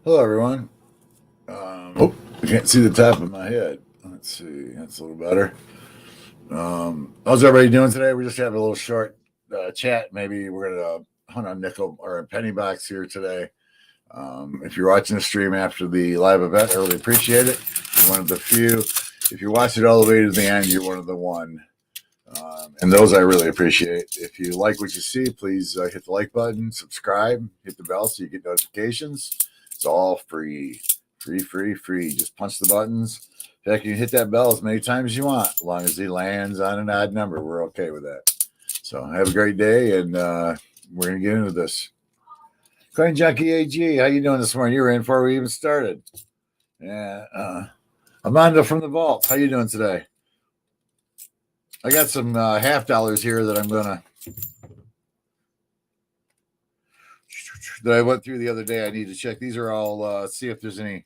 Hello, everyone. I can't see the top of my head. Let's see. That's a little better. How's everybody doing today? We're just having a little short chat. Maybe we're going to hunt on nickel or a penny box here today. If you're watching the stream after the live event, I really appreciate it. You're one of the few. If you watch it all the way to the end, you're one of the one. And those I really appreciate. If you like what you see, please hit the like button, subscribe, hit the bell so you get notifications. It's all free. Free. Just punch the buttons. In fact, you can hit that bell as many times as you want. As long as it lands on an odd number, we're okay with that. So have a great day, and we're going to get into this. Coin Junkie AG, how you doing this morning? You were in before we even started. Yeah, Amanda from the Vault, how you doing today? I got some $half here that I'm gonna that I went through the other day. I need to check. These are all see if there's any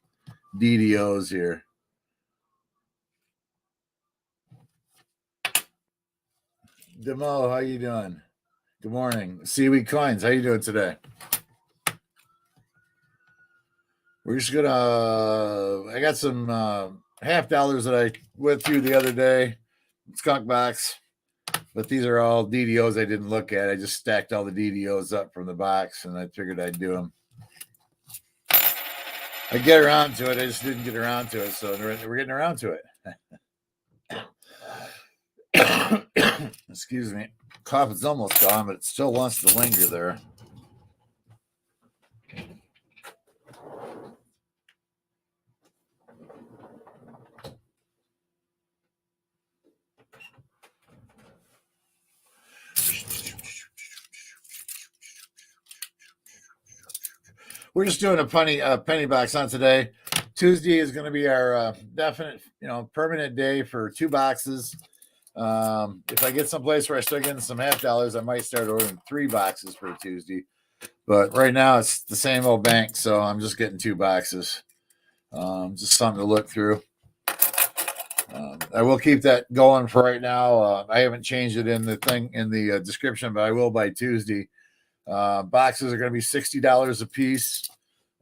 DDOs here. Demo, how you doing? Good morning. Seaweed Coins, how you doing today? We're just gonna. I got some $half that I went through the other day. Skunk box, but these are all DDOs I didn't look at. I just stacked all the DDOs up from the box, and I figured I'd do them. I get around to it. I just didn't get around to it, so we're getting around to it. Excuse me. Cough is almost gone, but it still wants to linger there. We're just doing a penny box on today. Tuesday is going to be our definite, permanent day for 2 boxes. If I get someplace where I start getting some $half, I might start ordering 3 boxes for Tuesday. But right now it's the same old bank, so I'm just getting 2 boxes. Just something to look through. I will keep that going for right now. I haven't changed it in the description, but I will by Tuesday. Boxes are going to be $60 a piece,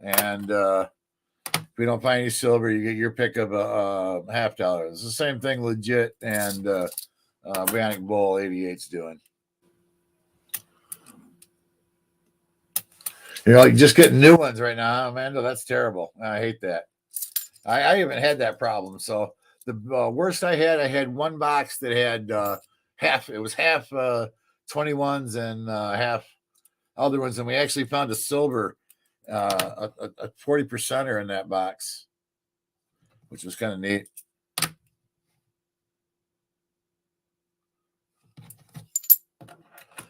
and if we don't find any silver, you get your pick of a $half. It's the same thing, legit, and Bionic Bull 88's doing. Just getting new ones right now, Amanda. That's terrible. I hate that. I haven't had that problem. So the worst I had one box that had half. It was half 21s and half other ones, and we actually found a silver, a 40%er in that box, which was kind of neat.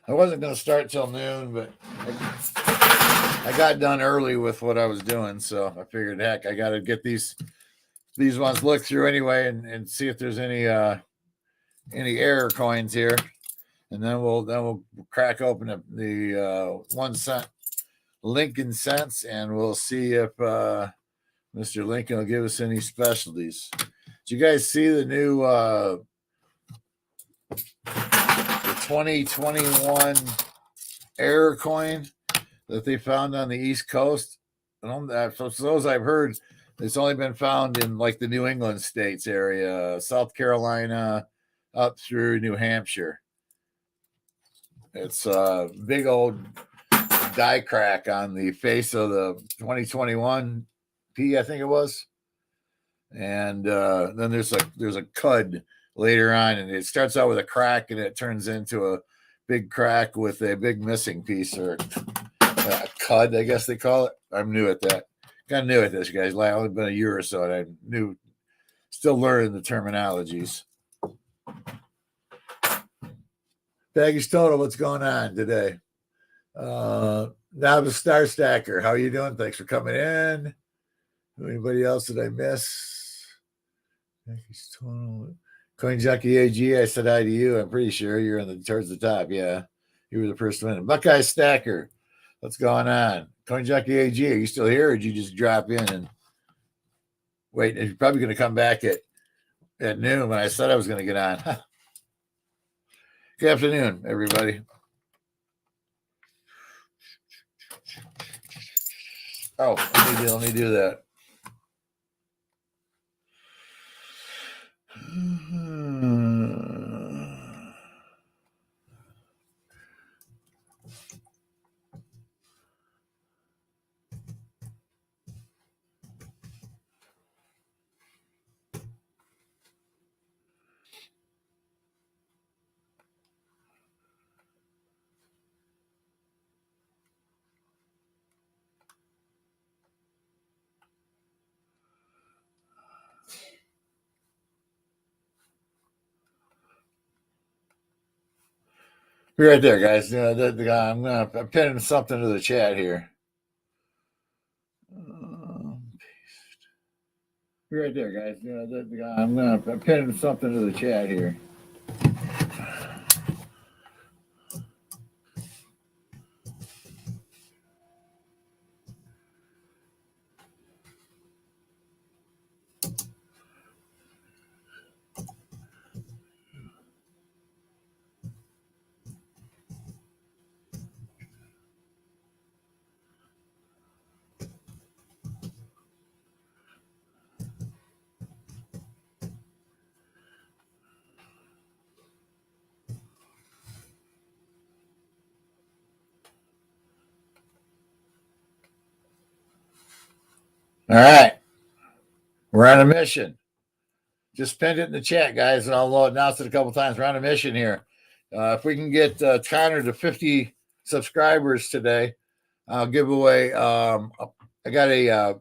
I wasn't going to start till noon, but I got done early with what I was doing, so I figured, heck, I got to get these ones looked through anyway, and see if there's any error coins here, and then we'll crack open the 1 cent Lincoln cents, and we'll see if Mr. Lincoln will give us any specialties. Did you guys see the new the 2021 error coin that they found on the East Coast? For those I've heard, it's only been found in like the New England states area, South Carolina, up through New Hampshire. It's a big old die crack on the face of the 2021 P, I think it was. And then there's a cud later on, and it starts out with a crack, and it turns into a big crack with a big missing piece, or a cud, I guess they call it. I'm new at that. Kind of new at this, guys. Like, only been a year or so, and I'm still learning the terminologies. Baggage Total, what's going on today? Now the Star Stacker, how are you doing? Thanks for coming in. Anybody else that I miss? Baggage Total. Coin Junkie AG, I said hi to you. I'm pretty sure you're towards the top. Yeah, you were the first one. Buckeye Stacker, what's going on? Coin Junkie AG, are you still here, or did you just drop in and wait? You're probably going to come back at noon when I said I was going to get on. Good afternoon, everybody. Oh, let me do that. Be right there, guys. I'm pinning something to the chat here. Be right there, guys. I'm pinning something to the chat here. All right. We're on a mission. Just pinned it in the chat, guys, and I'll announce it a couple times. We're on a mission here. If we can get Connor to 50 subscribers today, I'll give away. I got a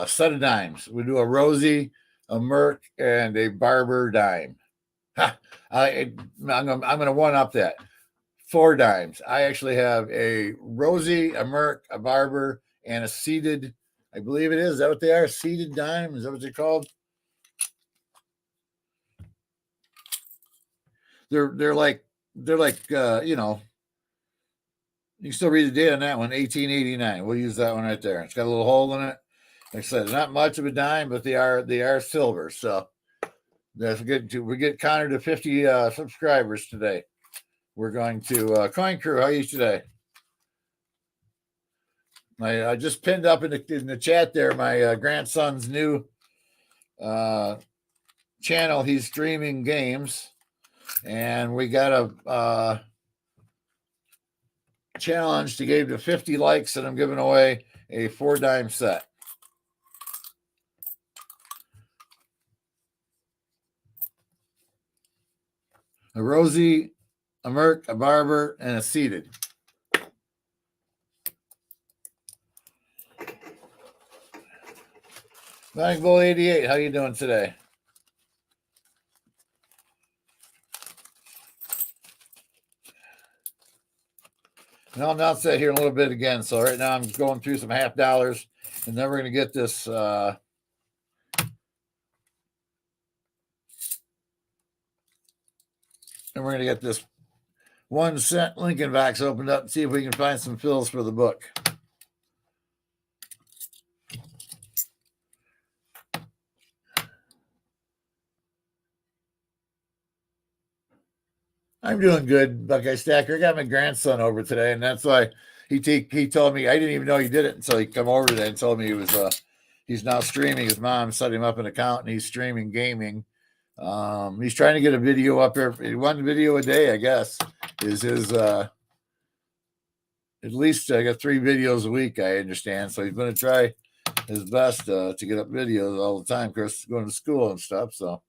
set of dimes. We do a Rosie, a Merc, and a Barber dime. I'm going to one up that. 4 dimes. I actually have a Rosie, a Merc, a Barber, and a seeded. I believe it is. Is that what they are? Seeded dime? Is that what they're called? They're like you know, you can still read the date on that one, 1889. We'll use that one right there. It's got a little hole in it. Like I said, not much of a dime, but they are silver. So that's good. We get Connor to 50 subscribers today. We're going to Coin Crew. How are you today? I just pinned up in the chat there my grandson's new channel. He's streaming games, and we got a challenge to give to 50 likes, and I'm giving away a 4 dime set. A Rosie, a Merc, a Barber, and a seeded. Mounting Bull 88, how you doing today? And I'll announce that here in a little bit again. So right now I'm going through some $50, and then we're going to get this and we're going to get this 1 cent Lincoln box opened up and see if we can find some fills for the book. I'm doing good, Buckeye Stacker. I got my grandson over today, and that's why he told me. I didn't even know he did it until he come over today and told me he was he's now streaming. His mom set him up an account, and he's streaming gaming. He's trying to get a video up there. 1 video a day, I guess, is his at least I got 3 videos a week, I understand. So he's going to try his best to get up videos all the time. Chris going to school and stuff, so.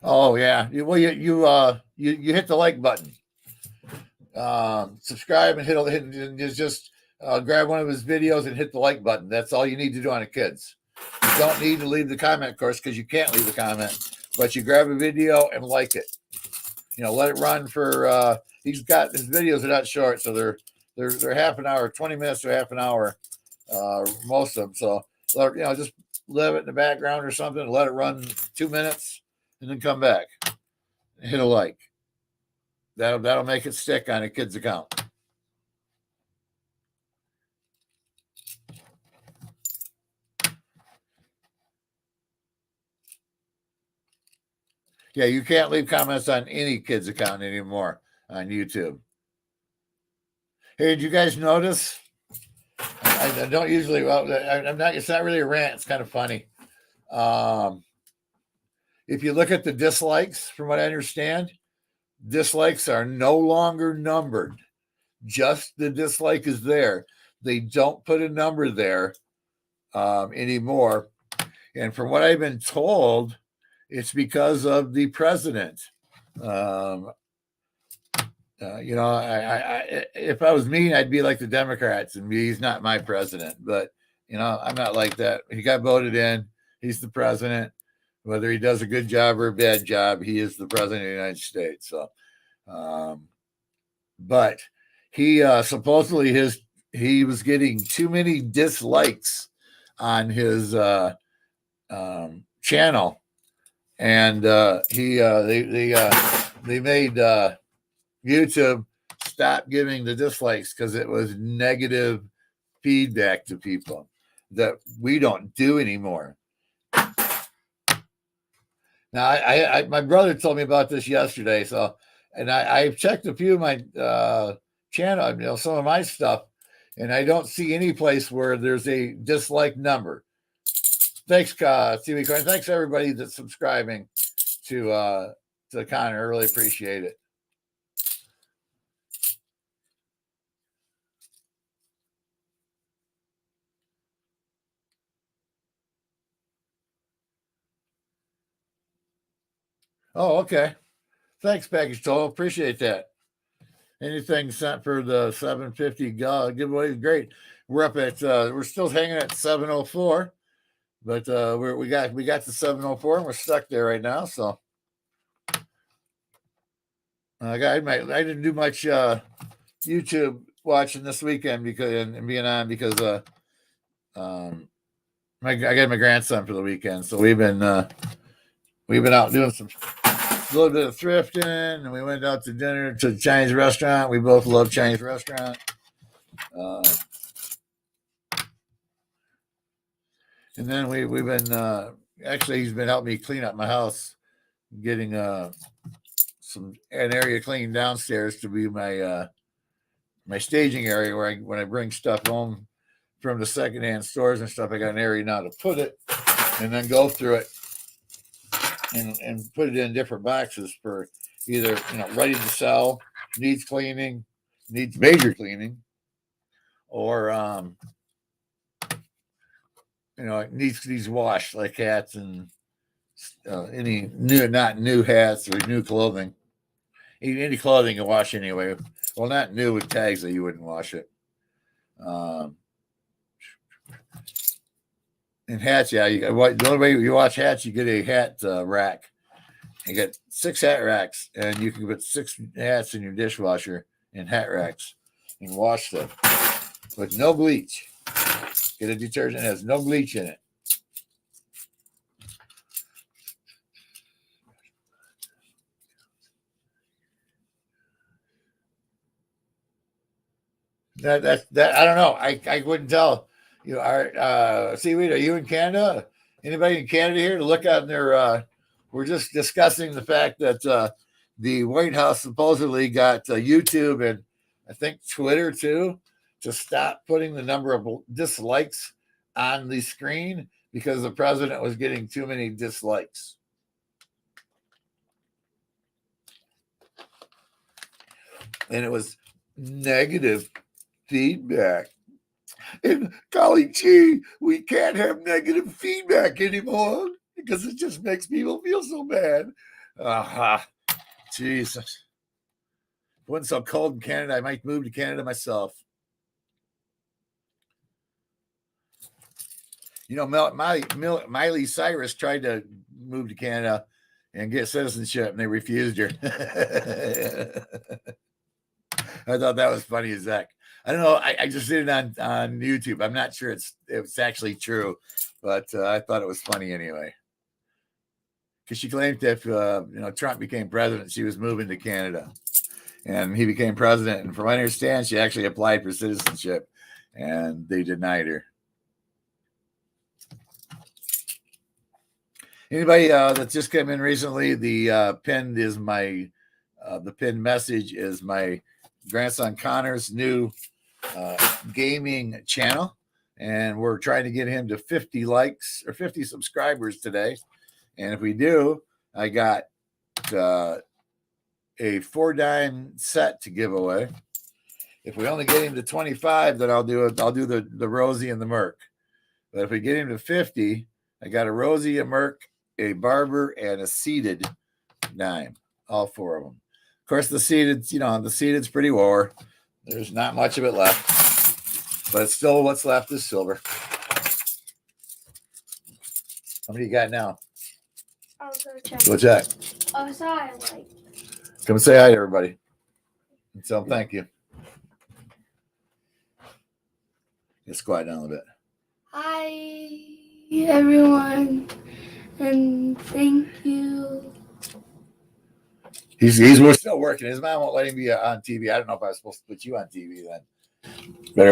Oh yeah, you hit the like button, subscribe and just grab one of his videos and hit the like button. That's all you need to do on a kids. You don't need to leave the comment, of course, because you can't leave a comment. But you grab a video and like it. Let it run for. He's got his videos are not short, so they're half an hour, 20 minutes to half an hour, most of them. So just leave it in the background or something. Let it run 2 minutes. And then come back and hit a like. That'll make it stick on a kid's account. Yeah, you can't leave comments on any kid's account anymore on YouTube. Hey, did you guys notice? I don't usually. Well, I'm not. It's not really a rant. It's kind of funny. If you look at the dislikes, from what I understand, dislikes are no longer numbered. Just the dislike is there. They don't put a number there anymore. And from what I've been told, it's because of the president. If I was me, I'd be like the Democrats, and he's not my president. But I'm not like that. He got voted in. He's the president. Whether he does a good job or a bad job, he is the president of the United States. So, but he supposedly he was getting too many dislikes on his channel, and they made YouTube stop giving the dislikes because it was negative feedback to people that we don't do anymore. Now, my brother told me about this yesterday, and I've checked a few of my channel, some of my stuff, and I don't see any place where there's a dislike number. Thanks, TV Coin. Thanks everybody that's subscribing to Connor. I really appreciate it. Oh, okay. Thanks, Package Toll. Appreciate that. Anything sent for the 750 giveaway is great. We're up at we're still hanging at 704, but we got the 704 and we're stuck there right now. So I didn't do much YouTube watching this weekend because I got my grandson for the weekend, so we've been out doing a little bit of thrifting, and we went out to dinner to the Chinese restaurant. We both love Chinese restaurant. And then we've been actually he's been helping me clean up my house, getting an area cleaned downstairs to be my my staging area where when I bring stuff home from the secondhand stores and stuff, I got an area now to put it and then go through it and put it in different boxes for either ready to sell, needs cleaning, needs major cleaning, or it needs washed, like hats and any not new hats or new clothing. Any clothing you wash anyway. Well, not new with tags that you wouldn't wash it. And hats, yeah. The only way you wash hats, you get a hat rack. You get 6 hat racks, and you can put 6 hats in your dishwasher in hat racks and wash them with no bleach. Get a detergent that has no bleach in it. That I don't know. I wouldn't tell. Seaweed, are you in Canada? Anybody in Canada here to look out in their? We're just discussing the fact that the White House supposedly got YouTube and I think Twitter too to stop putting the number of dislikes on the screen because the president was getting too many dislikes. And it was negative feedback. And golly gee, we can't have negative feedback anymore because it just makes people feel so bad. Jesus. If it wasn't so cold in Canada, I might move to Canada myself. Miley Cyrus tried to move to Canada and get citizenship, and they refused her. I thought that was funny as heck. I don't know. I just did it on YouTube. I'm not sure it's actually true, but I thought it was funny anyway. Because she claimed that if Trump became president, she was moving to Canada, and he became president. And from what I understand, she actually applied for citizenship, and they denied her. Anybody that just came in recently, the pinned message is my grandson Connor's new gaming channel, and we're trying to get him to 50 likes or 50 subscribers today. And if we do, I got a 4-dime set to give away. If we only get him to 25, then I'll do the Rosie and the Merc. But if we get him to 50, I got a Rosie, a Merc, a Barber, and a seated dime. All 4 of them. Of course, the seated's pretty war. There's not much of it left, but it's still what's left is silver. How many you got now? I'll go check. Go check. Oh, sorry. Come say hi to everybody. And tell them thank you. Let's quiet down a little bit. Hi, everyone, and thank you. We're still working. His mom won't let him be on TV. I don't know if I was supposed to put you on TV then.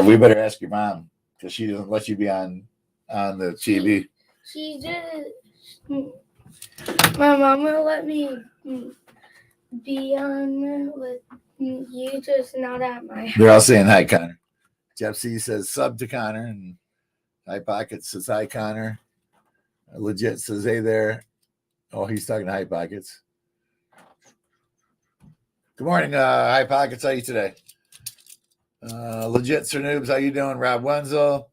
We better ask your mom because she doesn't let you be on the TV. She did. My mom will let me be on with you, just not at my house. They're all saying hi, Connor. Jeff C says sub to Connor, and High Pockets says hi, Connor. Legit says hey there. Oh, he's talking to High Pockets. Good morning, High Pockets. How are you today? Legit Sir Noobs, how you doing? Rob Wenzel.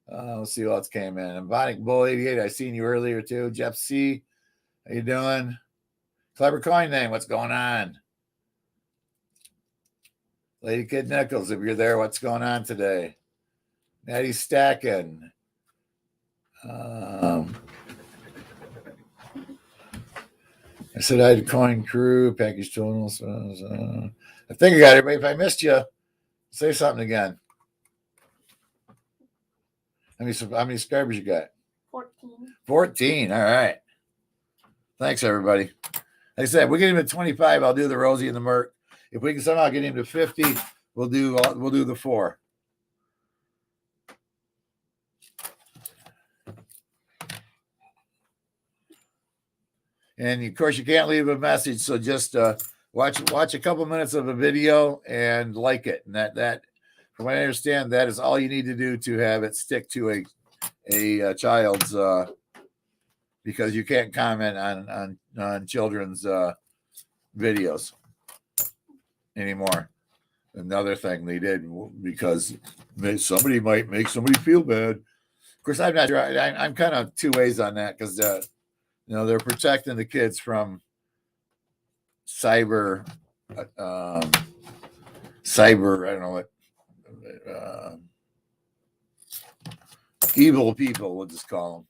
Let's see who else came in. And Bonic Bull 88, I seen you earlier too. Jeff C, how you doing? Clever Coin Name, what's going on? Lady Kid Nichols, if you're there, what's going on today? Natty Stacking. I said hi to Coin Crew, Package Totals. I think I got everybody. If I missed you, say something again. How many subscribers you got? 14. 14. All right. Thanks, everybody. Like I said, if we get him at 25, I'll do the Rosie and the Merc. If we can somehow get him to 50, we'll do the 4. And of course, you can't leave a message, so just watch a couple minutes of a video and like it. And that, from what I understand, that is all you need to do to have it stick to a child's, because you can't comment on children's videos anymore. Another thing they did, because somebody might make somebody feel bad. Of course, I'm not. I'm kind of two ways on that because they're protecting the kids from cyber. I don't know what evil people. We'll just call them.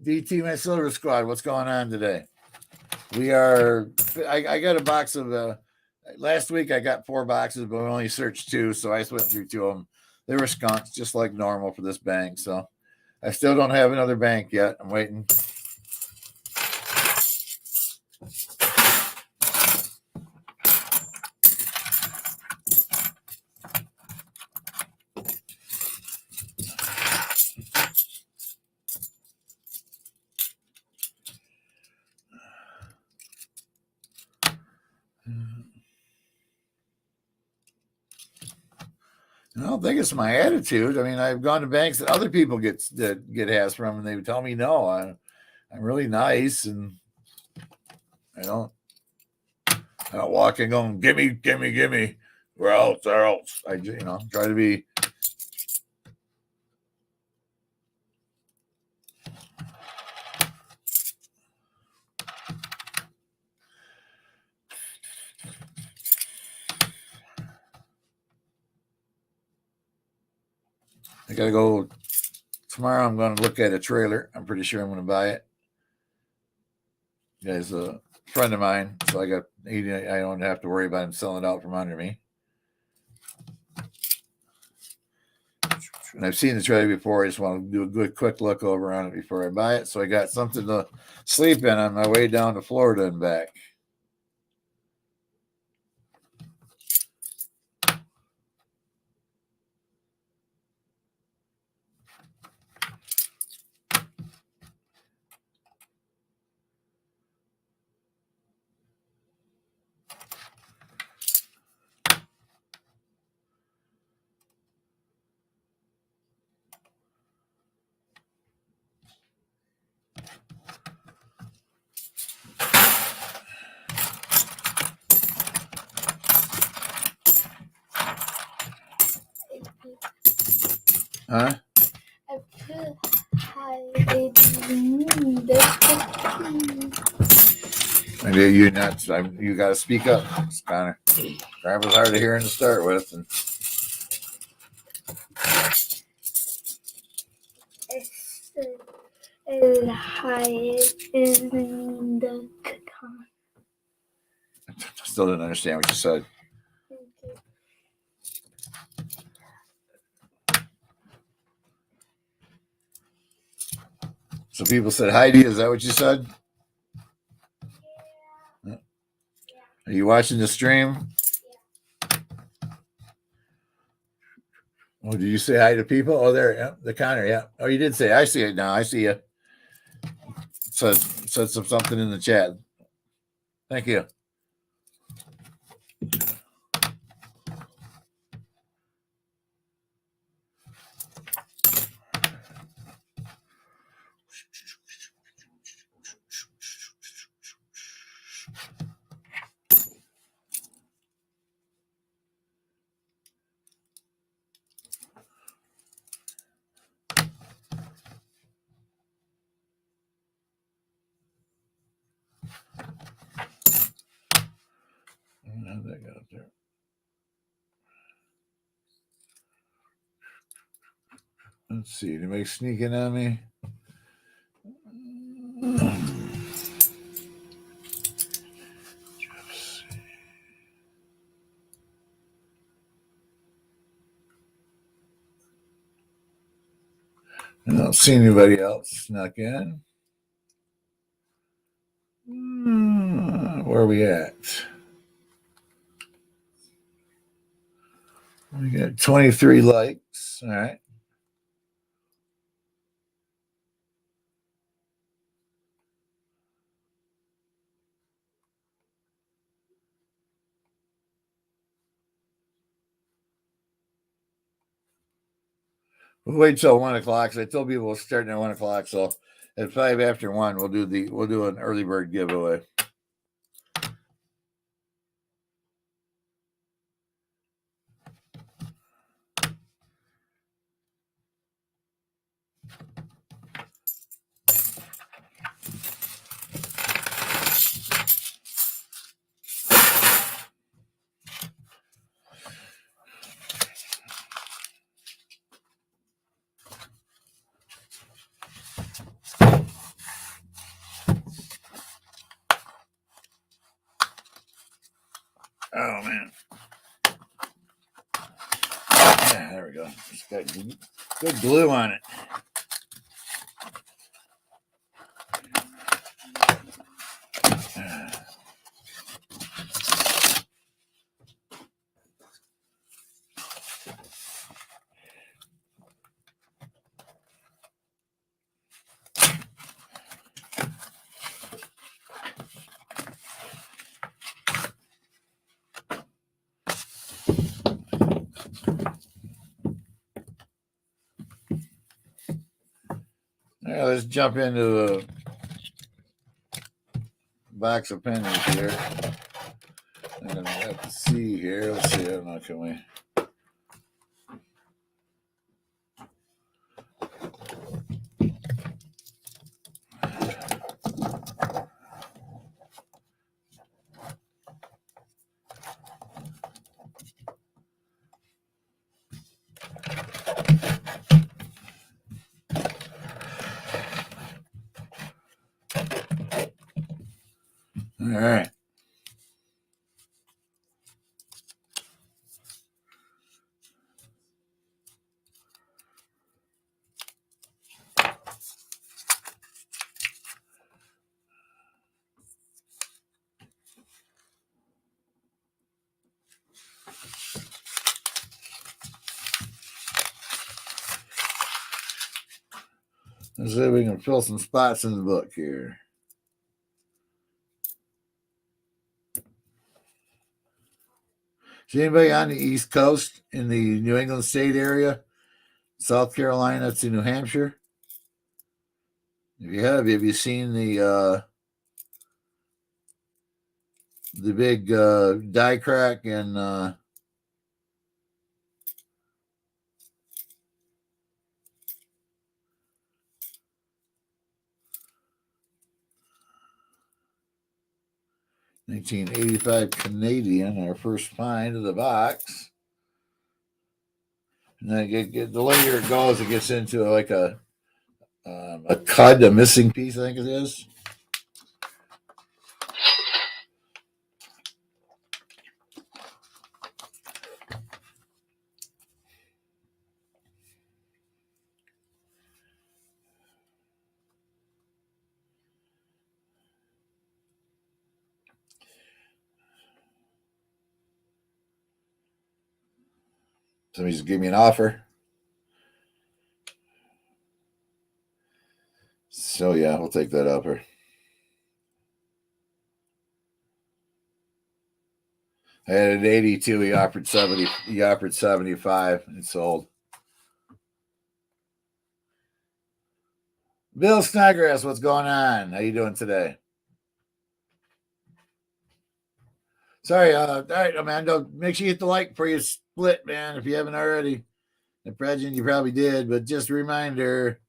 DT My Silver Squad, what's going on today? I got a box of last week I got 4 boxes, but we only searched 2, so I just went through 2 of them. They were skunks, just like normal for this bank. So I still don't have another bank yet. I'm waiting. I don't think it's my attitude. I mean, I've gone to banks that other people get has from, and they would tell me no. I'm really nice, and I don't walk and go, gimme, or else. I try to be. I gotta go tomorrow. I'm going to look at a trailer. I'm pretty sure I'm going to buy it. Guy's a friend of mine, so I don't have to worry about him selling it out from under me. And I've seen the trailer before. I just want to do a good quick look over on it before I buy it. So I got something to sleep in on my way down to Florida and back. Huh? I could hide in the Maybe you not. You got to speak up, Connor. Grandpa's hard to hear to start with. And hide in the con. Still didn't understand what you said. Okay. So people said, Heidi, is that what you said? Yeah. Are you watching the stream? Oh, did you say hi to people? Oh, there, yeah, the Connor, yeah. Oh, you did say. I see it now. I see you. Said something in the chat. Thank you. How'd that get up there? Let's see. Anybody sneaking on me? I don't see anybody else snuck in. Where are we at? We got 23 likes. All right. We'll wait till 1 o'clock. So I told people we're starting at 1 o'clock. So at 5 after 1, we'll do an early bird giveaway. Oh man. Yeah, there we go. It's got good glue on it. All right, let's jump into the box of pennies here. I'm gonna have to see here. Let's see. I don't know. Can we? All right. Let's see if we can fill some spots in the book here. Is anybody on the East Coast in the New England State area, South Carolina to New Hampshire? If you have you seen the big die crack and 1985 Canadian, our first find of the box. And then the later it goes, it gets into like a cud, a missing piece, I think it is. Somebody just gave me an offer. So yeah, we'll take that offer. I had an 82. He offered 70. He offered 75 and sold. Bill Snodgrass, what's going on? How you doing today? Sorry, all right, Amanda. Make sure you hit the like before you split, man. If you haven't already, I imagine you probably did, but just a reminder.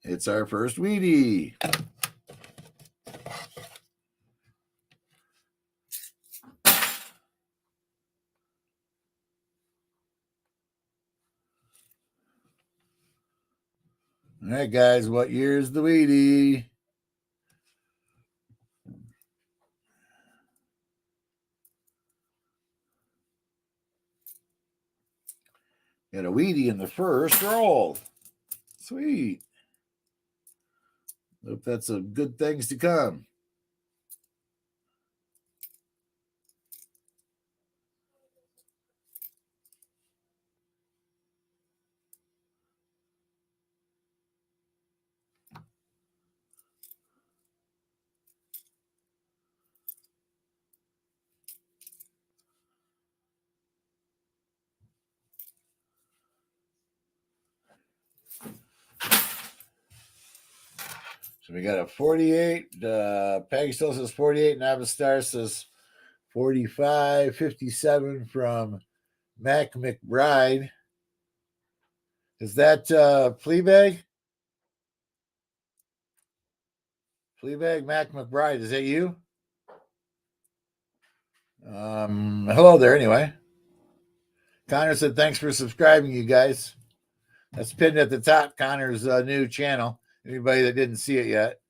It's our first Wheatie. All right, guys, what year is the Wheatie? Got a Wheatie in the first roll. Sweet. Hope that's a good things to come. So we got a 48. Peggy still says 48. Navistar says 45. 57 from Mac McBride. Is that Fleabag? Fleabag Mac McBride. Is that you? Hello there, anyway. Connor said, thanks for subscribing, you guys. That's pinned at the top, Connor's new channel. Anybody that didn't see it yet.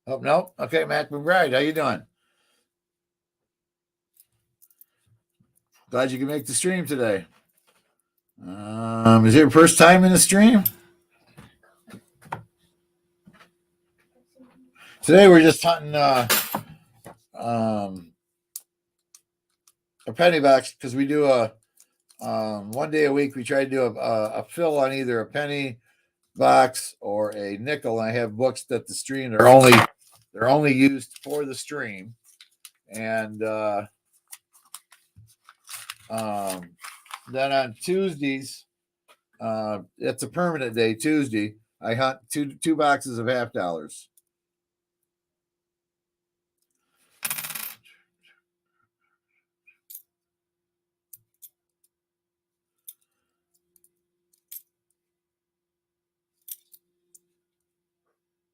Oh, no. Okay, Mac McBride, how you doing? Glad you can make the stream today. Is it your first time in the stream? Today we're just hunting a penny box because we do a one day a week. We try to do a fill on either a penny box or a nickel. And I have books that the stream they're only used for the stream, and then on Tuesdays, it's a permanent day. Tuesday, I hunt two boxes of $50.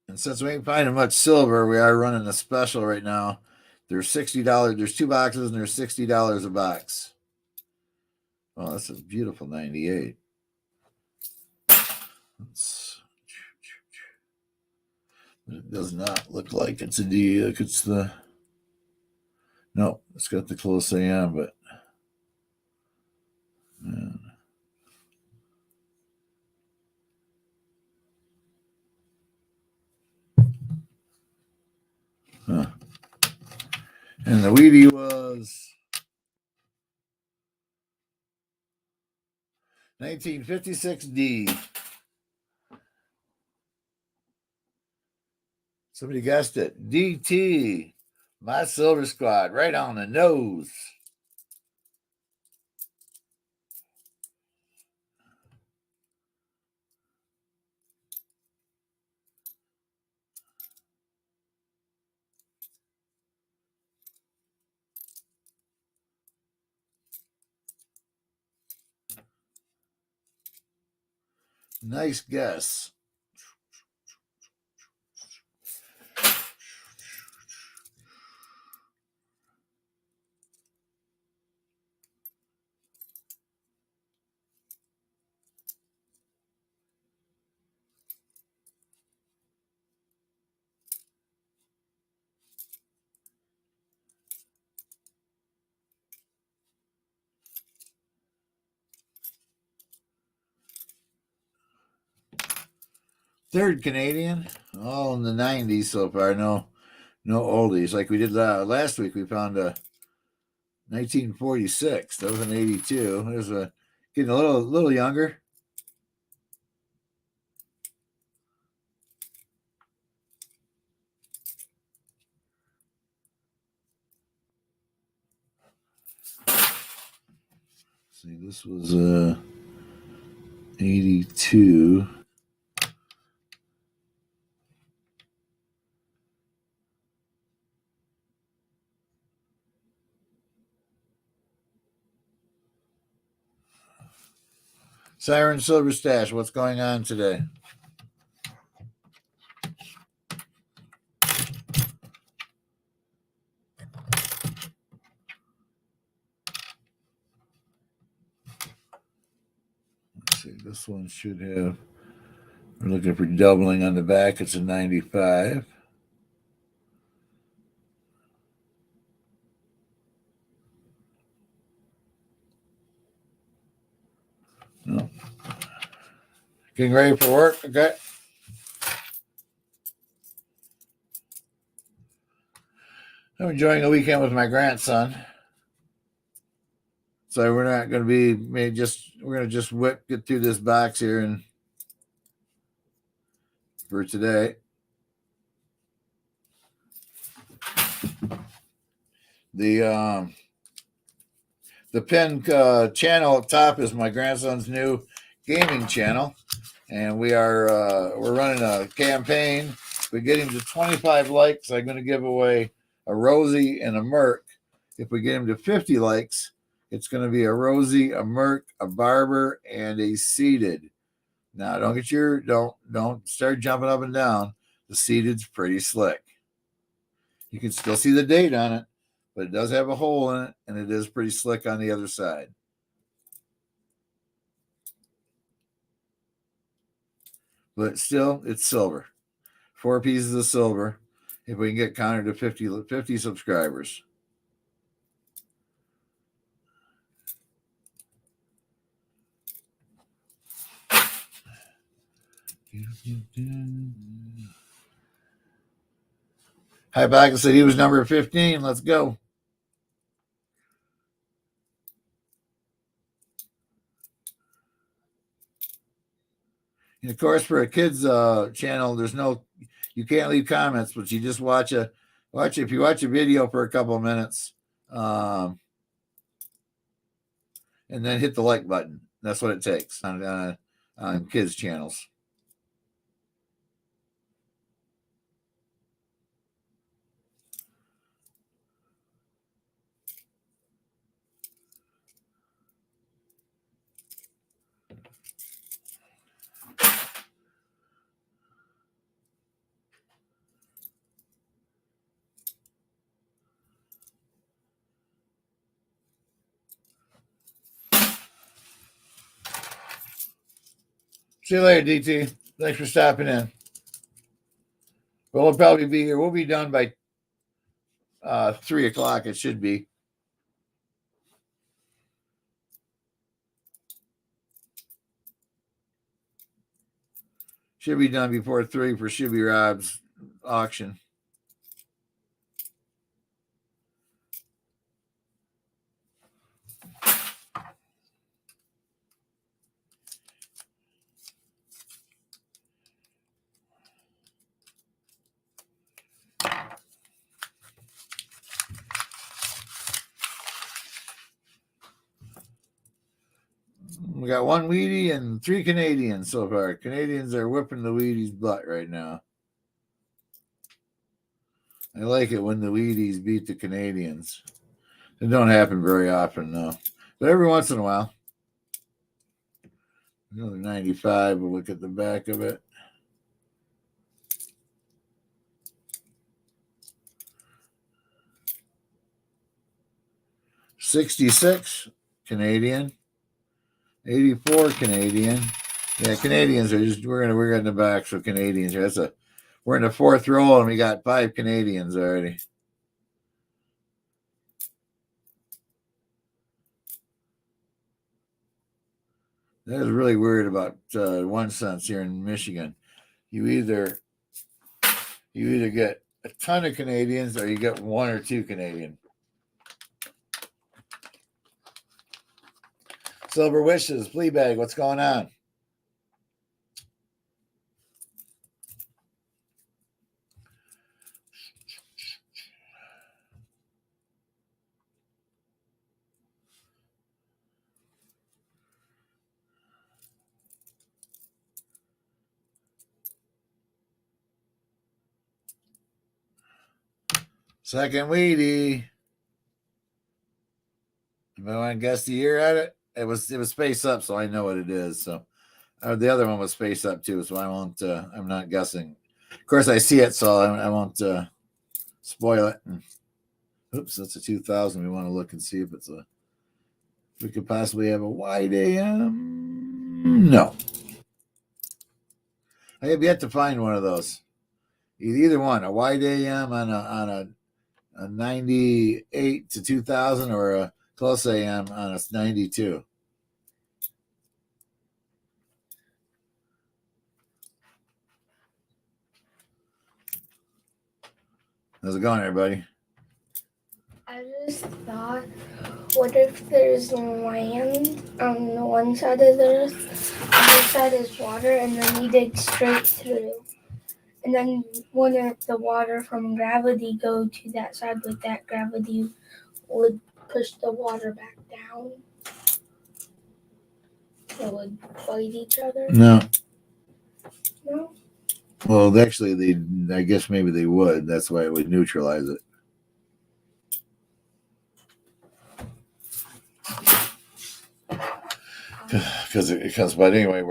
And since we ain't finding much silver, we are running a special right now. There's $60. There's two boxes and there's $60 a box. Oh, that's a beautiful 98. It does not look like it's a D. It's the no. It's got the close AM, but Huh. And the Wheatie was 1956D. Somebody guessed it. DT. My Silver Squad. Right on the nose. Nice guess. Third Canadian. All in the 90s so far. No oldies. Like we did last week, we found a 1946. That was an 82. There's a getting a little younger. See, this was 82. Siren Silver Stash, what's going on today? Let's see, this one should have, we're looking for doubling on the back. It's a 95. No. Getting ready for work, okay? I'm enjoying a weekend with my grandson. So we're not going to be we're going to just get through this box here and for today. The pin channel up top is my grandson's new gaming channel, and we're running a campaign. If we get him to 25 likes, I'm going to give away a Rosie and a Merc. If we get him to 50 likes, it's going to be a Rosie, a Merc, a Barber, and a Seated. Now, don't start jumping up and down. The Seated's pretty slick. You can still see the date on it, but it does have a hole in it, and it is pretty slick on the other side. But still, it's silver. 4 pieces of silver if we can get counted to 50 subscribers. Hi, back and said he was number 15. Let's go. And of course, for a kids channel, you can't leave comments, but you just watch if you watch a video for a couple of minutes, and then hit the like button. That's what it takes on kids channels. See you later, DT. Thanks for stopping in. We'll probably be here. We'll be done by 3 o'clock. It should be. Should be done before 3 for Shibby Rob's auction. We got one Wheatie and 3 Canadians so far. Canadians are whipping the Wheaties' butt right now. I like it when the Wheaties beat the Canadians. It don't happen very often, though. But every once in a while. Another 95. We'll look at the back of it. $66 Canadian. 84 Canadian. Yeah, Canadians are just we're in the back, so Canadians. We're in the fourth row and we got 5 Canadians already. That is really weird about 1 cents here in Michigan. You either get a ton of Canadians or you get 1 or 2 Canadian. Silver Wishes, Fleabag, what's going on? Second Wheatie. If I want to guess the year at it, it was Space Up, so I know what it is. So the other one was Space Up too, so I won't. I'm not guessing. Of course, I see it, so I won't spoil it. Oops, that's a 2000. We want to look and see if it's if we could possibly have a wide AM. No, I have yet to find one of those. Either one, a wide AM on a 98 to 2000 or a close AM on a 92. How's it going, everybody? I just thought, what if there's land on the one side of the earth, the other side is water, and then you dig straight through? And then wouldn't the water from gravity go to that side, but that gravity would push the water back down? It would fight each other? No. No? Well, actually, I guess maybe they would. That's why it would neutralize it. But anyway,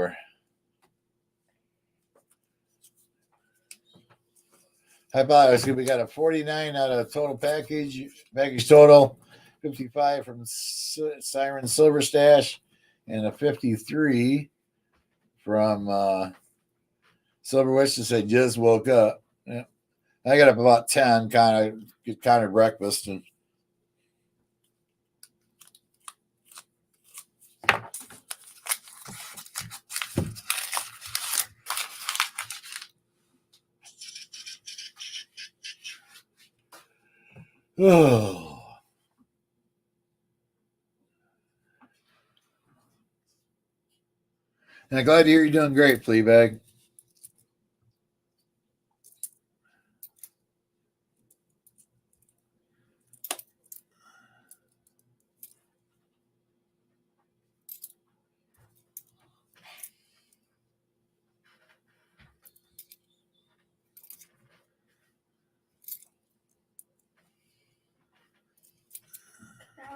we got a 49 out of total package total, 55 from Siren Silver Stash, and a 53 from Silver Wish that said just woke up. Yeah. I got up about 10, kind of breakfast and oh. And I'm glad to hear you're doing great, Fleabag.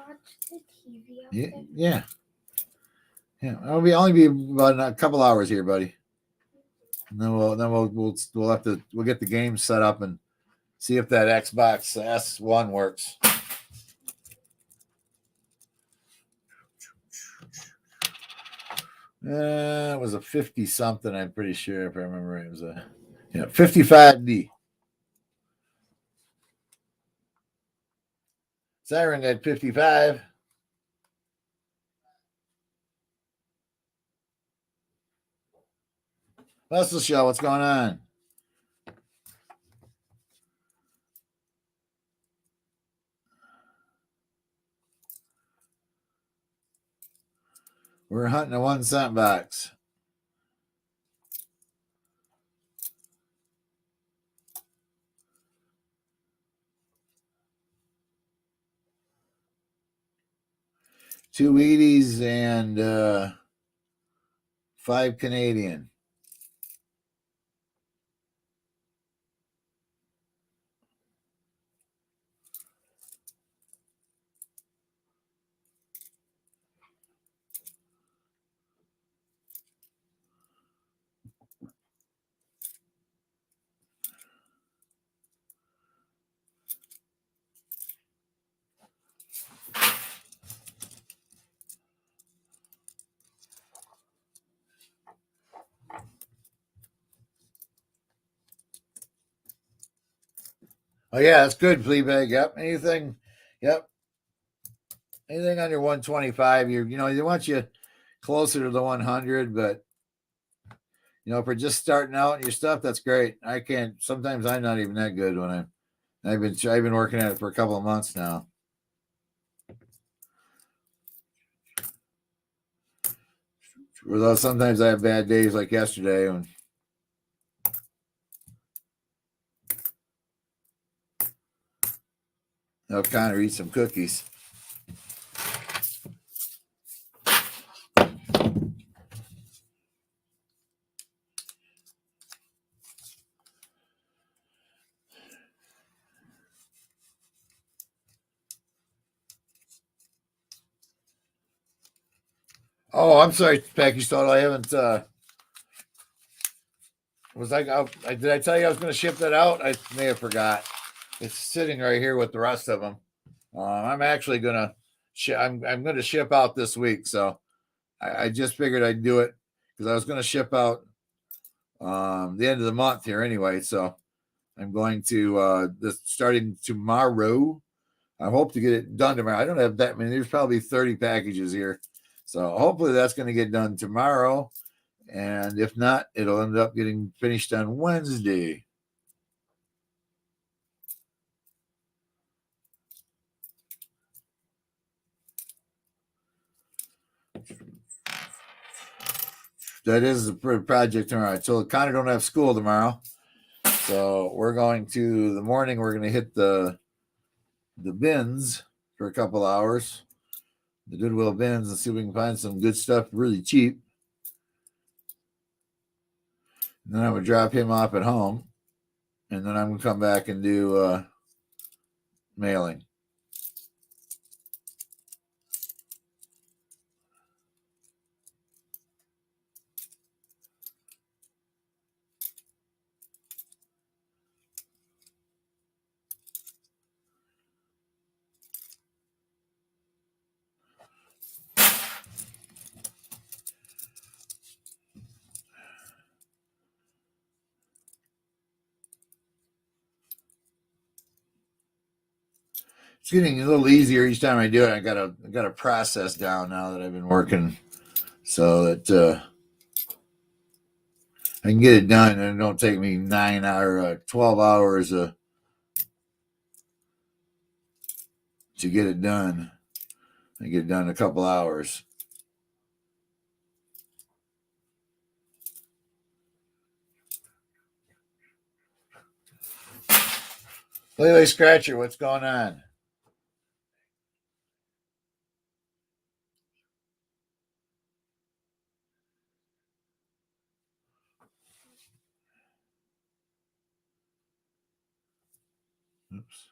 Watch the TV out Yeah, there. yeah. I'll only be about a couple hours here, buddy. And then we'll get the game set up and see if that Xbox S1 works. It was a 50 something, I'm pretty sure, if I remember right. It was a 55D. Siren at 55. Muscle Show, what's going on? We're hunting a 1 cent box. Two Wheaties and 5 Canadian. Oh yeah, that's good, Fleabag. Yep. Anything. Yep. Anything under 125, they want you closer to the 100, but for just starting out your stuff, that's great. I can't. Sometimes I'm not even that good when I've been working at it for a couple of months now. Although sometimes I have bad days like yesterday when I'll kind of eat some cookies. Oh, I'm sorry, Packy Stone. I haven't. Did I tell you I was going to ship that out? I may have forgot. It's sitting right here with the rest of them. I'm actually going to. I'm going to ship out this week, so I just figured I'd do it because I was going to ship out the end of the month here anyway. So I'm going to starting tomorrow. I hope to get it done tomorrow. I don't have that many. There's probably 30 packages here. So hopefully that's going to get done tomorrow. And if not, it'll end up getting finished on Wednesday. That is the project tomorrow. So Connor don't have school tomorrow. So we're going to the morning. We're going to hit the bins for a couple hours, the Goodwill bins, and see if we can find some good stuff really cheap. And then I'm going to drop him off at home. And then I'm going to come back and do mailing. It's getting a little easier each time I do it. I got a process down now that I've been working so that I can get it done and it don't take me 9 or 12 hours to get it done. I get it done in a couple hours. Lily Scratcher, what's going on? Oops.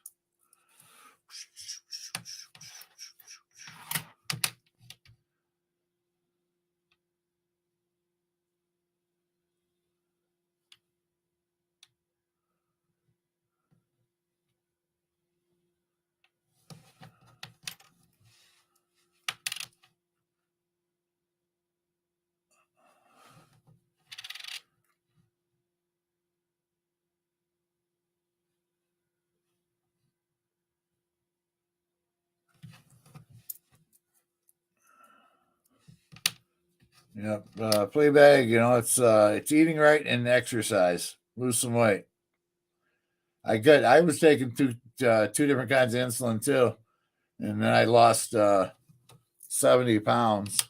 Yep. Fleabag, it's eating right and exercise. Lose some weight. I was taking two different kinds of insulin too. And then I lost 70 pounds.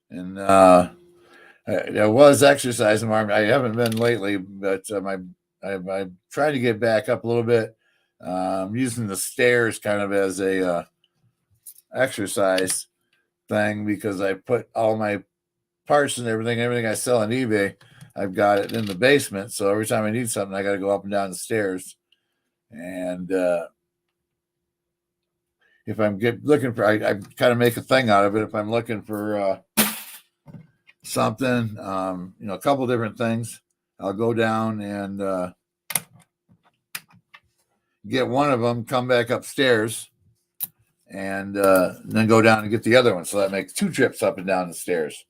And I was exercising more. I haven't been lately, but I'm trying to get back up a little bit. I'm using the stairs kind of as a exercise thing because I put all my parts and everything I sell on eBay, I've got it in the basement. So every time I need something, I got to go up and down the stairs. And if I'm looking for, I kind of make a thing out of it. If I'm looking for something, a couple different things, I'll go down and get one of them, come back upstairs, and then go down and get the other one. So that makes 2 trips up and down the stairs.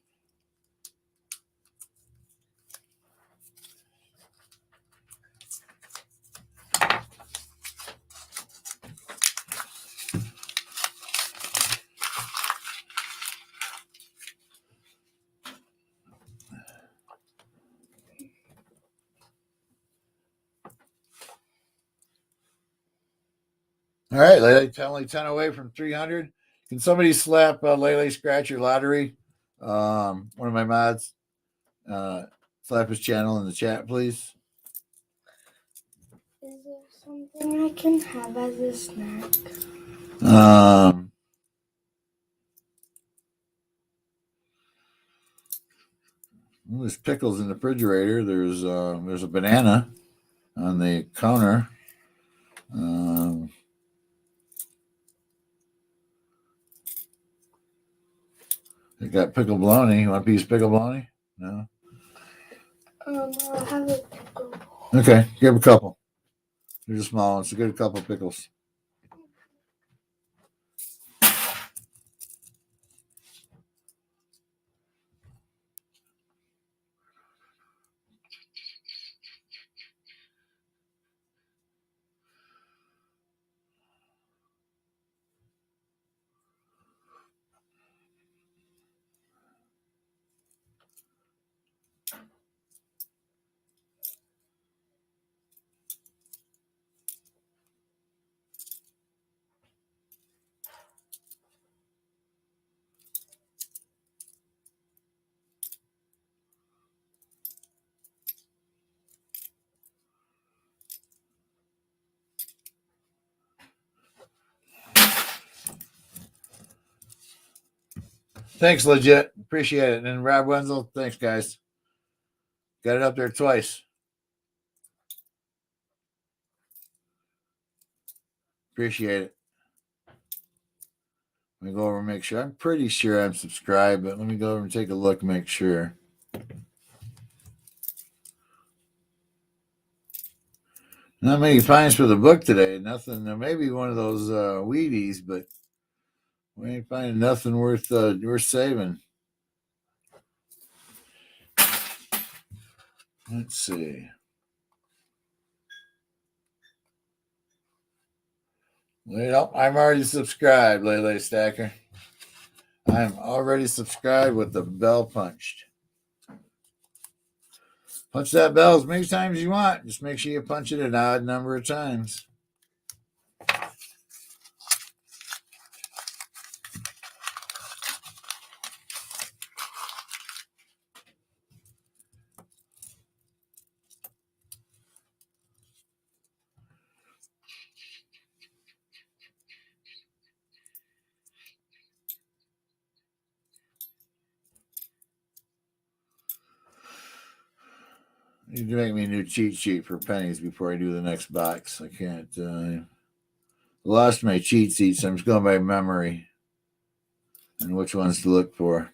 All right, Lele, only 10 away from 300. Can somebody slap Lele Scratch Your Lottery? One of my mods. Slap his channel in the chat, please. Is there something I can have as a snack? Well, there's pickles in the refrigerator. There's a banana on the counter. I got pickle bologna. You want a piece of pickle bologna? No? I'll have a pickle. Okay, give a couple. There's a small one, so get a couple of pickles. Thanks, legit. Appreciate it. And Rob Wenzel, thanks, guys. Got it up there twice. Appreciate it. Let me go over and make sure. I'm pretty sure I'm subscribed, but let me go over and take a look and make sure. Not many finds for the book today. Nothing. There may be one of those Wheaties, but we ain't finding nothing worth saving. Let's see. Well, I'm already subscribed, Lele Stacker. I'm already subscribed with the bell punched. Punch that bell as many times as you want. Just make sure you punch it an odd number of times. You need to make me a new cheat sheet for pennies before I do the next box. I can't. Lost my cheat sheets. I'm just going by memory and which ones to look for.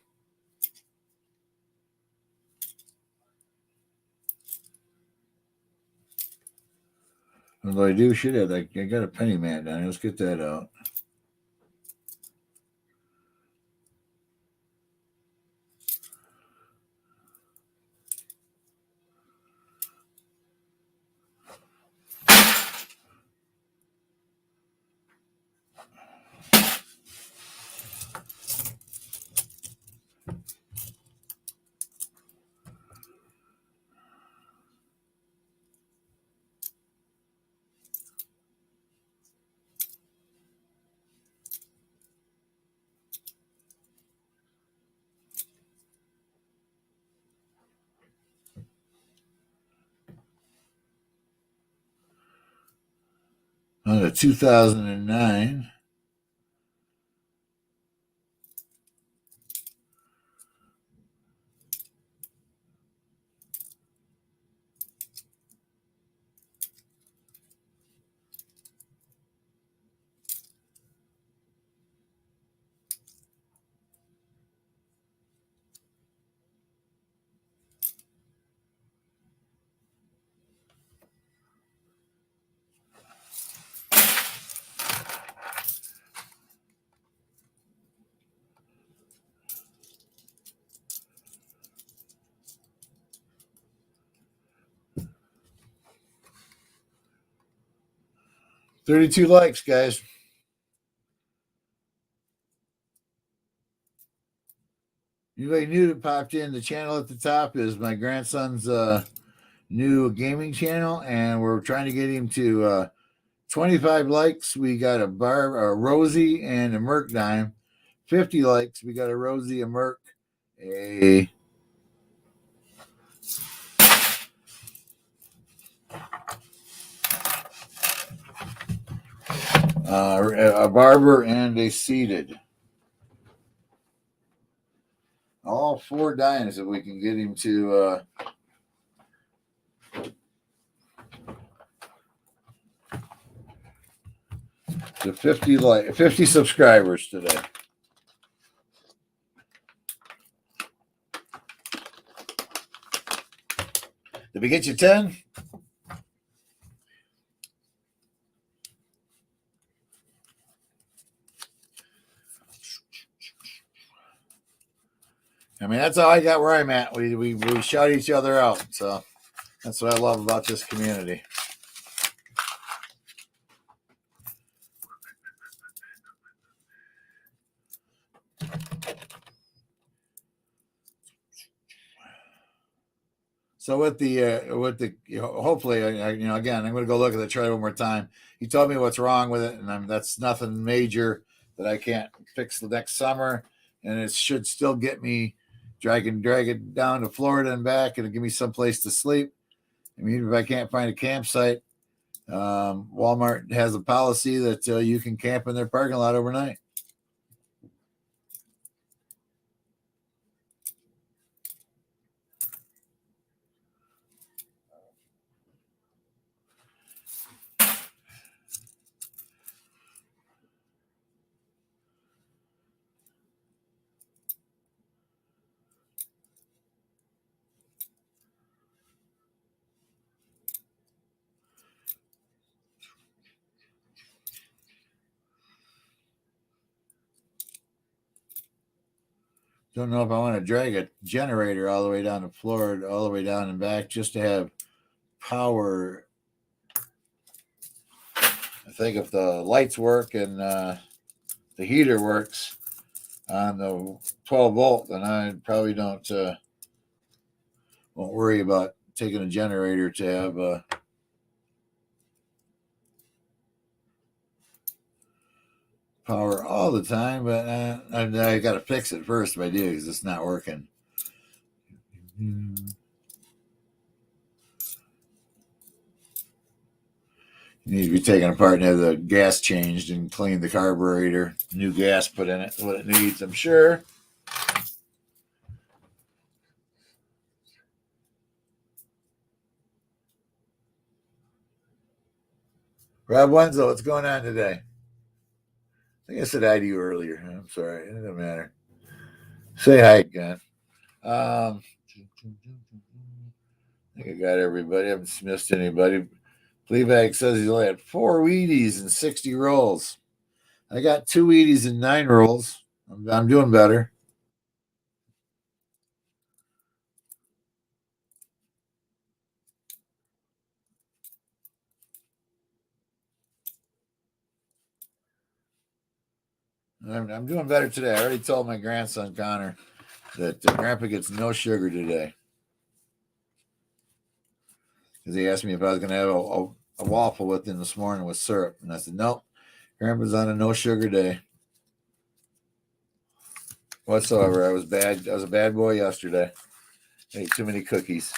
Although I do should have. I got a penny man down here. Let's get that out. On the 2009. 32 likes, guys. Anybody new that popped in, the channel at the top is my grandson's new gaming channel, and we're trying to get him to 25 likes. We got a Rosie, and a Merc dime. 50 likes. We got a Rosie, a Merc, a barber, and a seated. All 4 dimes if we can get him to to 50 subscribers today. Did we get you 10? I mean, that's all I got where I'm at. We shout each other out. So that's what I love about this community. So with the hopefully, again, I'm going to go look at the trailer one more time. He told me what's wrong with it, and that's nothing major that I can't fix the next summer, and it should still get me drag it down to Florida and back, and give me some place to sleep. I mean, if I can't find a campsite, Walmart has a policy that you can camp in their parking lot overnight. Don't know if I want to drag a generator all the way down to Florida, all the way down and back, just to have power. I think if the lights work and the heater works on the 12 volt, then I probably won't worry about taking a generator to have power all the time. But I got to fix it first if I do, because it's not working. You need to be taken apart and have the gas changed and clean the carburetor. New gas put in it, what it needs, I'm sure. Rob Wenzel, what's going on today? I think I said hi to you earlier. I'm sorry. It doesn't matter. Say hi again. I think I got everybody. I haven't missed anybody. Fleabag says he's only had 4 Wheaties and 60 rolls. I got 2 Wheaties and 9 rolls. I'm doing better. I'm doing better today. I already told my grandson Connor that Grandpa gets no sugar today, because he asked me if I was going to have a waffle with him this morning with syrup, and I said nope. Grandpa's on a no sugar day whatsoever. I was bad. I was a bad boy yesterday. I ate too many cookies.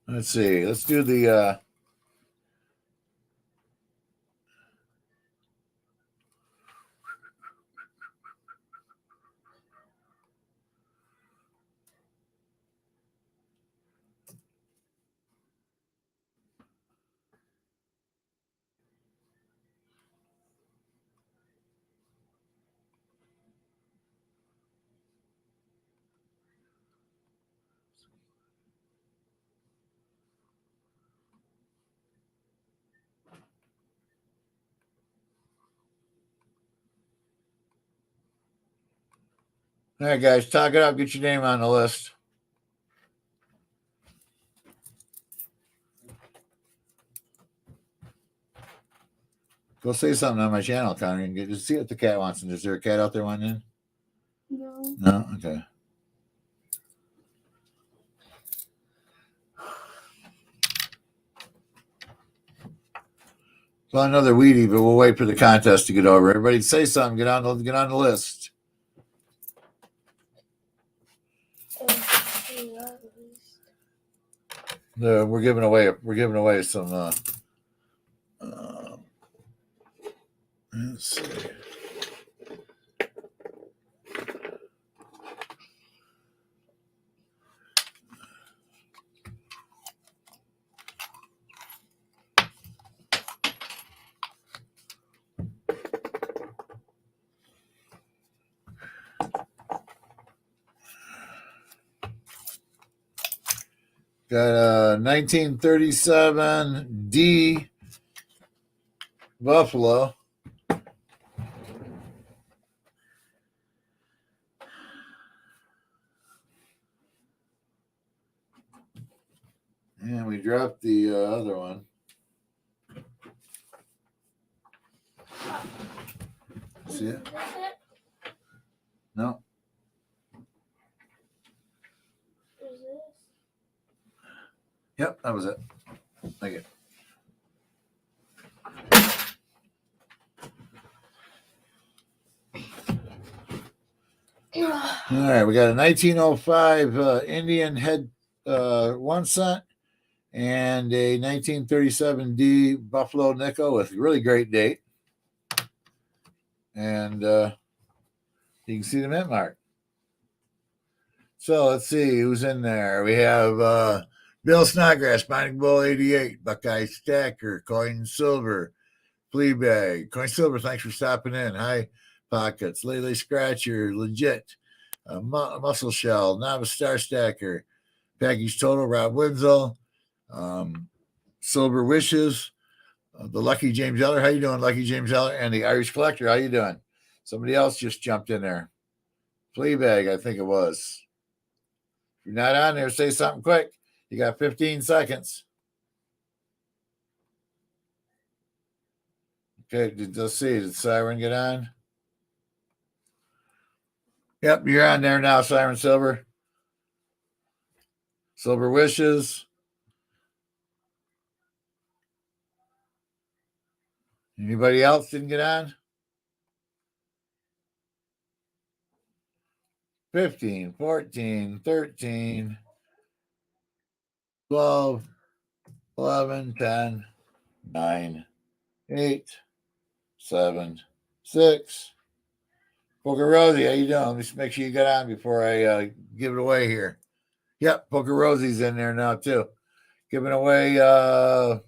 Let's see. Let's do the All right, guys, talk it up. Get your name on the list. Go say something on my channel, Connor, and get to see what the cat wants. And is there a cat out there wanting in? No. No? Okay. So another weedy, but we'll wait for the contest to get over. Everybody say something. Get on the list. We're giving away some let's see. Got a 1937 D Buffalo. And we dropped the other one. See it? No. Yep, that was it. Thank you. All right, we got a 1905 Indian head 1 cent and a 1937 D Buffalo nickel with a really great date. And you can see the mint mark. So let's see who's in there. We have Bill Snodgrass, Binding Bull 88, Buckeye Stacker, Coin Silver, Fleabag, Coin Silver, thanks for stopping in. Hi, Pockets, Lele Scratcher, Legit, Muscle Shell, Novice Star Stacker, Package Total, Rob Winslow, Silver Wishes, the Lucky James Eller. How you doing, Lucky James Eller? And the Irish Collector. How you doing? Somebody else just jumped in there. Fleabag, I think it was. If you're not on there, say something quick. You got 15 seconds. Okay, let's see. Did Siren get on? Yep, you're on there now, Siren Silver. Silver Wishes. Anybody else didn't get on? 15, 14, 13, 12, 11, 10, 9, 8, 7, 6. Poker Rosie, how you doing? Let's make sure you get on before I give it away here. Yep, Poker Rosie's in there now too. Giving away a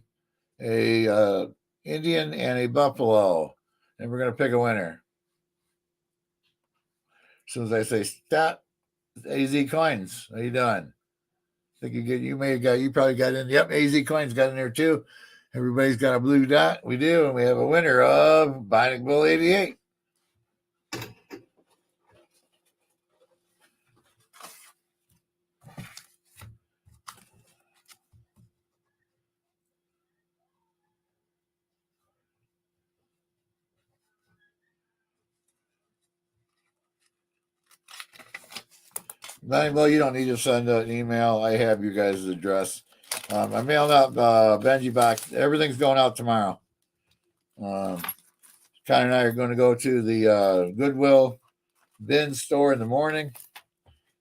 Indian and a Buffalo. And we're going to pick a winner. As soon as I say stop, AZ Coins. How you doing? I think you probably got in. Yep, AZ Coins got in there too. Everybody's got a blue dot. We do, and we have a winner of Binding Bull 88. Binding Bull, you don't need to send an email. I have you guys' address. I mailed out Benji box. Everything's going out tomorrow. Connie and I are going to go to the Goodwill bin store in the morning.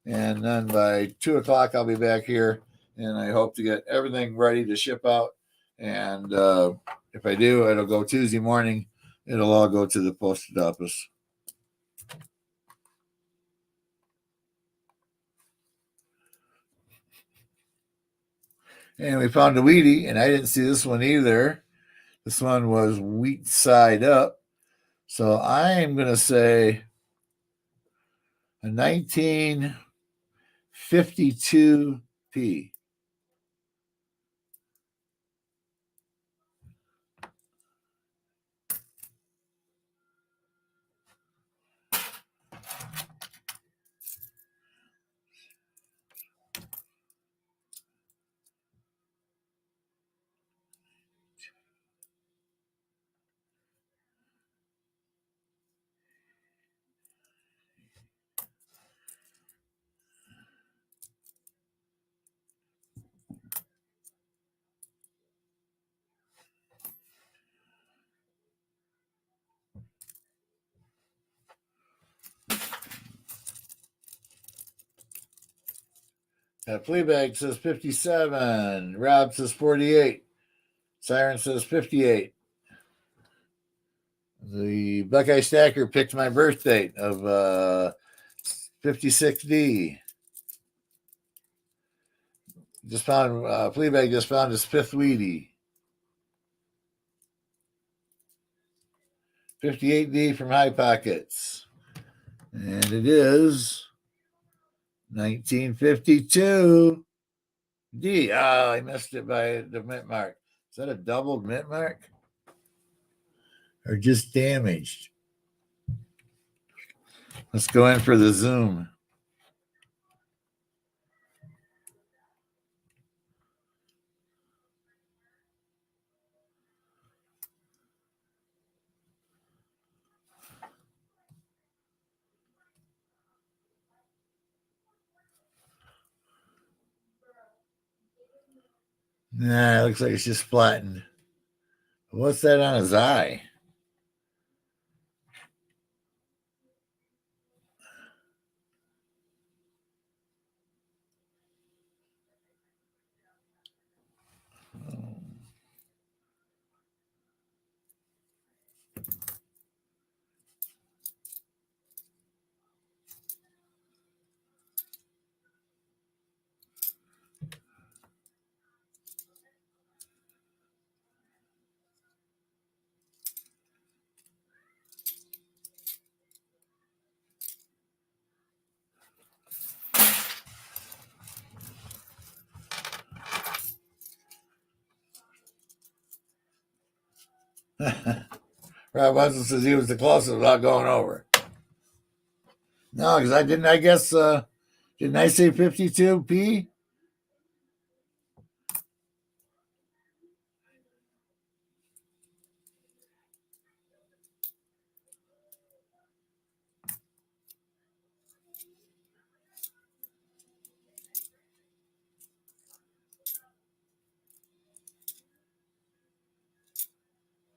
And then by 2 o'clock, I'll be back here. And I hope to get everything ready to ship out. And if I do, it'll go Tuesday morning. It'll all go to the post office. And we found a Wheatie, and I didn't see this one either. This one was wheat side up. So I am going to say a 1952 P. Fleabag says 57. Rob says 48. Siren says 58. The Buckeye Stacker picked my birth date of 56D. Just found Fleabag just found his fifth Wheatie. 58D from High Pockets. And it is 1952. D. Oh, I missed it by the mint mark. Is that a doubled mint mark? Or just damaged? Let's go in for the zoom. Nah, it looks like it's just flattened. What's that on his eye? Rob Hudson says he was the closest without going over. No, because I didn't. I guess didn't I say 52P?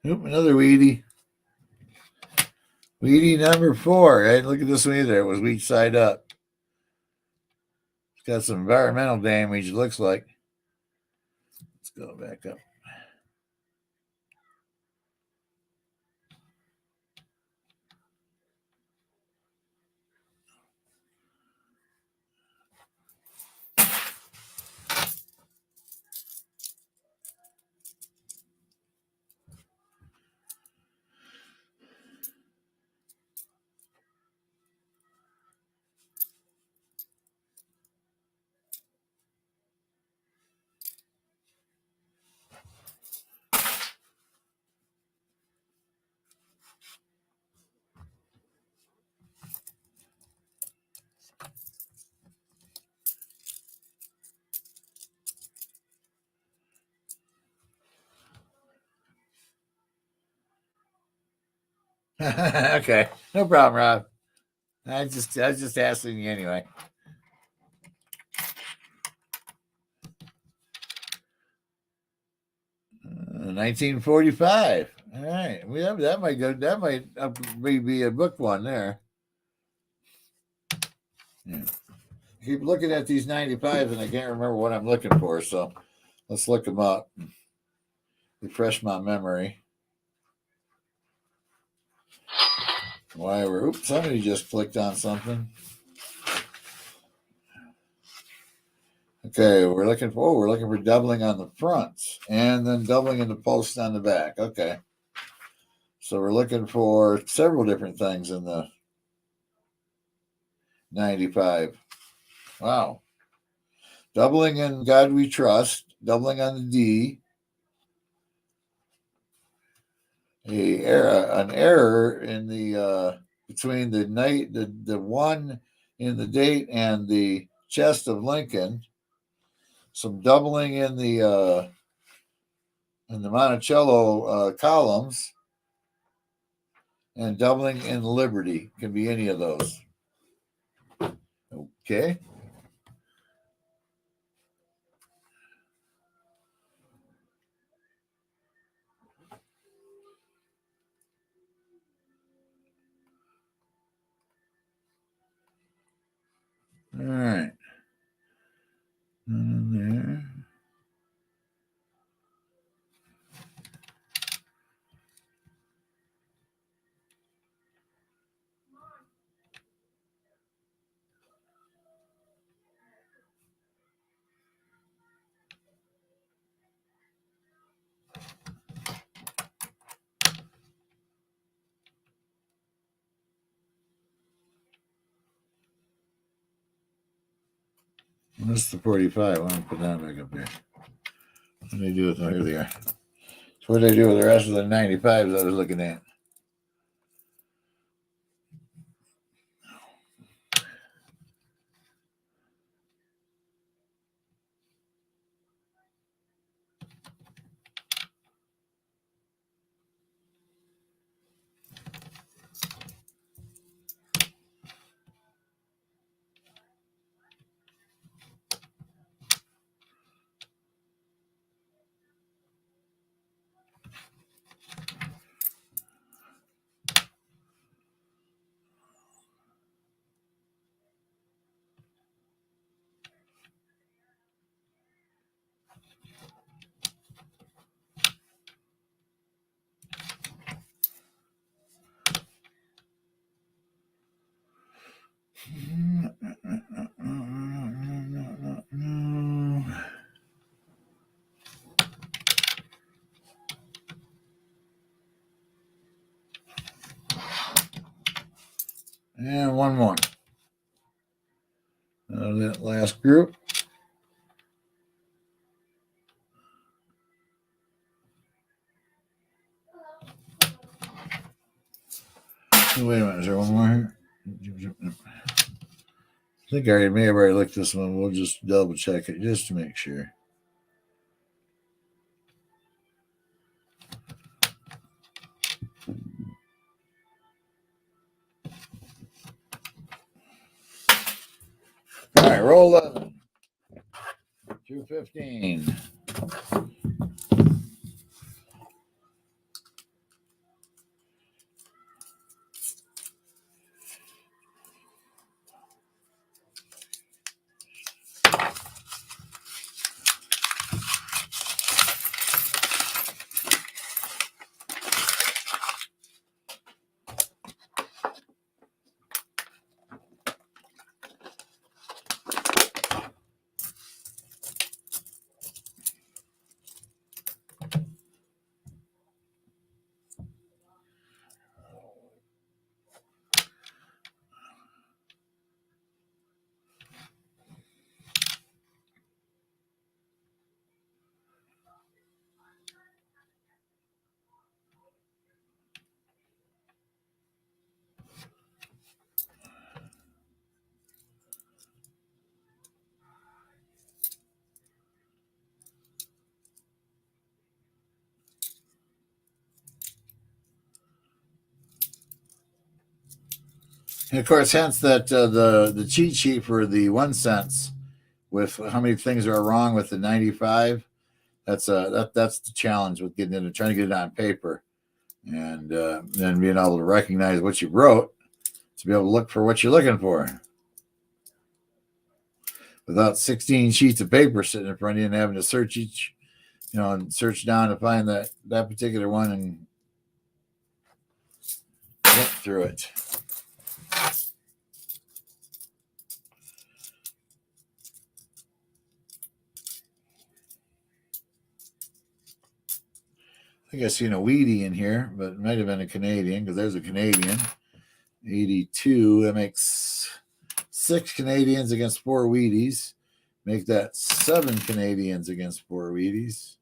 Oop, another Wheatie. Wheatie number 4. I didn't look at this one either. It was wheat side up. It's got some environmental damage, it looks like. Let's go back up. Okay, no problem, Rob. I was just asking you anyway. Uh, 1945. All right, that might go. That might be a book one there. Yeah. I keep looking at these 95s and I can't remember what I'm looking for. So let's look them up. Refresh my memory. Why we're oops, somebody just clicked on something. Okay, we're looking for doubling on the fronts and then doubling in the post on the back. Okay. So we're looking for several different things in the 95. Wow. Doubling in God We Trust, doubling on the D. An error in the between the one in the date and the chest of Lincoln. Some doubling in the Monticello columns, and doubling in Liberty. Can be any of those. Okay. All right. What's the 45? I want to put that back up here. What do they do with them? Here they are. So what do they do with the rest of the 95s I was looking at? And one more. That last group. Oh, wait a minute. Is there one more here? I think I may have already looked this one. We'll just double check it just to make sure. All right, roll 11. 215. And of course, hence that the cheat sheet for the 1 cents with how many things are wrong with the 95. That's the challenge with getting into trying to get it on paper, and then being able to recognize what you wrote to be able to look for what you're looking for without 16 sheets of paper sitting in front of you and having to search each, and search down to find that particular one and get through it. I think I seen a Weedy in here, but it might have been a Canadian because there's a Canadian. 82. That makes 6 Canadians against 4 Wheaties. Make that 7 Canadians against 4 Wheaties.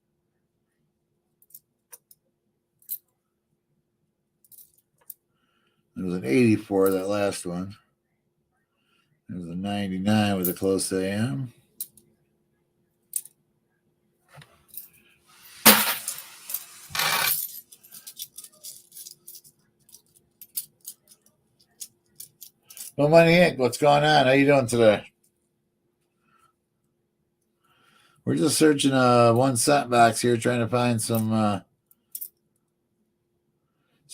It was an 84, that last one. It was a 99 with a close AM. No Money Inc., what's going on? How you doing today? We're just searching 1 cent box here, trying to find some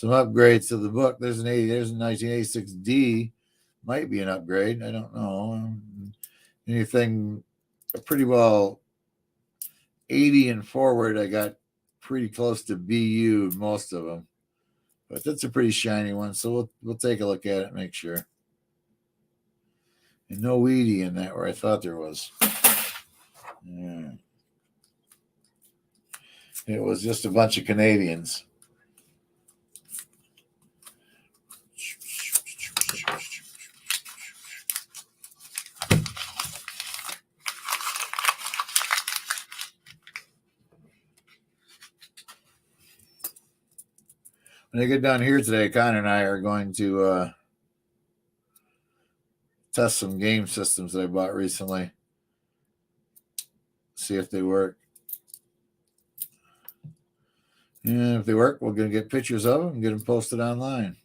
upgrades to the book. There's a 1986D. Might be an upgrade. I don't know. Anything pretty well 80 and forward, I got pretty close to BU, most of them. But that's a pretty shiny one, so we'll take a look at it and make sure. And no Weedy in that where I thought there was. Yeah. It was just a bunch of Canadians. When I get down here today, Connor and I are going to test some game systems that I bought recently. See if they work. And if they work, we're going to get pictures of them and get them posted online.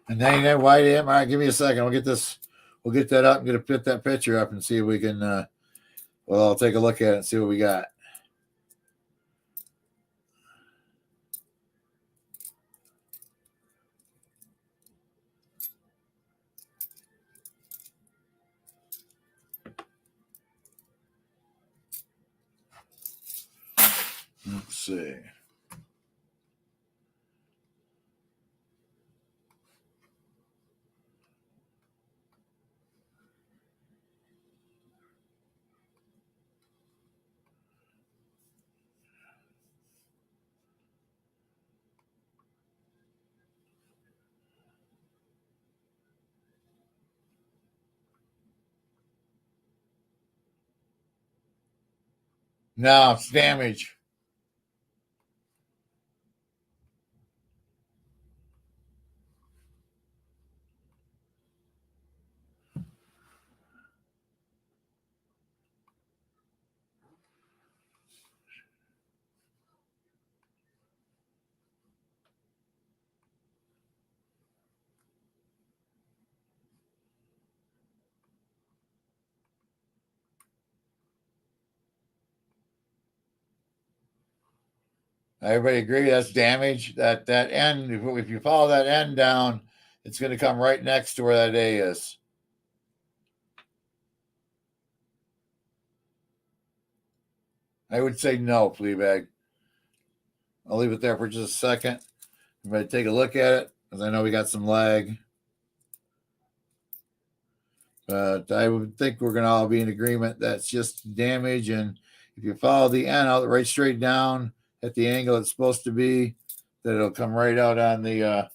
And then why am I? Give me a second. We'll get this. We'll get that up and put that picture up and see if we can. Well, I'll take a look at it and see what we got. Let's see. No, it's damage. Everybody agree that's damage. That end, if you follow that end down, it's going to come right next to where that A is. I would say no, Fleabag. I'll leave it there for just a second. Everybody take a look at it, because I know we got some lag. But I would think we're going to all be in agreement that's just damage. And if you follow the end out right straight down at the angle it's supposed to be, that it'll come right out on the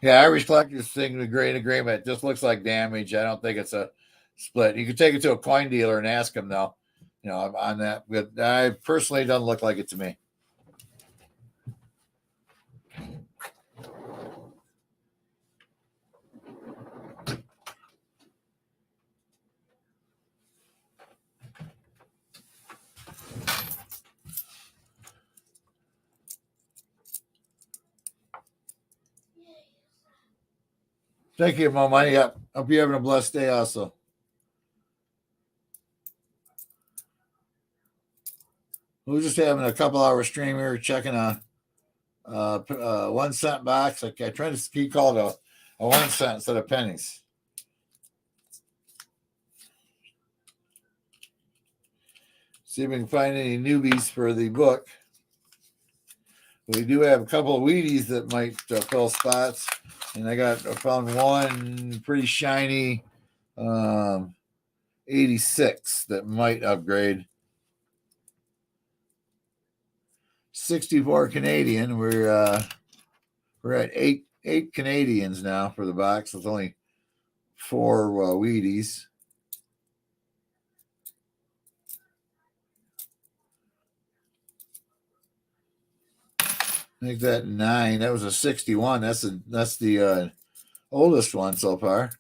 yeah, Irish collectors thing to great agreement. It just looks like damage. I don't think it's a split. You could take it to a coin dealer and ask them though, on that. But I personally doesn't look like it to me. Thank you, Mo Money. Yep. Hope you're having a blessed day also. We're just having a couple hour stream here, checking a 1 cent box. Like I try to keep called a 1 cent instead of pennies. See if we can find any newbies for the book. We do have a couple of Wheaties that might fill spots. And I found one pretty shiny 86 that might upgrade. 64 Canadian. We're at eight Canadians now for the box. With only 4 Wheaties. Make that 9. That was a 61. That's the oldest one so far.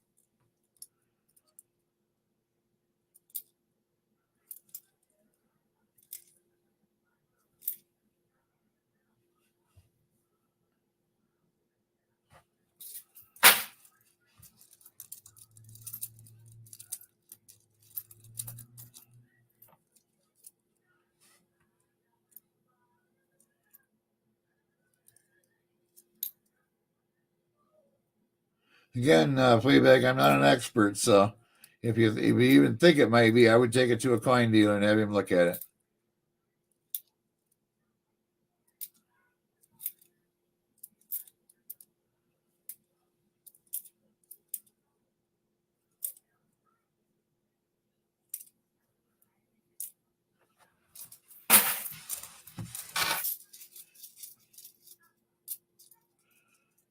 Again, Fleabag, I'm not an expert, so if you even think it might be, I would take it to a coin dealer and have him look at it.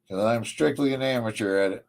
Because I'm strictly an amateur at it.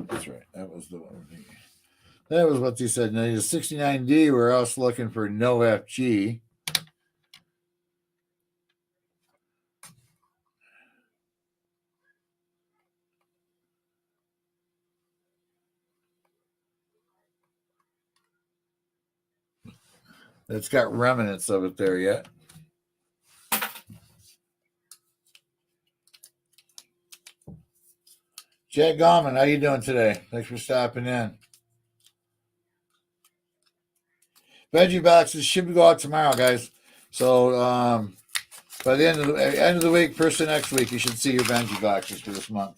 That's right. That was the one. That was what they said. Now, the 69D, we're also looking for no FG. It's got remnants of it there yet. Jack Gallman, how you doing today? Thanks for stopping in. Veggie boxes should go out tomorrow, guys. So by the end of the week, first of next week, you should see your Benji boxes for this month.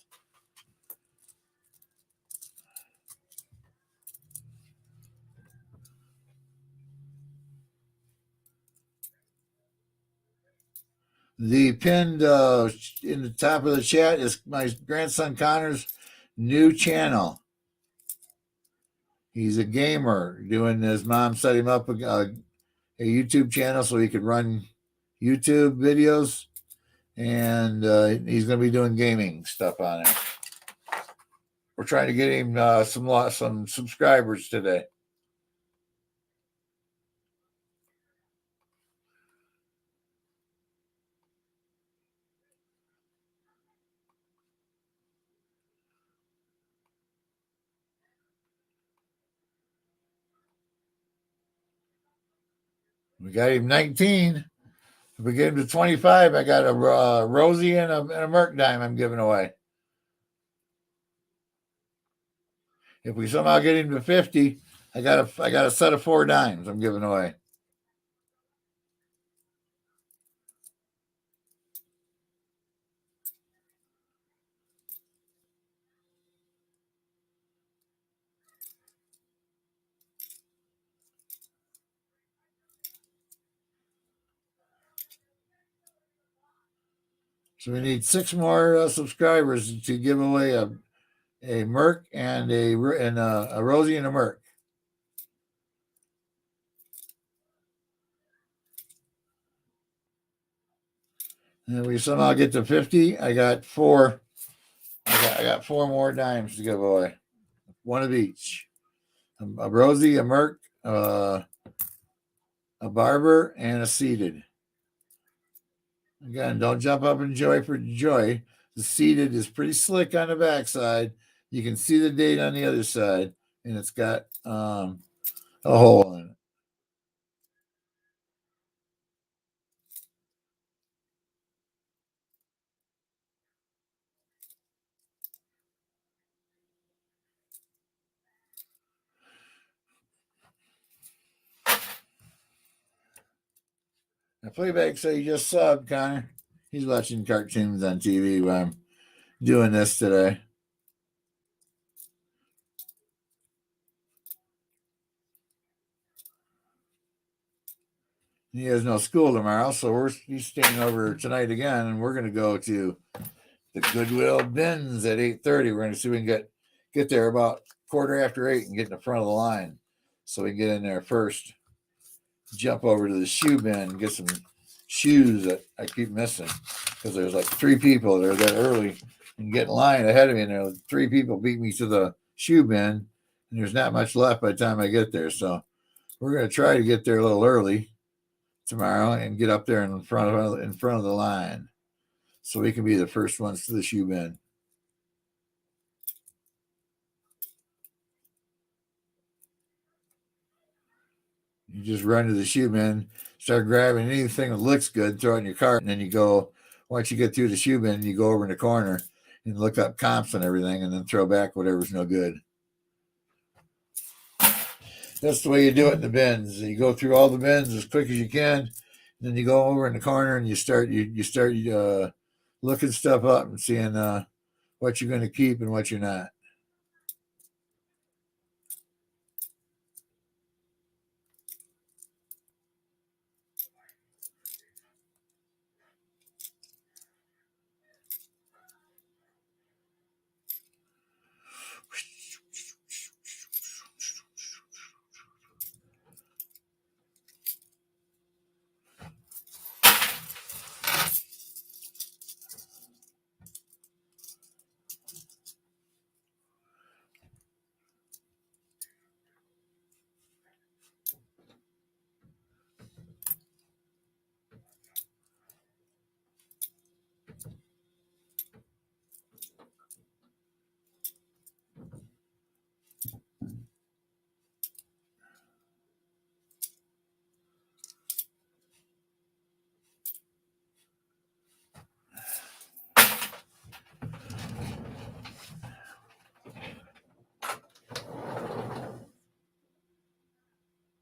The pinned in the top of the chat is my grandson Connor's new channel. He's a gamer. His mom set him up a YouTube channel so he could run YouTube videos, and he's going to be doing gaming stuff on it. We're trying to get him some subscribers today. We got him 19. If we get him to 25, I got a Rosie and a Merc dime I'm giving away. If we somehow get him to 50, I got a set of 4 dimes I'm giving away. So we need 6 more subscribers to give away a Merc and a Rosie and a Merc. And we somehow get to 50, I got 4. I got 4 more dimes to give away. 1 of each. A Rosie, a Merc, a Barber, and a Seeded. Again, don't jump up and joy for joy. The Seeded is pretty slick on the backside. You can see the date on the other side, and it's got a hole in it. Now, playback say you just subbed, Connor. He's watching cartoons on TV while I'm doing this today. He has no school tomorrow, so he's staying over tonight again, and we're going to go to the Goodwill bins at 8:30. We're going to see if we can get there about 8:15 and get in the front of the line, so we can get in there first. Jump over to the shoe bin and get some shoes that I keep missing because there's like 3 people that are that early and get in line ahead of me, and there 3 people beat me to the shoe bin, and there's not much left by the time I get there. So we're going to try to get there a little early tomorrow and get up there in front of the line so we can be the first ones to the shoe bin. You just run to the shoe bin, start grabbing anything that looks good, throw it in your cart, and then you go, once you get through the shoe bin, you go over in the corner and look up comps and everything, and then throw back whatever's no good. That's the way you do it in the bins. You go through all the bins as quick as you can, and then you go over in the corner and you start looking stuff up and seeing what you're going to keep and what you're not.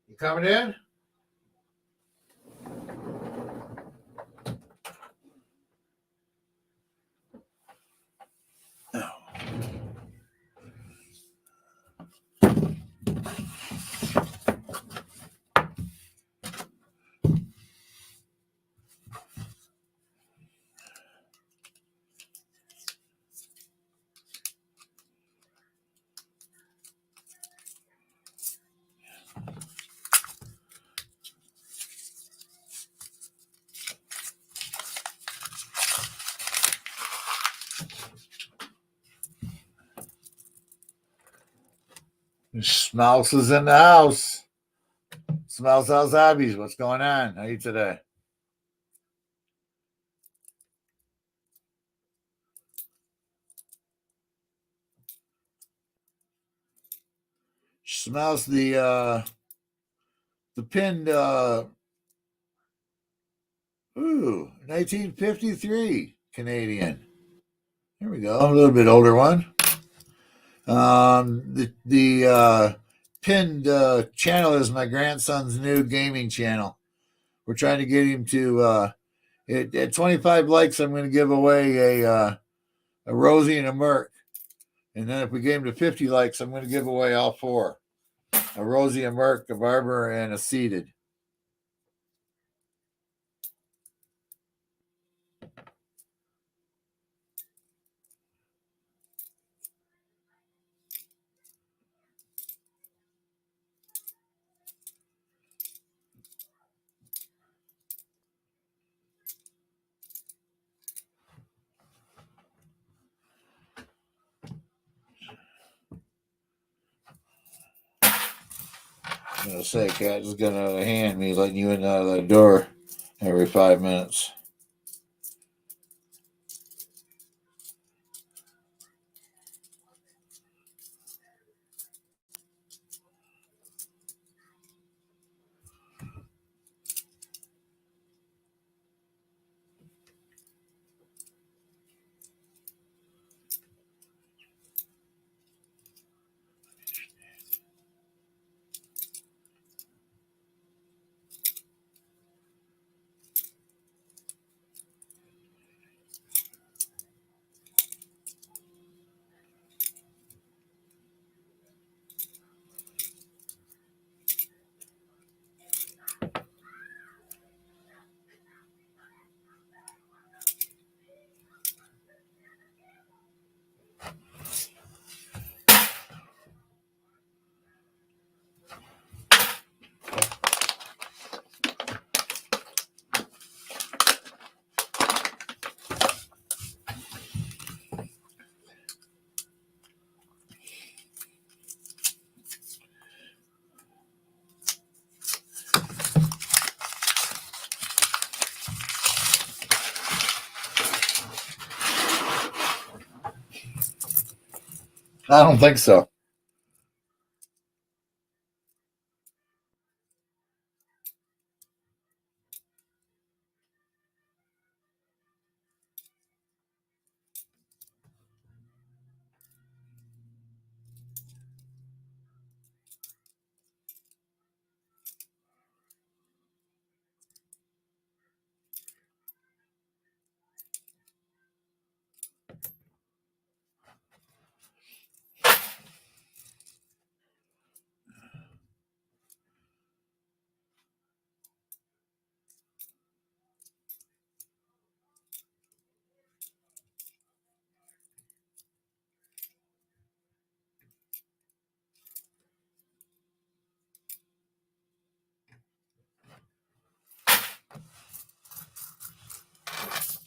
You coming in? Smouse is in the house. Smouse House Hobbies, what's going on? How are you today? Smouse the pinned 1953 Canadian. There we go. A little bit older one. The pinned channel is my grandson's new gaming channel. We're trying to get him to at 25 likes. I'm going to give away a Rosie and a Merc, and then if we get him to 50 likes, I'm going to give away all 4: a Rosie, a Merc, a Barber, and a Seated. I'm going to say, Cat is going to hand me letting you in and out of that door every 5 minutes. I don't think so.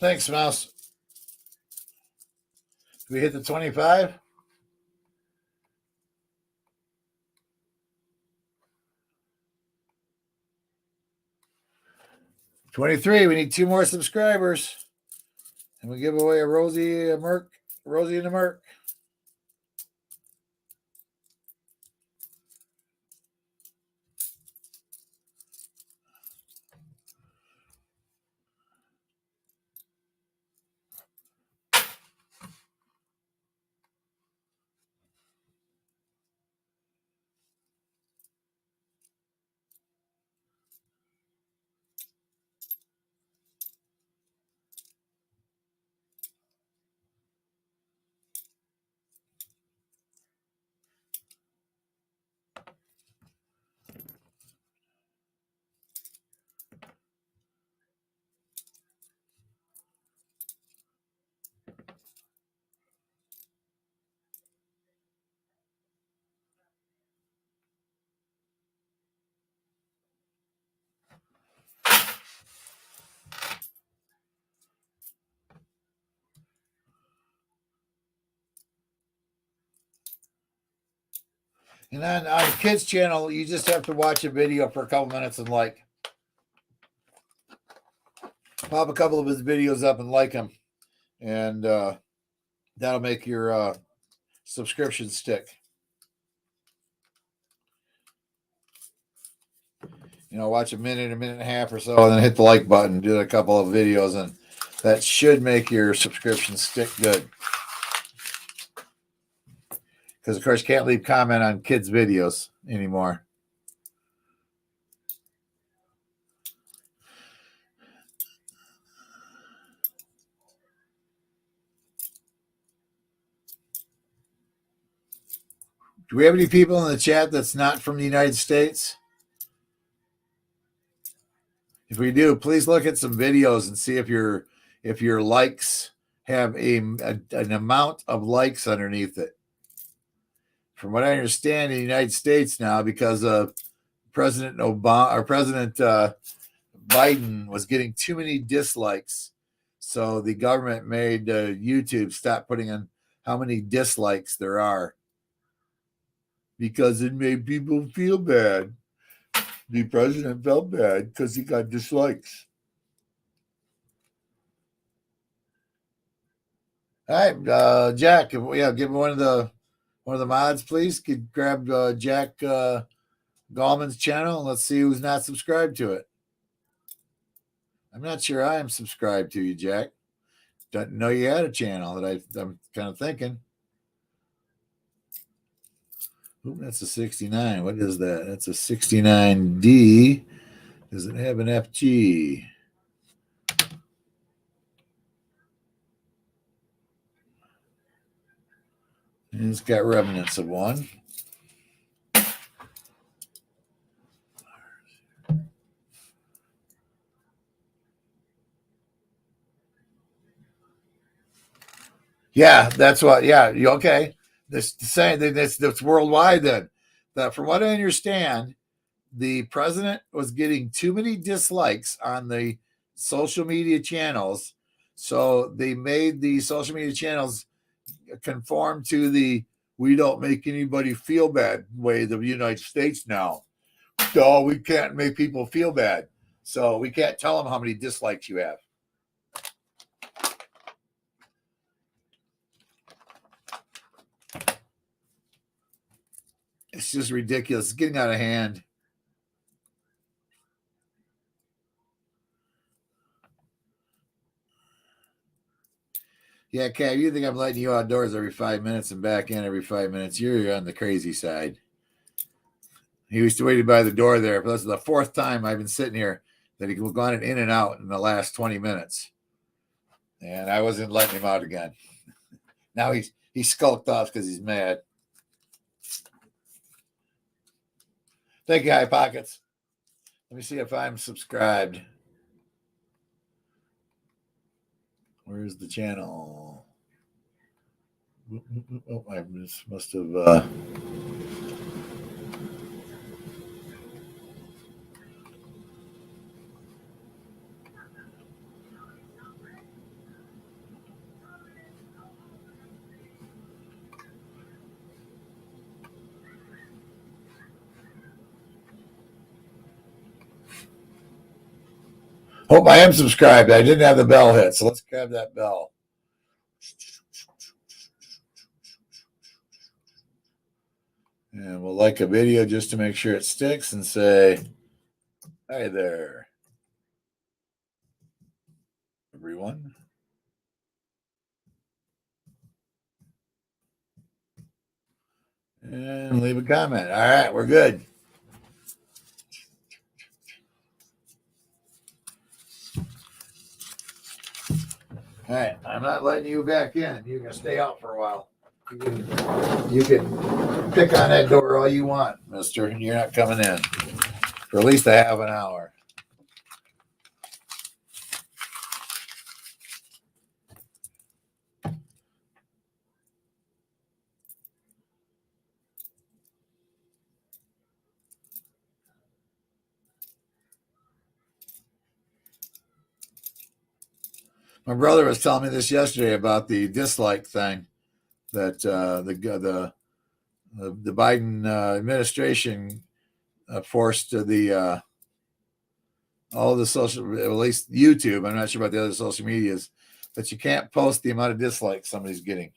Thanks, Mouse. Did we hit the 25? $23. We need 2 more subscribers. And we give away a Rosie and a Merc. And then on the kids' channel, you just have to watch a video for a couple minutes and pop a couple of his videos up and like them. And that'll make your subscription stick. Watch a minute and a half or so, and then hit the like button, do a couple of videos, and that should make your subscription stick good. Because, of course, you can't leave comment on kids' videos anymore. Do we have any people in the chat that's not from the United States? If we do, please look at some videos and see if your likes have an amount of likes underneath it. From what I understand, in the United States now, because of President Obama or President Biden was getting too many dislikes, so the government made YouTube stop putting in how many dislikes there are because it made people feel bad. The president felt bad because he got dislikes. All right, Jack, give one of the mods, please. Could grab Jack Gallman's channel and let's see who's not subscribed to it. I'm not sure I am subscribed to you, Jack. Don't know you had a channel that I'm kind of thinking. Ooh, that's a 69. What is that? That's a 69D. Does it have an FG? And it's got remnants of one. Yeah, that's what. Yeah, you okay? This saying that's worldwide. Then, that from what I understand, the president was getting too many dislikes on the social media channels, so they made the social media channels conform to the "we don't make anybody feel bad" way of the United States now. So we can't make people feel bad, so we can't tell them how many dislikes you have. It's just ridiculous. It's getting out of hand. Yeah, Cav, you think I'm letting you outdoors every 5 minutes and back in every 5 minutes? You're on the crazy side. He used to wait by the door there. But this is the fourth time I've been sitting here that he's gone in and out in the last 20 minutes. And I wasn't letting him out again. Now he skulked off because he's mad. Thank you, High Pockets. Let me see if I'm subscribed. Where's the channel? Oh, I must have. Hope I am subscribed. I didn't have the bell hit, so let's grab that bell. And we'll like a video just to make sure it sticks and say, hi there, everyone. And leave a comment. All right, we're good. All right, I'm not letting you back in. You're going to stay out for a while. You can pick on that door all you want, mister. You're not coming in for at least a half an hour. My brother was telling me this yesterday about the dislike thing that the Biden administration forced the all the social, at least YouTube. I'm not sure about the other social medias, but you can't post the amount of dislikes somebody's getting.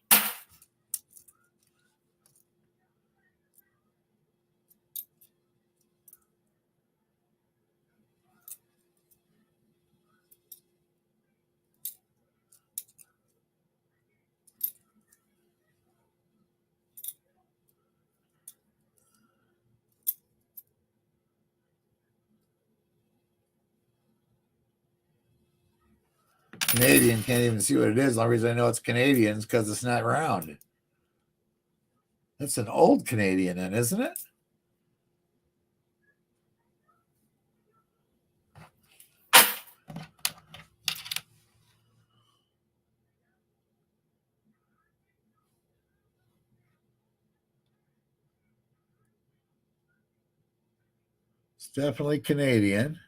Canadian can't even see what it is. The only reason I know it's Canadian is because it's not round. That's an old Canadian, then, isn't it? It's definitely Canadian.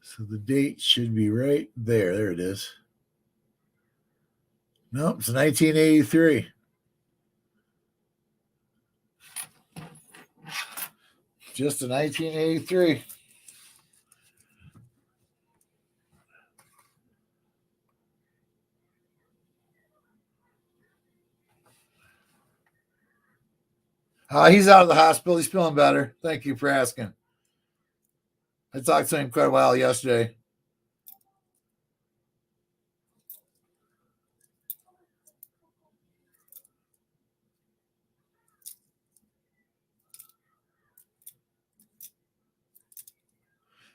So the date should be right there. There it is. Nope, it's 1983. Just a 1983. He's out of the hospital. He's feeling better. Thank you for asking. I talked to him quite a while yesterday.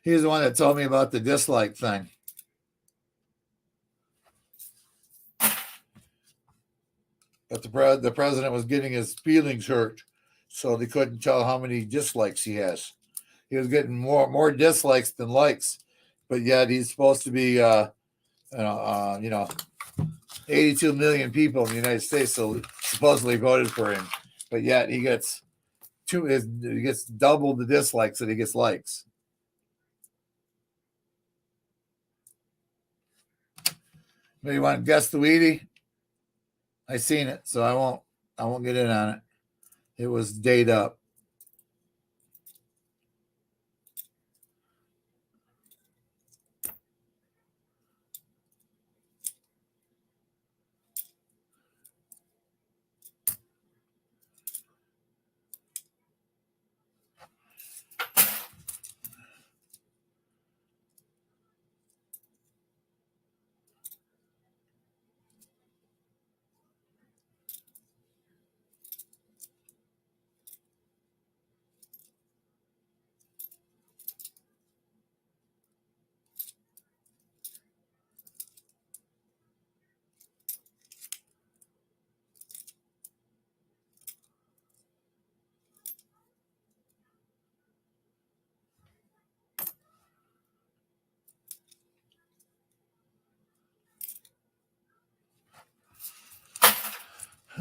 He's the one that told me about the dislike thing. But the president was getting his feelings hurt, so they couldn't tell how many dislikes he has. He was getting more dislikes than likes, but yet he's supposed to be, 82 million people in the United States so supposedly voted for him, but yet he gets double the dislikes that he gets likes. Maybe you want to guess the Weedy? I seen it, so I won't get in on it. It was date up.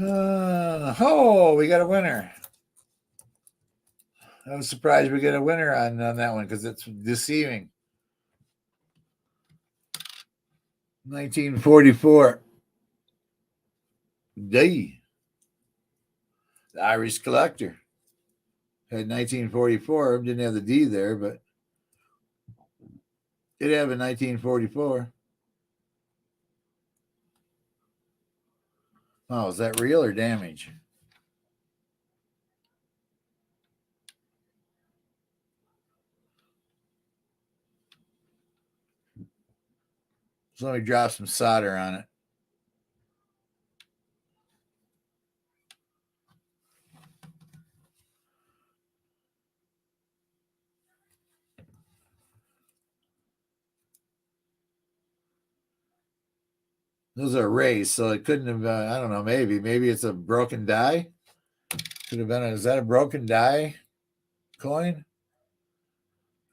We got a winner. I was surprised we get a winner on that one because it's deceiving. 1944. D. The Irish Collector. Had 1944. Didn't have the D there, but did have a 1944. Oh, is that real or damage? So let me drop some solder on it. Those are raised, so it couldn't have. I don't know. Maybe it's a broken die. Could have been. Is that a broken die coin?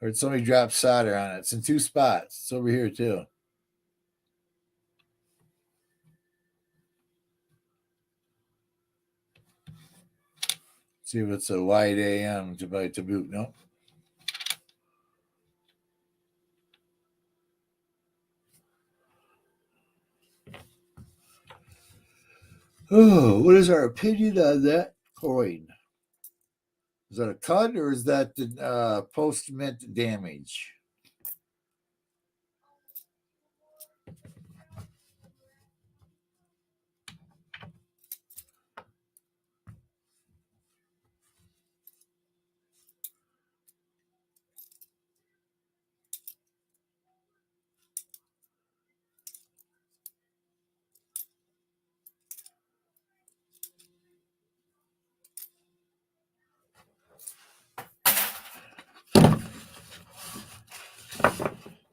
Or did somebody drop solder on it? It's in two spots. It's over here too. See if it's a wide AM to boot. Nope. Oh, what is our opinion on that coin? Is that a cut or is that the post-mint damage?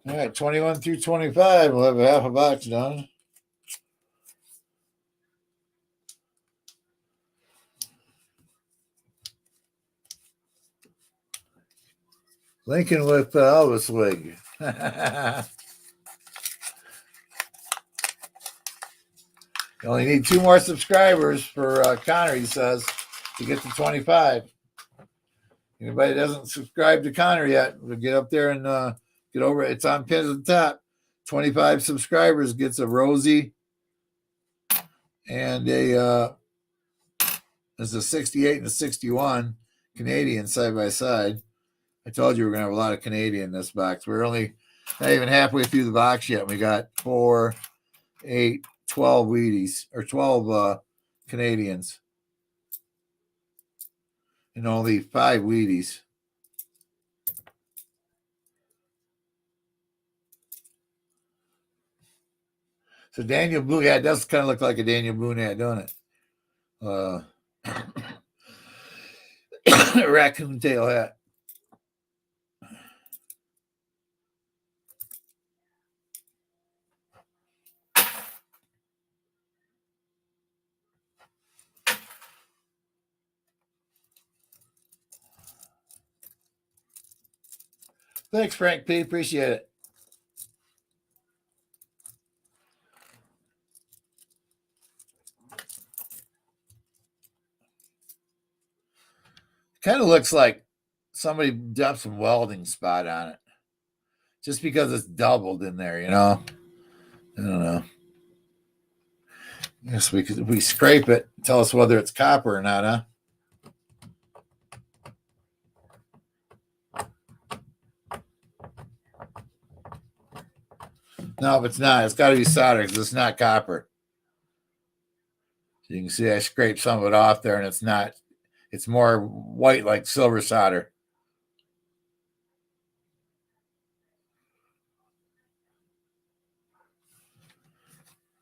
All right, 21 through 25. We'll have a half a box done. Lincoln with Elvis wig. You only need 2 more subscribers for Connor, he says, to get to 25. Anybody that doesn't subscribe to Connor yet, we'll get up there and get over it. It's on pin at the top. 25 subscribers gets a Rosie and there's a 68 and a 61 Canadian side by side. I told you we're going to have a lot of Canadian in this box. We're only not even halfway through the box yet. We got 4, 8, 12 Wheaties or 12 Canadians and only 5 Wheaties. So Daniel Boone, yeah, it does kind of look like a Daniel Boone ad, don't it? Raccoon tail hat. Thanks, Frank P. Appreciate it. Kind of looks like somebody dumped some welding spot on it. Just because it's doubled in there, you know? I don't know. Yes, we scrape it, tell us whether it's copper or not, huh? No, if it's not, it's got to be solder because it's not copper. So you can see I scraped some of it off there, and it's not. It's more white like silver solder.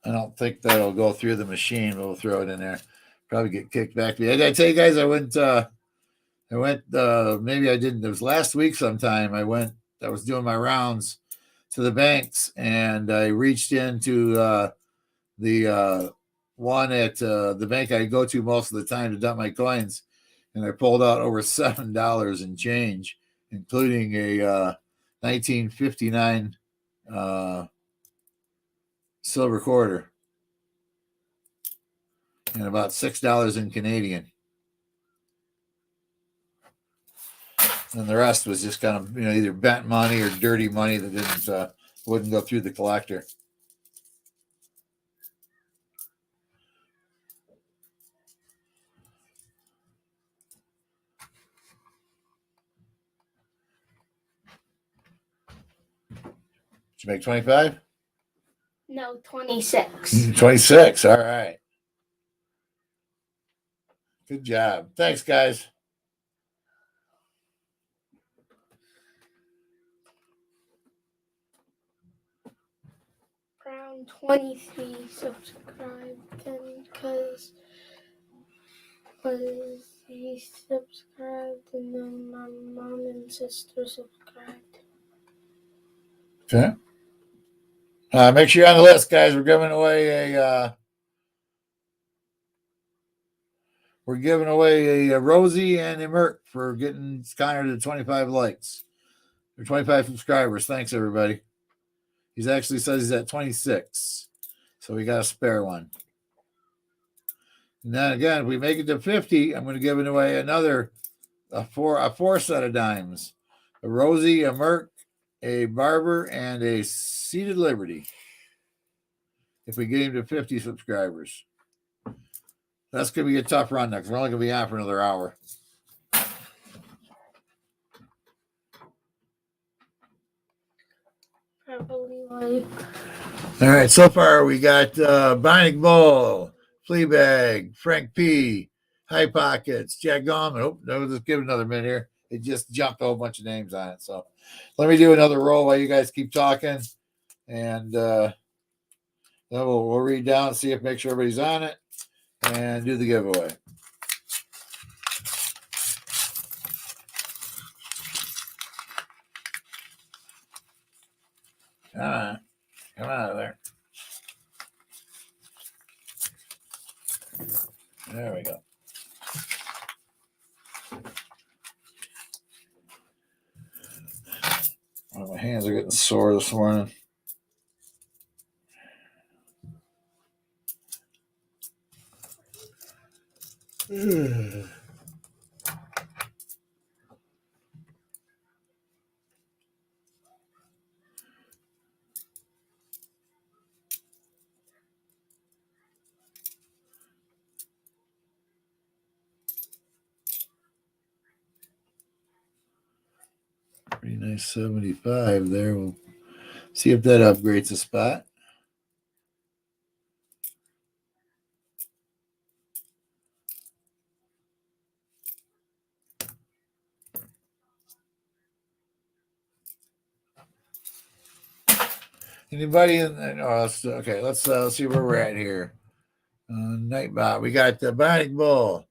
I don't think that'll go through the machine. We'll throw it in there. Probably get kicked back. Did I tell you guys I went, maybe I didn't. It was last week sometime. I was doing my rounds to the banks, and I reached into the one at the bank I go to most of the time to dump my coins, and I pulled out over $7 in change, including a 1959 silver quarter. and about $6 in Canadian. And the rest was just kind of, either bent money or dirty money that wouldn't go through the collector. Did you make 25? No, 26. 26. All right. Good job. Thanks, guys. Around 23 subscribed, and because he subscribed, and then my mom and sister subscribed. Okay. Make sure you're on the list, guys. We're giving away a Rosie and a Merc for getting Connor to 25 likes. Or 25 subscribers. Thanks, everybody. He's actually says he's at 26. So we got a spare one. And then again, if we make it to 50, I'm going to give away another a four set of dimes. A Rosie, a Merc, a Barber, and a Seated Liberty. If we get him to 50 subscribers. That's going to be a tough run next. We're only going to be on for another hour. Probably like. All right, so far we got Binding Bull, Fleabag, Frank P, High Pockets, Jack Gorman. Oh, no, just give it another minute here. It just jumped a whole bunch of names on it. So let me do another roll while you guys keep talking. And then we'll read down, see if make sure everybody's on it, and do the giveaway. Come out of there. There we go. Oh, my hands are getting sore this morning. Pretty nice 75 there. We'll see if that upgrades the spot. Anybody in? Okay. Let's see where we're at here. Nightbot. We got the Binding Bull,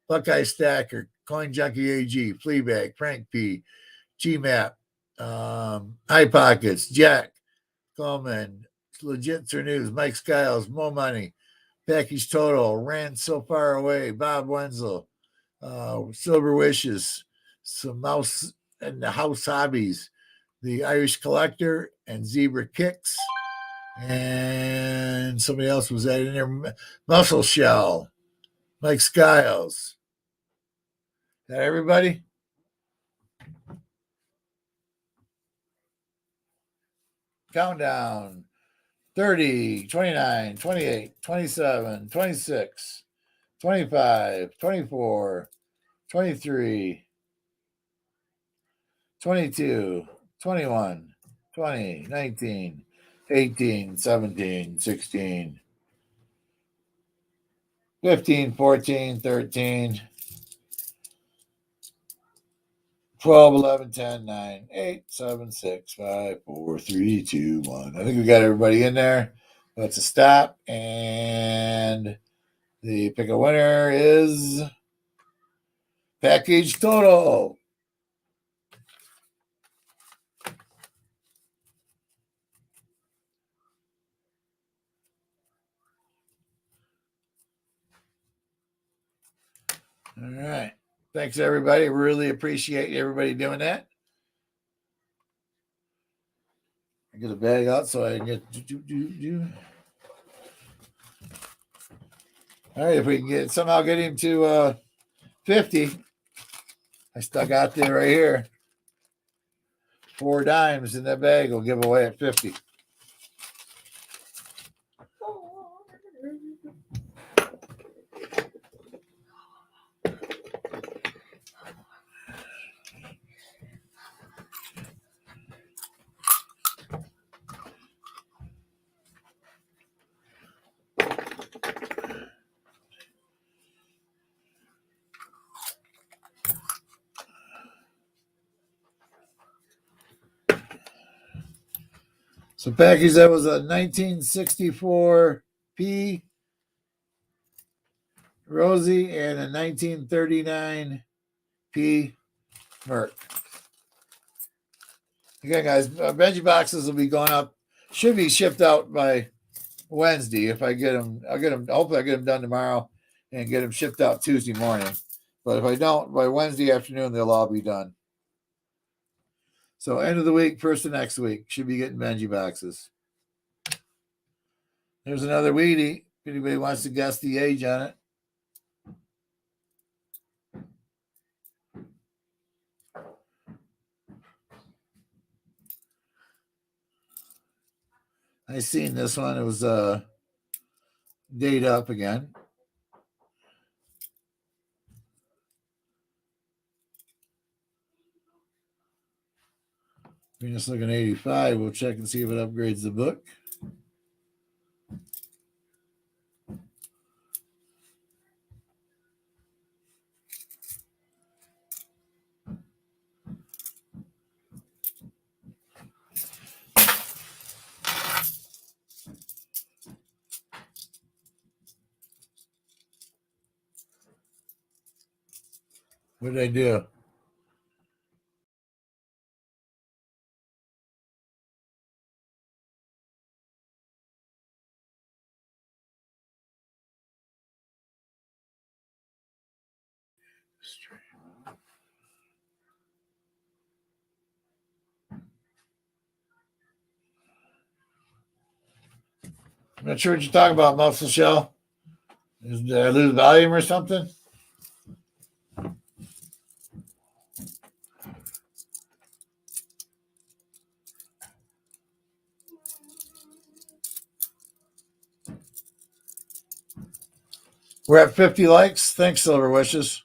Buckeye Stacker, Coin Junkie AG, Fleabag, Frank P, GMAP, High Pockets, Jack, Coleman, Legit Sir News, Mike Skiles, Mo Money, Package Total, Ran So Far Away, Bob Wenzel, Silver Wishes, some Mouse and the House Hobbies, the Irish Collector, and Zebra Kicks. And somebody else was that in there. Muscle Shell, Mike Skiles. That everybody? Countdown. 30, 29, 28, 27, 26, 25, 24, 23, 22, 21, 20, 19, 18, 17, 16, 15, 14, 13, 12, 11, 10, 9, 8, 7, 6, 5, 4, 3, 2, 1. I think we got everybody in there. Let's stop. And the pick a winner is Package Total. All right. Thanks, everybody. Really appreciate everybody doing that. I get a bag out so I can get. All right, if we can somehow get him to 50, I stuck out there right here. 4 dimes in that bag will give away at 50. So package that was a 1964 P Rosie and a 1939 P Merc. Again, guys, Benji boxes will be going up. Should be shipped out by Wednesday if I get them. I'll get them. Hopefully, I get them done tomorrow and get them shipped out Tuesday morning. But if I don't, by Wednesday afternoon, they'll all be done. So end of the week, first of next week, should be getting Benji boxes. There's another Wheatie. If anybody wants to guess the age on it. I seen this one. It was date up again. Venus looking 85. We'll check and see if it upgrades the book. What did I do? I'm not sure what you're talking about, Muscle Shell. Did I lose volume or something? We're at 50 likes. Thanks, Silver Wishes.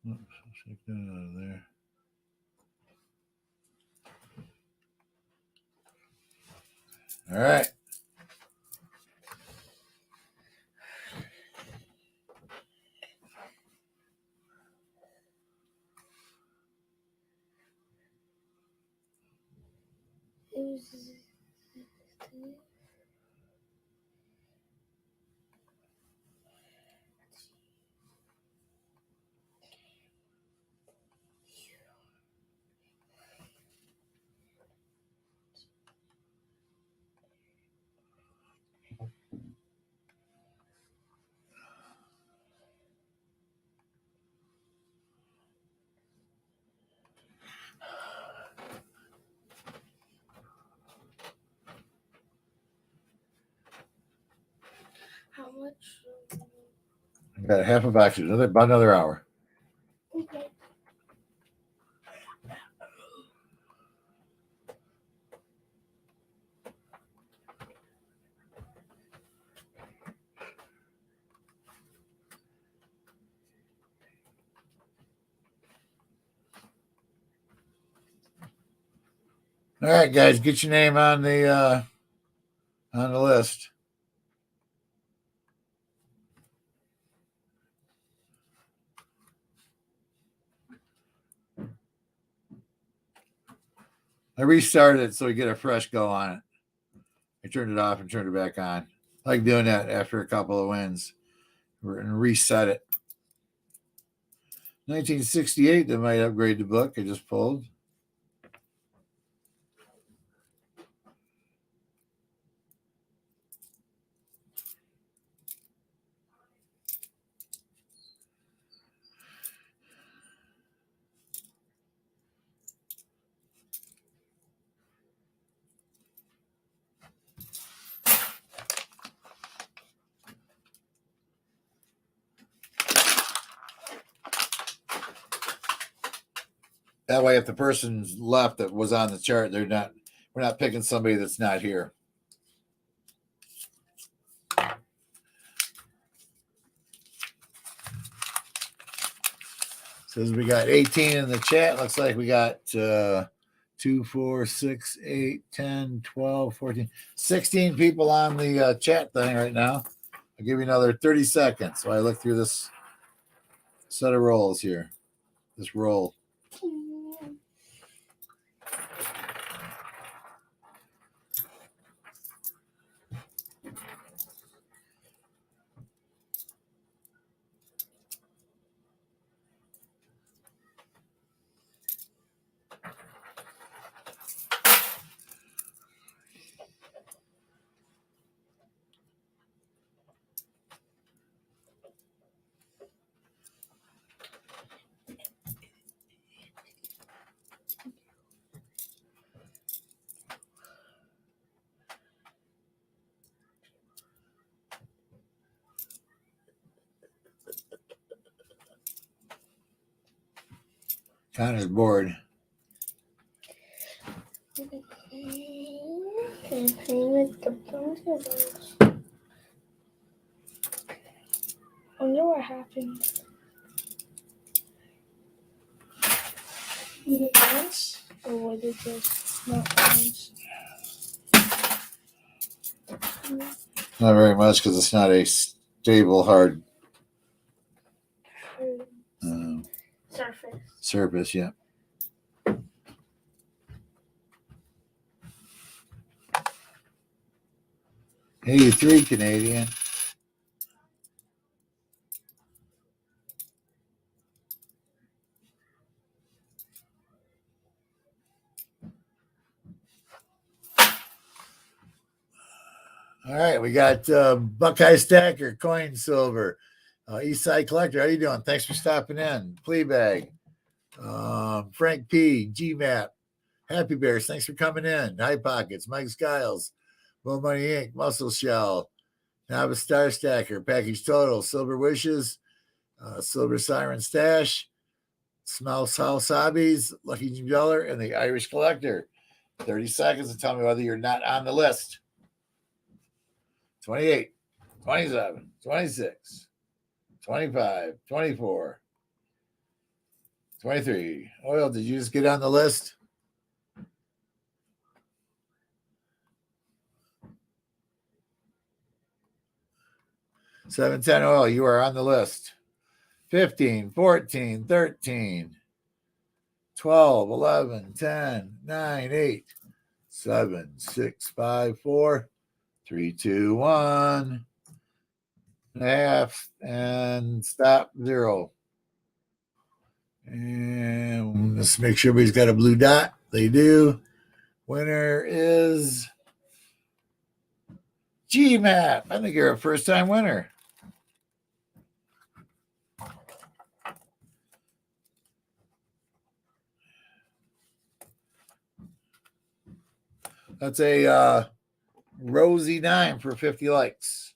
Oops, check that out of there. All right. How much? I got half a box. About another hour. Okay. All right, guys, get your name on the list. I restarted it so we get a fresh go on it. I turned it off and turned it back on. I like doing that after a couple of wins and reset it. 1968, that might upgrade the book I just pulled. That way, if the person's left that was on the chart, we're not picking somebody that's not here. Says we got 18 in the chat. Looks like we got 2, 4, 6, 8, 10, 12, 14, 16 people on the chat thing right now. I'll give you another 30 seconds while I look through this set of rolls here. This roll. Connor's bored. I wonder what happened. Yes, or was it just not nice? Not very much because it's not a stable, hard surface. Yeah. Hey, 3 Canadian. All right, we got Buckeye Stacker, Coin Silver, Eastside Collector. How you doing? Thanks for stopping in. Fleabag, Frank P, GMAP, Happy Bears. Thanks for coming in. High Pockets, Mike Skiles, Mo Money Inc., Muscle Shell, Novice Star Stacker, Package Total, Silver Wishes, Silver Siren Stash, Smouse House Hobbies, Lucky Jim Jeller, and the Irish Collector. 30 seconds to tell me whether you're not on the list. 28, 27, 26, 25, 24, 23. Oil, did you just get on the list? $7.10 oil, you are on the list. 15, 14, 13, 12, 11, 10, 9, 8, 7, 6, 5, 4, 3, 2, 1. Half and stop 0. And let's make sure everybody's got a blue dot. They do. Winner is GMAP. I think you're a first-time winner. That's a Rosie 9 for 50 likes.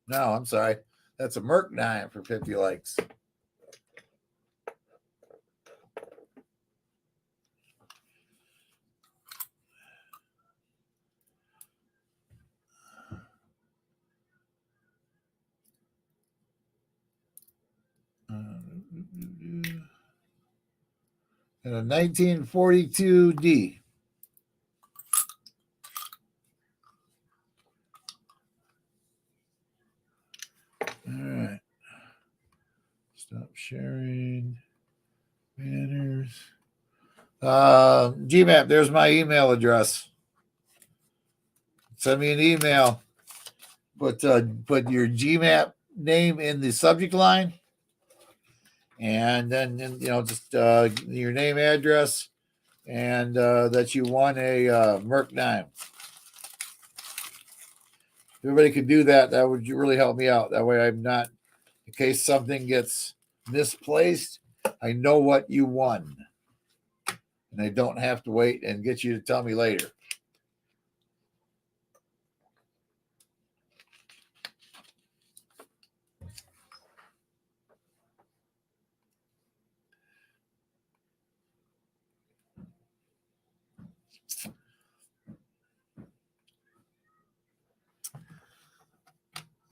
No, I'm sorry. That's a Merc 9 for 50 likes. And a 1942D. All right. Stop sharing. Banners. GMAP, there's my email address. Send me an email. Put your GMAP name in the subject line. And then, just your name, address, and that you won a Merc 9. If everybody could do that, that would really help me out. That way I'm not, in case something gets misplaced, I know what you won. And I don't have to wait and get you to tell me later.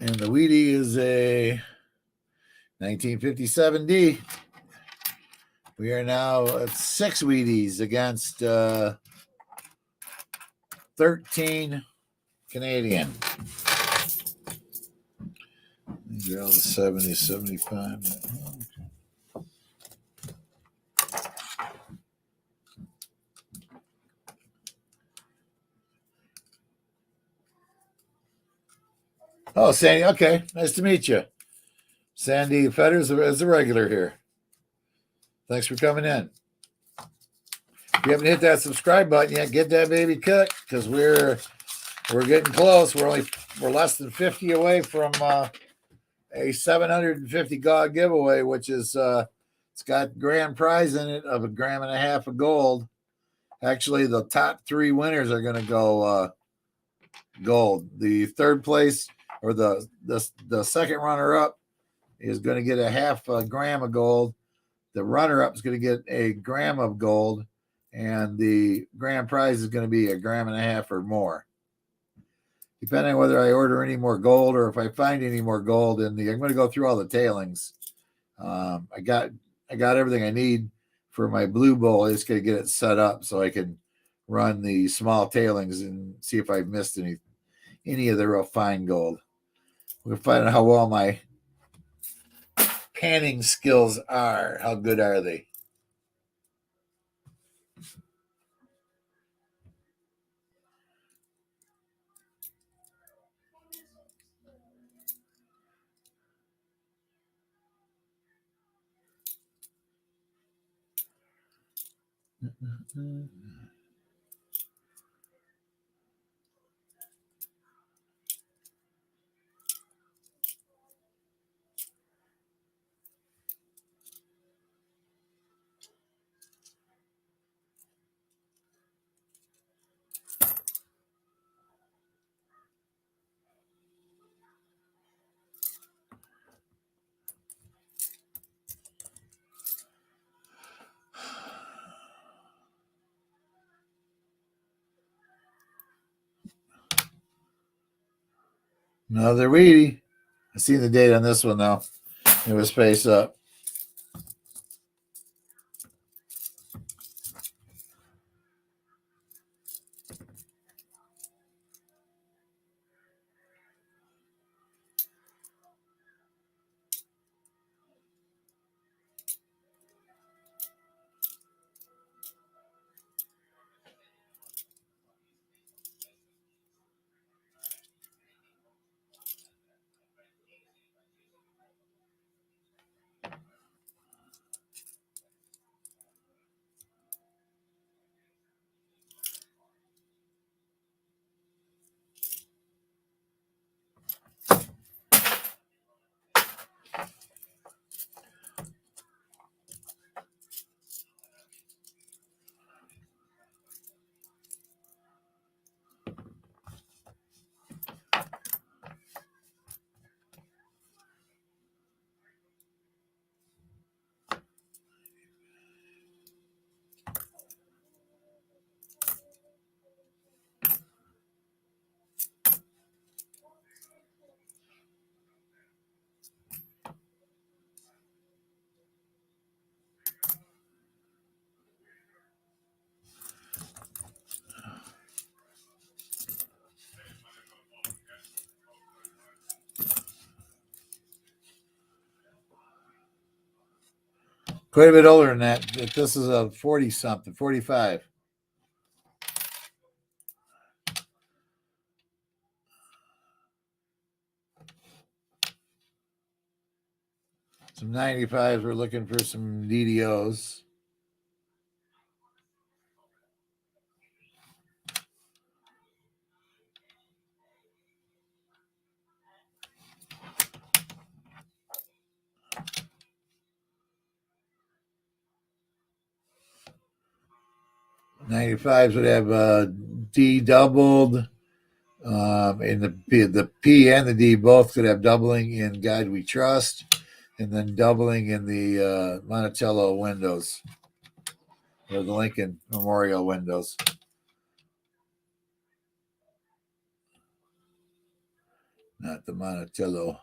And the Wheatie is a 1957D. We are now at 6 Wheaties against 13 Canadian. These are all the 70, 75. Oh, Sandy. Okay. Nice to meet you. Sandy Fetters is a regular here. Thanks for coming in. If you haven't hit that subscribe button yet, get that baby cooked because we're getting close. We're less than 50 away from a 750 GOG giveaway, which is it's got grand prize in it of 1.5 grams of gold. Actually, the top 3 winners are going to go gold. The third place or the second runner up is going to get 0.5 gram of gold. The runner up is going to get 1 gram of gold, and the grand prize is going to be 1.5 grams or more. Depending on whether I order any more gold or if I find any more gold I'm going to go through all the tailings. I got everything I need for my blue bowl. I just got to get it set up so I can run the small tailings and see if I've missed any of the real fine gold. We're finding out how well my panning skills are. How good are they? Another Wheatie. I seen the date on this one though. It was face up. Quite a bit older than that. This is a 40-something, 45. Some 95s. We're looking for some DDOs. '95s would have D doubled. And the P and the D both could have doubling in God We Trust, and then doubling in the Monticello windows or the Lincoln Memorial windows. not the Monticello.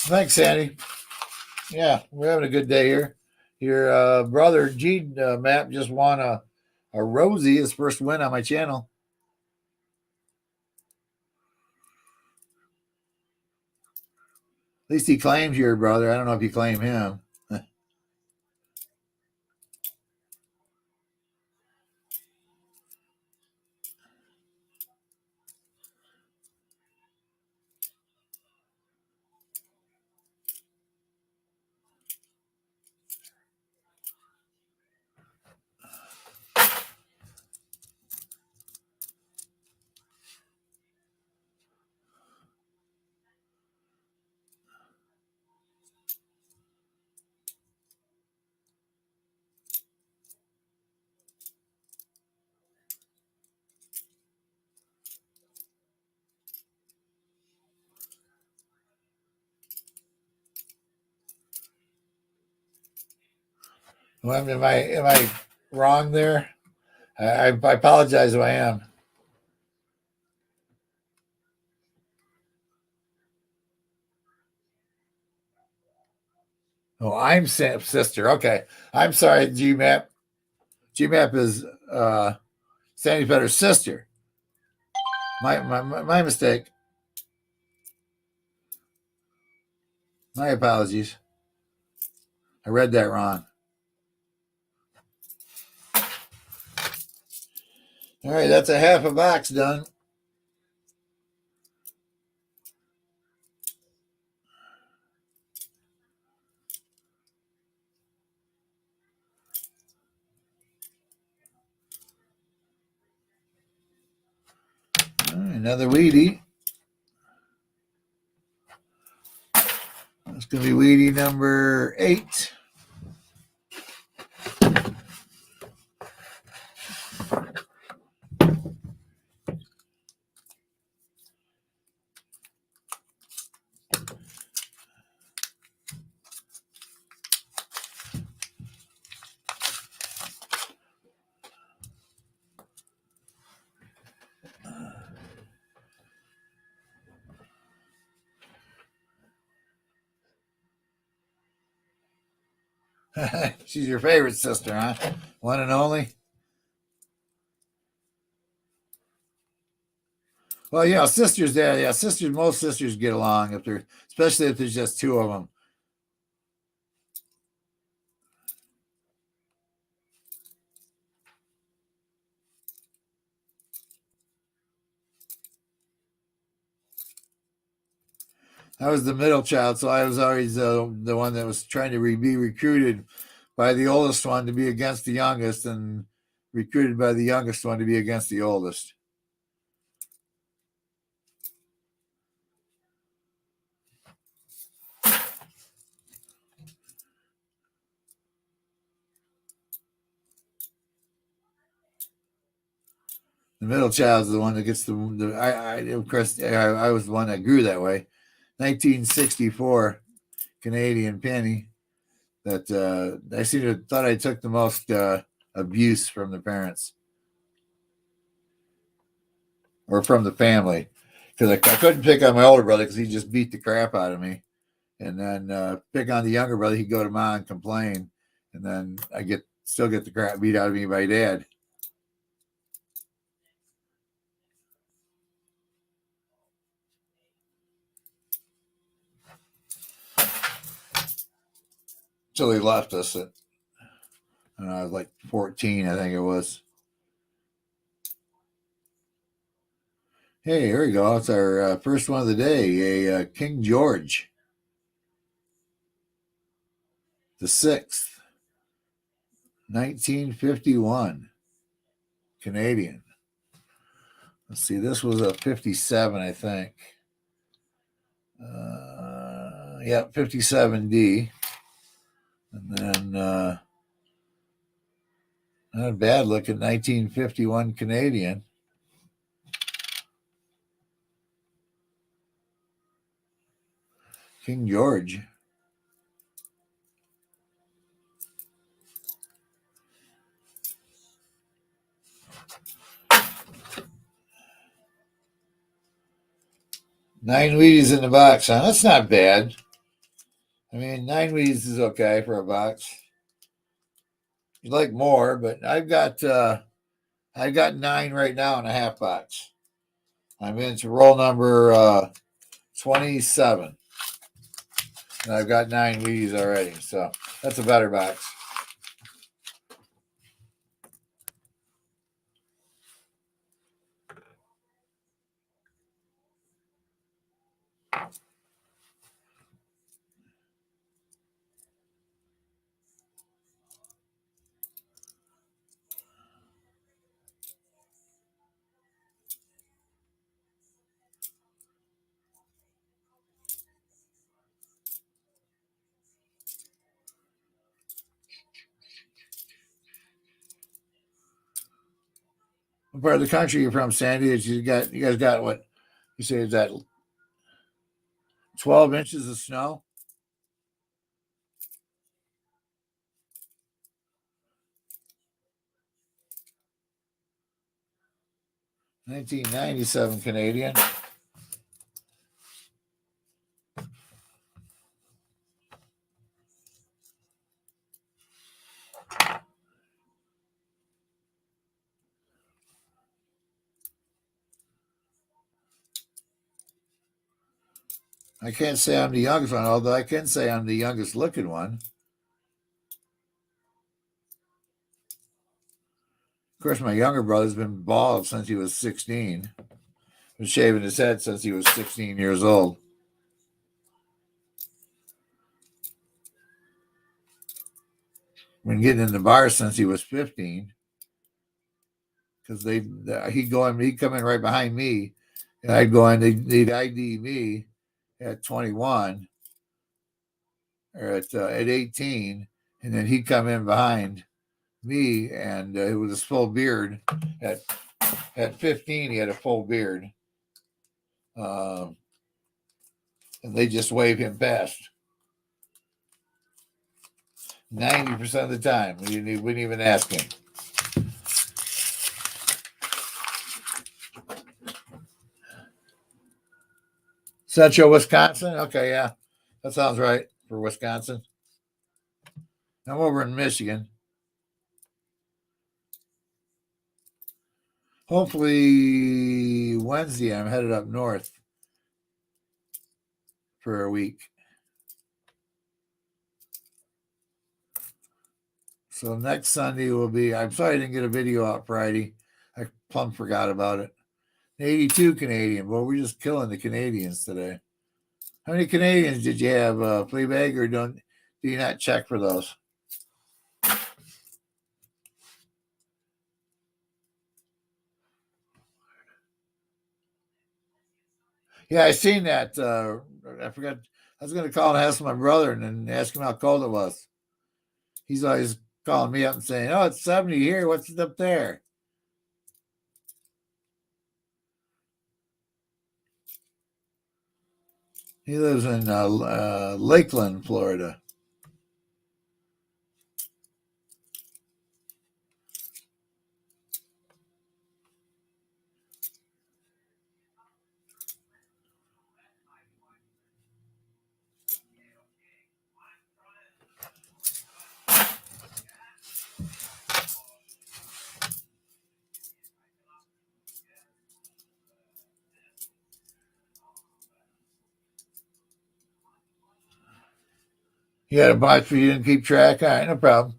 Thanks, Sandy. Yeah, we're having a good day here. Your brother G Map just won a Rosie, his first win on my channel. At least he claims your brother. I don't know if you claim him. Well, am I wrong there? I apologize if I am. Oh, I'm Sam's sister. Okay. I'm sorry, GMAP. GMAP is Sandy Fetter's sister. My mistake. My apologies. I read that wrong. All right, that's a half a box done. All right, another Wheatie. That's going to be Wheatie number 8. She's your favorite sister, huh? One and only? Well, you know, sisters there, yeah, sisters, most sisters get along if they're, especially if there's just two of them. I was the middle child, so I was always the one that was trying to be recruited by the oldest one to be against the youngest, and recruited by the youngest one to be against the oldest. The middle child is the one that gets of course, I was the one that grew that way. 1964 Canadian penny that I thought I took the most abuse from the parents or from the family, because I couldn't pick on my older brother because he just beat the crap out of me, and then pick on the younger brother. He'd go to mom and complain, and then I still get the crap beat out of me by dad. Till he left us at, I was like 14, I think it was. Hey, here we go. It's our first one of the day, a King George the 6th, 1951, Canadian. Let's see, this was a 57, I think. Yeah, 57D. And then not bad looking 1951 Canadian. King George. Nine Wheaties in the box, huh? That's not bad. I mean, 9 Wheaties is okay for a box. You'd like more, but I've got 9 right now in a half box. I'm into roll number 27. And I've got 9 Wheaties already, so that's a better box. What part of the country you're from, Sandy? You guys got what? You say is that 12 inches of snow? 1997 Canadian. I can't say I'm the youngest one, although I can say I'm the youngest looking one. Of course, my younger brother's been bald since he was 16. Been shaving his head since he was 16 years old. Been getting in the bar since he was 15. Because he'd come in right behind me, and I'd go in, they'd ID me at 21 or at 18, and then he'd come in behind me, and it was a full beard. At 15, he had a full beard, and they just wave him past 90% of the time. We didn't even ask him. Central Wisconsin? Okay, yeah. That sounds right for Wisconsin. I'm over in Michigan. Hopefully Wednesday I'm headed up north for a week. So next Sunday will be, I'm sorry I didn't get a video out Friday. I plumb forgot about it. 82 Canadian. Well, we're just killing the Canadians today. How many Canadians did you have, Fleabag, or do you not check for those? Yeah, I seen that. I forgot. I was going to call and ask my brother and then ask him how cold it was. He's always calling me up and saying, "Oh, it's 70 here. What's it up there?" He lives in Lakeland, Florida. You had a box for you and keep track. All right, no problem.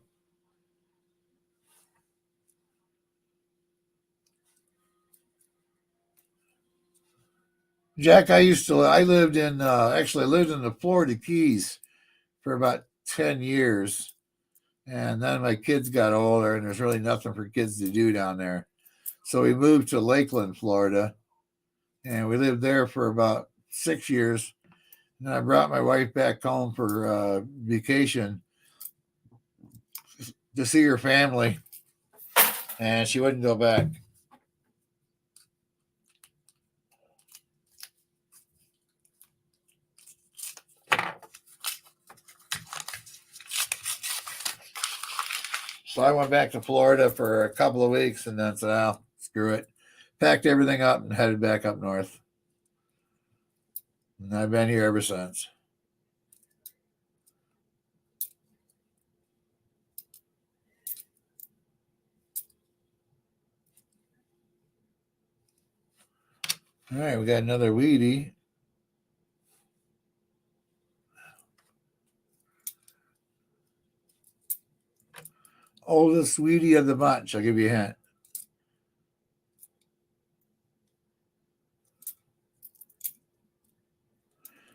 Jack, I lived in the Florida Keys for about 10 years. And then my kids got older and there's really nothing for kids to do down there. So we moved to Lakeland, Florida. And we lived there for about 6 years. And I brought my wife back home for vacation to see her family, and she wouldn't go back. So I went back to Florida for a couple of weeks and then said, oh, screw it. Packed everything up and headed back up north. And I've been here ever since. All right, we got another weedy. Oldest weedy of the bunch. I'll give you a hint.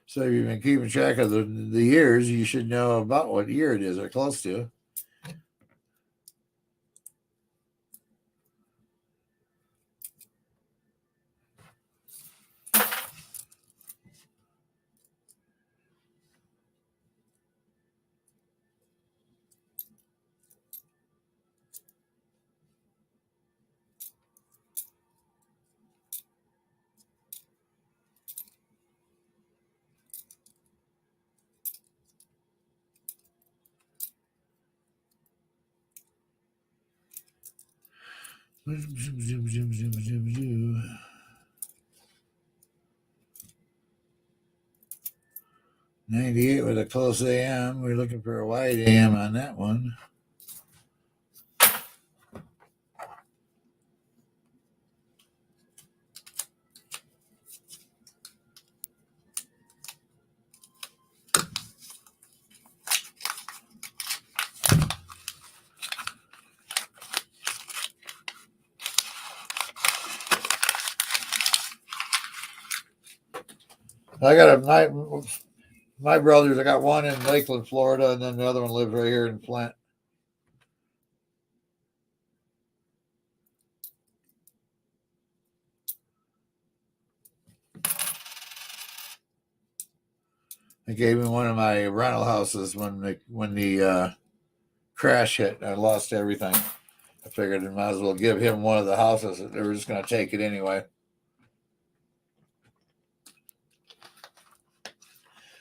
So if you've been keeping track of the years, you should know about what year it is or close to. Zoom, zoom, zoom, zoom, zoom, zoom. 98 with a close AM. We're looking for a wide AM on that one. I got my brothers. I got one in Lakeland, Florida, and then the other one lives right here in Flint. I gave him one of my rental houses when the crash hit. I lost everything. I figured I might as well give him one of the houses. They were just going to take it anyway.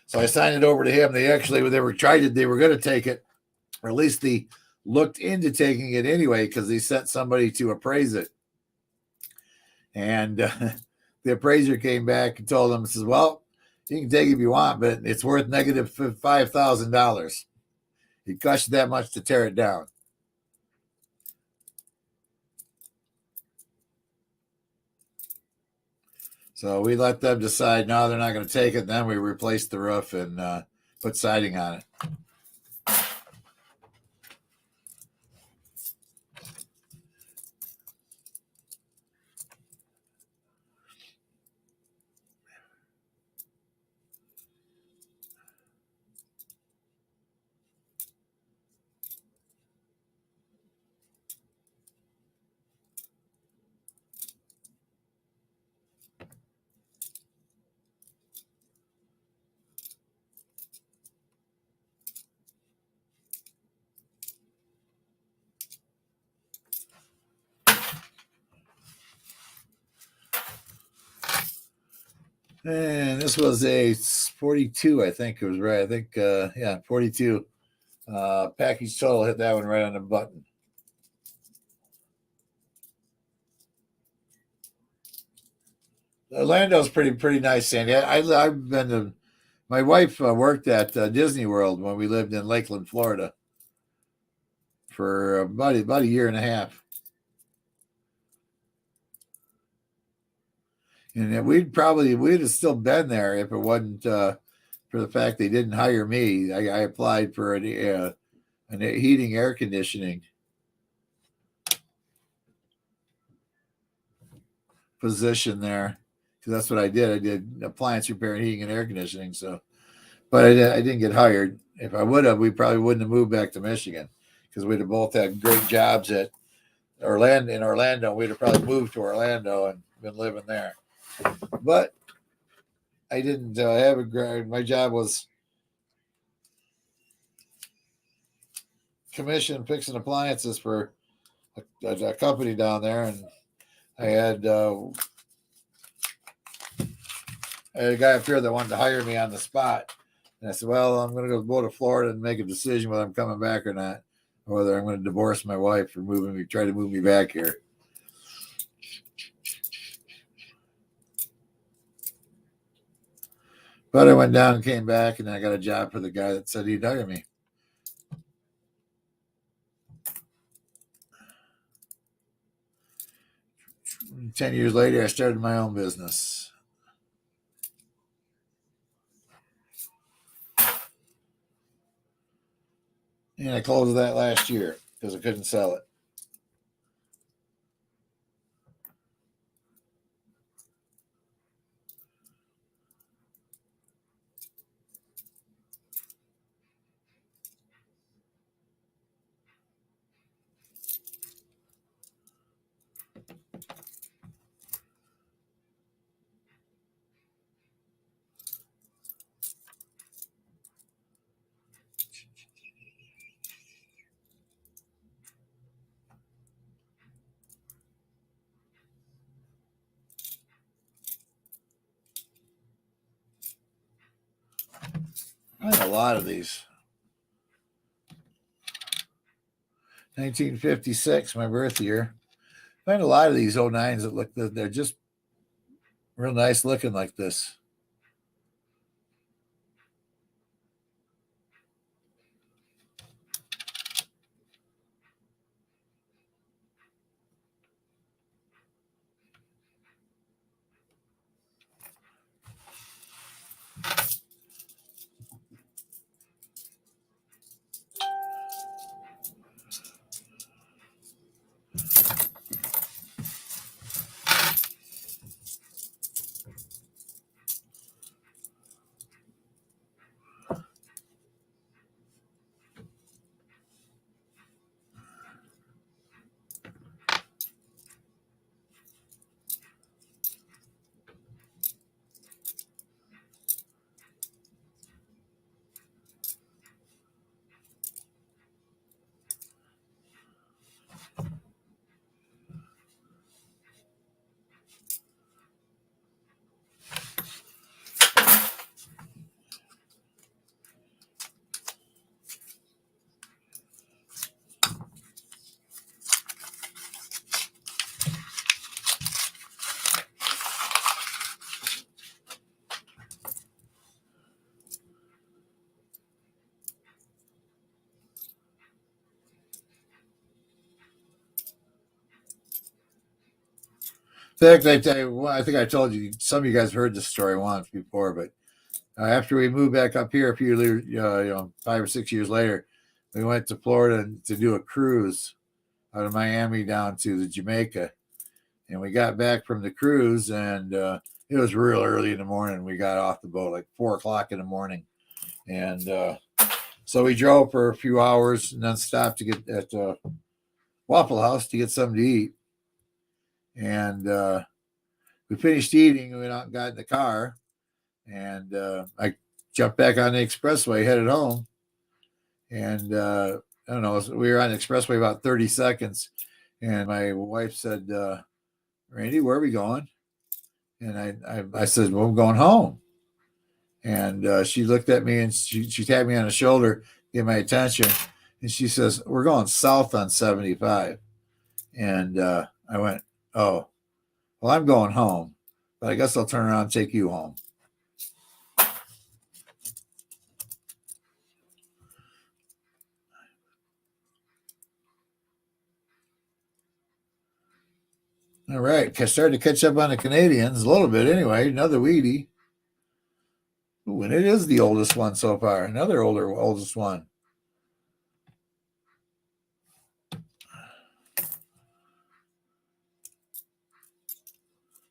So I signed it over to him. They were going to take it, or at least they looked into taking it anyway because they sent somebody to appraise it. And the appraiser came back and told them, says, well, you can take it if you want, but it's worth negative $5,000. It cost you that much to tear it down. So we let them decide, no, they're not going to take it. And then we replaced the roof and put siding on it. And this was a 42, I think it was right. I think, 42. Package total, hit that one right on the button. Orlando's pretty nice, Sandy. I've been to. My wife worked at Disney World when we lived in Lakeland, Florida, for about a year and a half. And we'd have still been there if it wasn't for the fact they didn't hire me. I applied for an heating air conditioning position there because that's what I did. I did appliance repair and heating and air conditioning. So, but I didn't get hired. If I would have, we probably wouldn't have moved back to Michigan because we'd have both had great jobs at Orlando. We'd have probably moved to Orlando and been living there. But I didn't have a grad. My job was commission fixing appliances for a company down there, and I had a guy up here that wanted to hire me on the spot. And I said, well, I'm going to go to Florida and make a decision whether I'm coming back or not, or whether I'm going to divorce my wife for try to move me back here. But I went down and came back, and I got a job for the guy that said he'd hire me. And 10 years later, I started my own business. And I closed that last year because I couldn't sell it. I had a lot of these. 1956, my birth year. I find a lot of these 09s that look, they're just real nice looking like this. In fact, I think I told you, some of you guys heard this story once before, but after we moved back up here a few years, 5 or 6 years later, we went to Florida to do a cruise out of Miami down to the Jamaica. And we got back from the cruise, and it was real early in the morning. We got off the boat like 4:00 in the morning. And so we drove for a few hours and then stopped to get at Waffle House to get something to eat. And we finished eating, and we went out and got in the car. And I jumped back on the expressway, headed home. And I don't know, we were on the expressway about 30 seconds. And my wife said, Randy, where are we going? And I said, well, I'm going home. And she looked at me, and she tapped me on the shoulder, get my attention. And she says, we're going south on 75. And I went, oh, well, I'm going home, but I guess I'll turn around and take you home. All right. I started to catch up on the Canadians a little bit anyway. Another Wheatie. Ooh, and it is the oldest one so far. Another oldest one.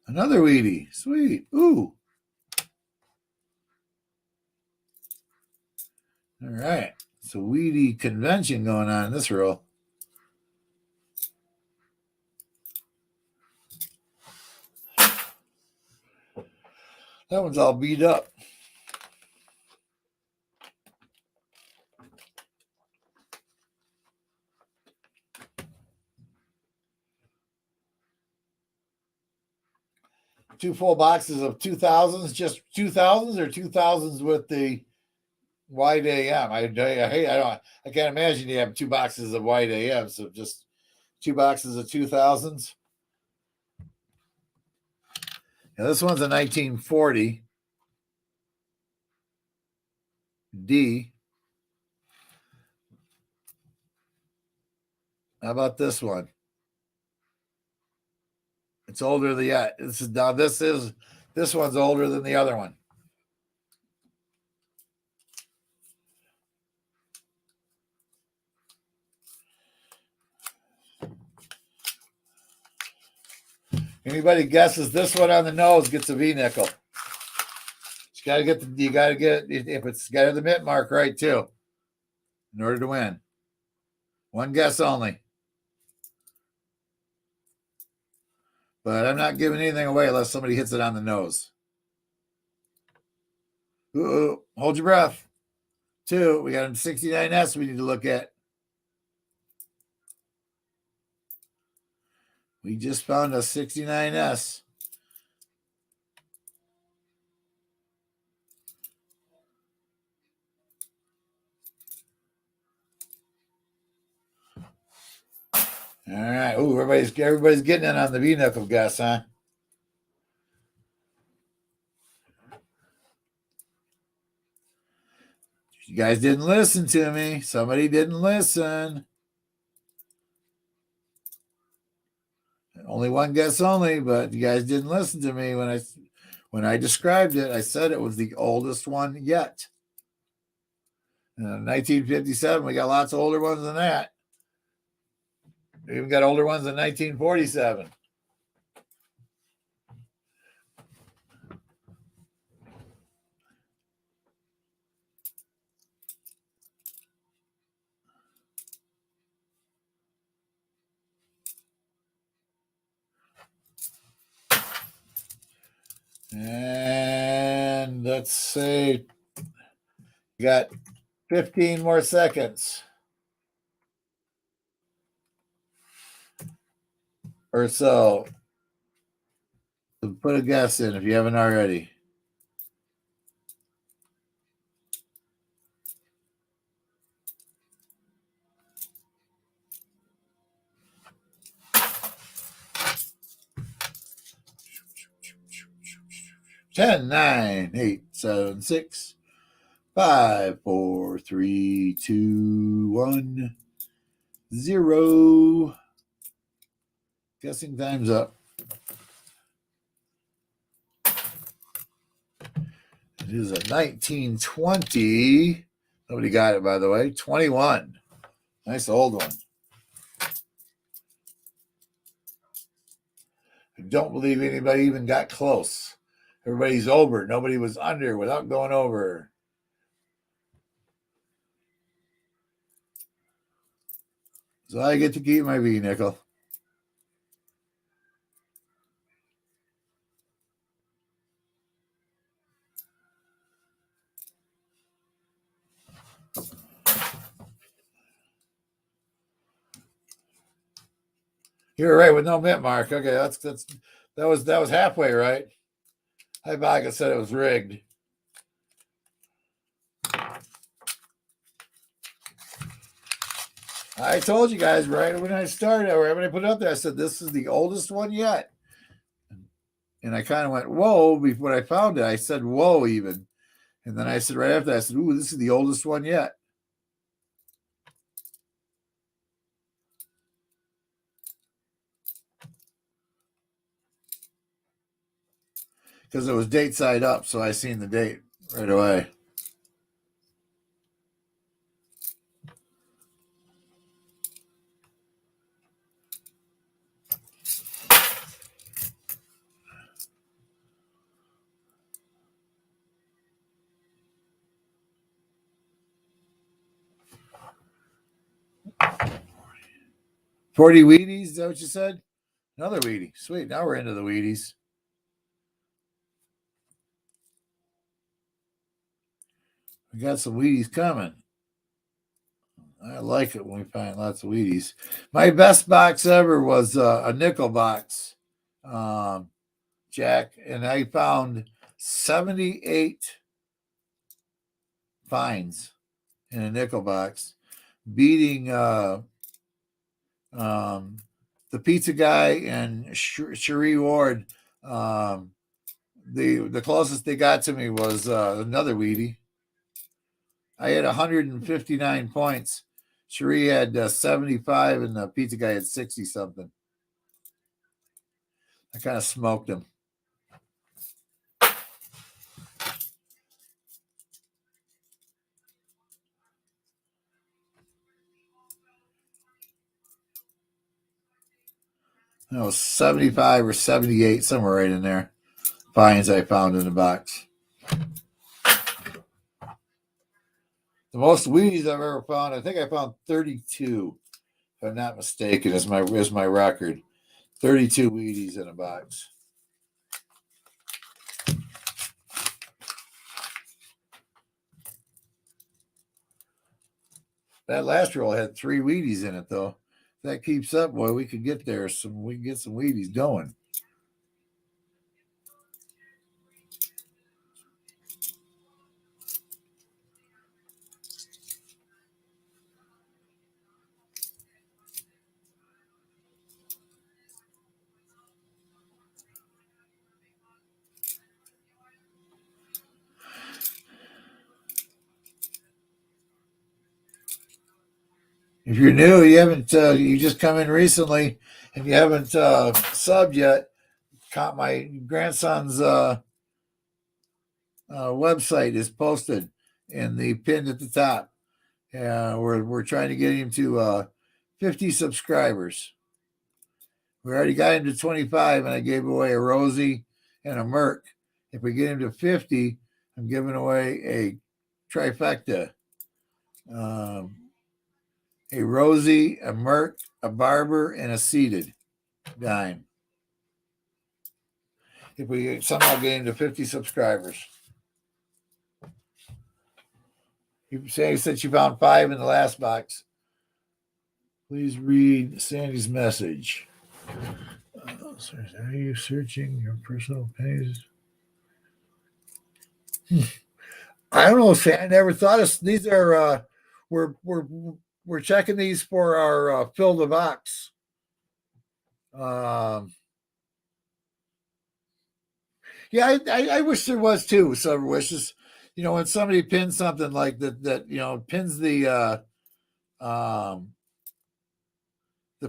Another Wheatie. Sweet. Ooh. All right. So Wheatie convention going on in this row. That one's all beat up. 2 full boxes of 2000s, just 2000s or 2000s with the white AM. I can't imagine you have 2 boxes of white AM, so just 2 boxes of 2000s. Now this one's a 1940 D. How about this one? It's older than yet. This one's older than the other one. Anybody guesses this one on the nose gets a V nickel. You gotta get it if it's got the mint mark right too, in order to win. One guess only. But I'm not giving anything away unless somebody hits it on the nose. Ooh, hold your breath. 2. We got a 69S we need to look at. We just found a 69S. All right. Ooh, everybody's getting in on the V knuckle guess, huh? You guys didn't listen to me. Somebody didn't listen. Only one guess only, but you guys didn't listen to me when I described it. I said it was the oldest one yet. 1957, we got lots of older ones than that. We even got older ones than 1947. And let's say we got 15 more seconds or so. So put a guess in if you haven't already. Ten, 9, 8, 7, 6, 5, 4, 3, 2, 1, 0. Guessing time's up. It is a 1920. Nobody got it, by the way. 21. Nice old one. I don't believe anybody even got close. Everybody's over. Nobody was under without going over. So I get to keep my V nickel. You're right with no mint mark. Okay, that was halfway right. Hi, Baga said it was rigged. I told you guys right when I started, or when I put it up there, I said this is the oldest one yet. And I kind of went, whoa, when I found it. I said, whoa, even. And then I said right after that, I said, ooh, this is the oldest one yet. Because it was date side up, so I seen the date right away. $40 Wheaties, is that what you said? Another Wheatie. Sweet. Now we're into the Wheaties. We got some Wheaties coming. I like it when we find lots of Wheaties. My best box ever was a nickel box. Jack, and I found 78 finds in a nickel box, beating the pizza guy and Cherie Ward. The closest they got to me was another Weedy. I had 159 points. Cherie had 75, and the pizza guy had 60 something. I kind of smoked him. It was 75 or 78, somewhere right in there. Finds I found in the box. The most Wheaties I've ever found, I think I found 32, if I'm not mistaken, is my record. 32 Wheaties in a box. That last roll had 3 Wheaties in it, though. If that keeps up, boy, we could get there. We can get some Wheaties going. If you're new, you haven't, you just come in recently, and you haven't subbed yet, my grandson's website is posted in the pin at the top. We're trying to get him to 50 subscribers. We already got him to 25, and I gave away a Rosie and a Merc. If we get him to 50, I'm giving away a trifecta. A Rosie, a Merc, a Barber, and a Seated dime. If we somehow get him to 50 subscribers. You say since you found 5 in the last box, please read Sandy's message. Are you searching your personal page? I don't know, Sandy. I never thought of these. Are we're checking these for our fill the box. Yeah, I wish there was too. Some wishes, when somebody pins something like that pins the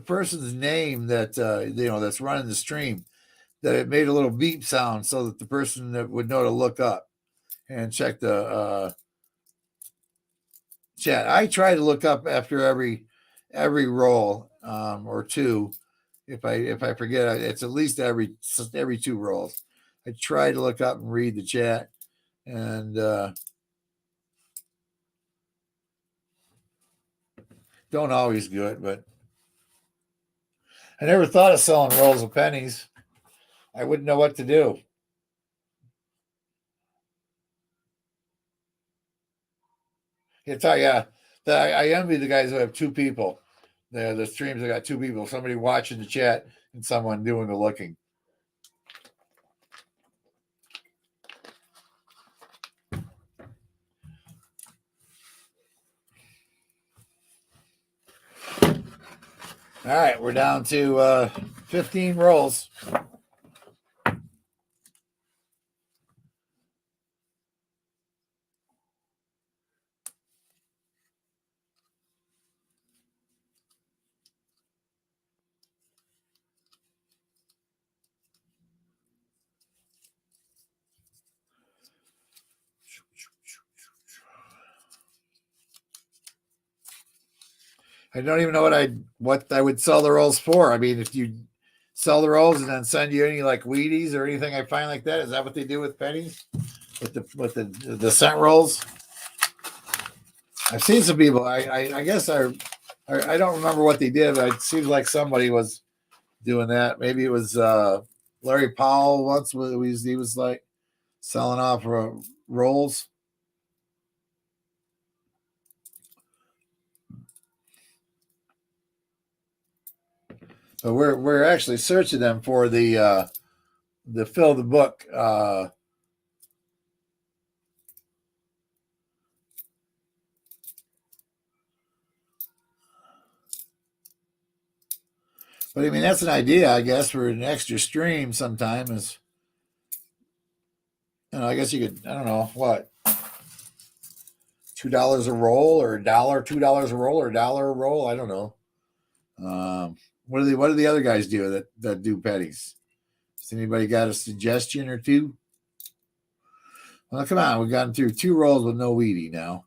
person's name that that's running the stream, that it made a little beep sound so that the person that would know to look up and check the chat. I try to look up after every roll or two. If I forget, it's at least every 2 rolls. I try to look up and read the chat, and don't always do it, but I never thought of selling rolls of pennies. I wouldn't know what to do. I tell you, I envy the guys who have 2 people. The streams that got 2 people, somebody watching the chat and someone doing the looking. All right, we're down to 15 rolls. I don't even know what I would sell the rolls for. I mean, if you sell the rolls and then send you any like Wheaties or anything I find like that, is that what they do with pennies? With the cent rolls? I've seen some people. I guess I don't remember what they did, but it seems like somebody was doing that. Maybe it was Larry Powell once. He was like selling off rolls. But we're actually searching them for the the fill the book. But I mean, that's an idea, I guess, for an extra stream sometime is, I guess you could, I don't know, what, $2 a roll or $2 a roll or $1 a roll. I don't know. What do the other guys do that do petties? Has anybody got a suggestion or two? Well, come on. We've gotten through 2 rolls with no weedy now.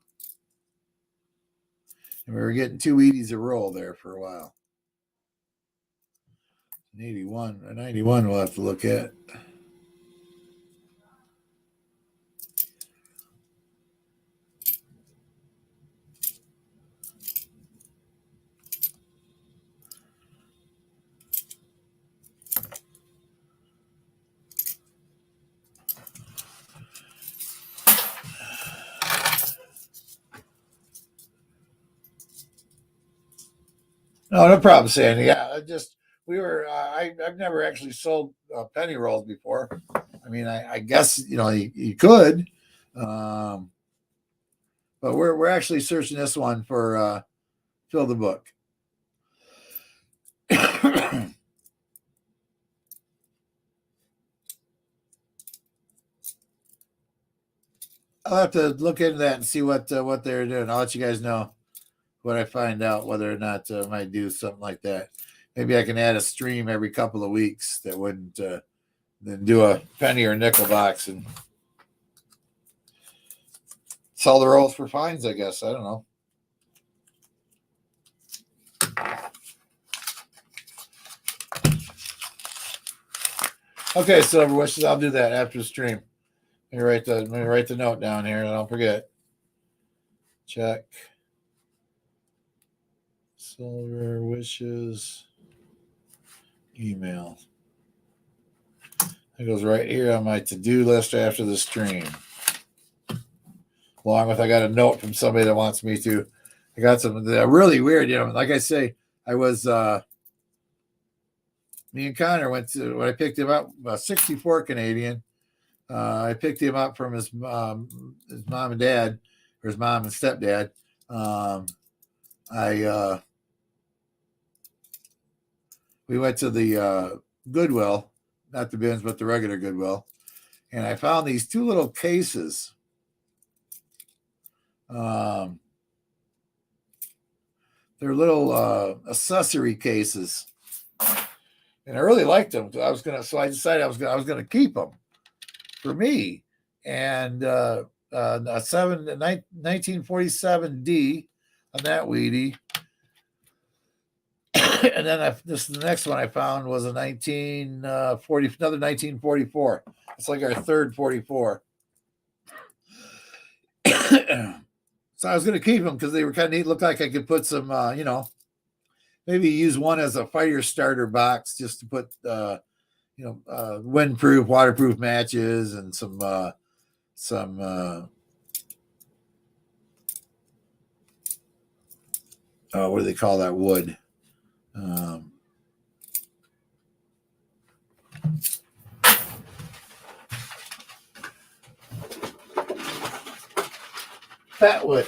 And we were getting 2 weedies a roll there for a while. 81 or 91 we'll have to look at. No problem, Sandy. Yeah, I've never actually sold penny rolls before. I mean, I guess you could, but we're actually searching this one for fill the book. I'll have to look into that and see what they're doing. I'll let you guys know when I find out whether or not I might do something like that. Maybe I can add a stream every couple of weeks that wouldn't then do a penny or nickel box and sell the rolls for fines, I guess. I don't know. Okay, Silver Wishes. I'll do that after the stream. Let me write the note down here, and I don't forget. Check. Silver Wishes email. It goes right here on my to-do list after the stream. Along with I got a note from somebody that wants me to. I got some really weird, like I say, I was me and Connor went to when I picked him up, 64 Canadian. I picked him up from his mom and dad, or his mom and stepdad. We went to the Goodwill, not the bins, but the regular Goodwill, and I found these 2 little cases. They're little accessory cases, and I really liked them. So I decided I was gonna keep them for me. And a 1947D on that weedy. And then the next one I found was a another 1944. It's like our third 44. So I was going to keep them because they were kind of neat. Looked like I could put some, maybe use one as a fire starter box just to put, windproof, waterproof matches and some what do they call that wood? Fatwood,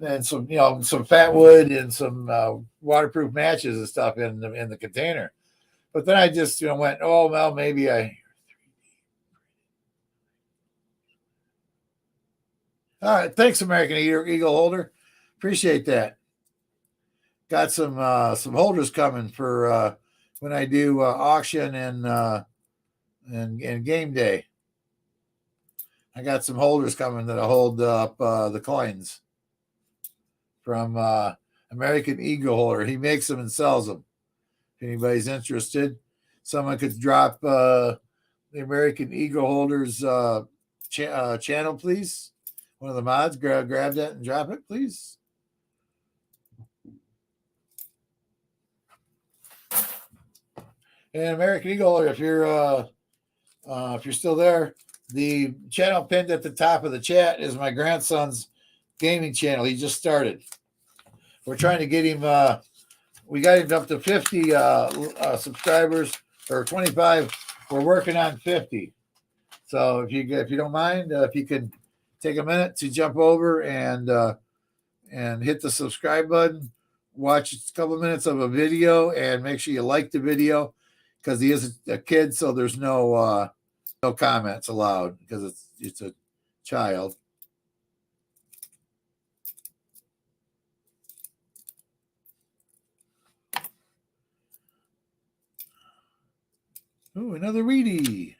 and some Fatwood and some waterproof matches and stuff in the container. But then I just went, oh well, maybe I. All right, thanks, American Eagle Holder, appreciate that. Got some holders coming for when I do auction and game day. I got some holders coming that I hold up the coins from American Eagle Holder. He makes them and sells them. If anybody's interested, someone could drop the American Eagle Holders channel, please. One of the mods, grab that and drop it, please. And American Eagle Holder, if you're still there, the channel pinned at the top of the chat is my grandson's gaming channel. He just started. We're trying to get him. We got him up to 50 subscribers, or 25 we're working on 50. So if you don't mind, if you can take a minute to jump over and hit the subscribe button, watch a couple of minutes of a video, and make sure you like the video because he is a kid, so there's no comments allowed because it's a child. Ooh, another weedy.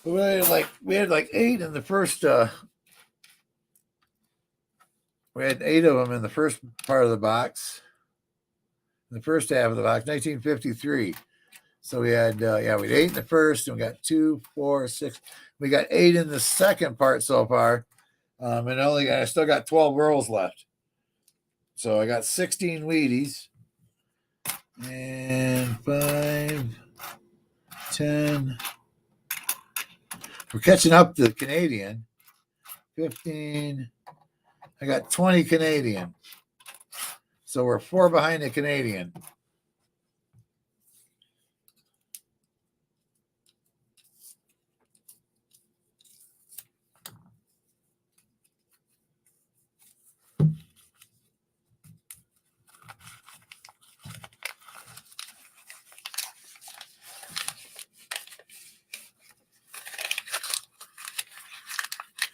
We had like 8 in the first. We had 8 of them in the first part of the box. In the first half of the box, 1953. So we had we had 8 in the first, and we got 2, 4, 6. We got 8 in the second part so far, and I still got 12 rolls left. So I got 16 Wheaties and 5, 10. We're catching up to the Canadian. 15. I got 20 Canadian. So we're 4 behind the Canadian.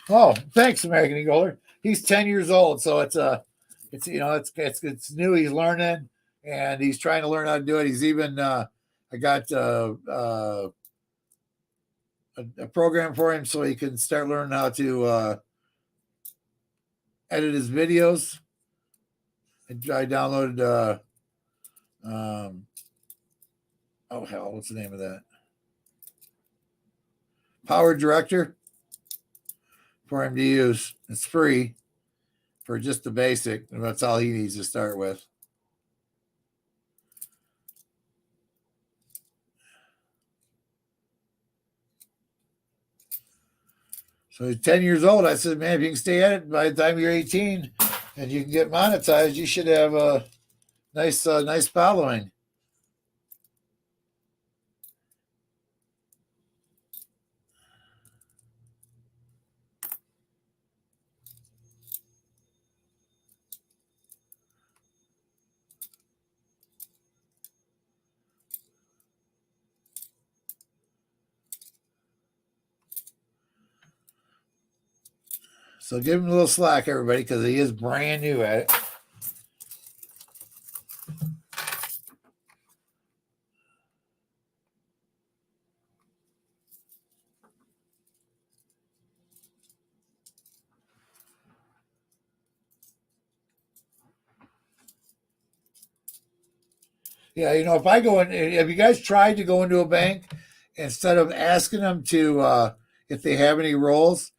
Oh, thanks, American Eagler. He's 10 years old, so it's new. He's learning, and he's trying to learn how to do it. He's even I got a program for him so he can start learning how to edit his videos. I downloaded oh hell, what's the name of that? Power Director for him to use. It's free for just the basic, and that's all he needs to start with. So he's 10 years old. I said, man, if you can stay at it by the time you're 18 and you can get monetized, you should have a nice following. So give him a little slack, everybody, because he is brand new at it. Yeah, if I go in, have you guys tried to go into a bank instead of asking them to, if they have any rolls,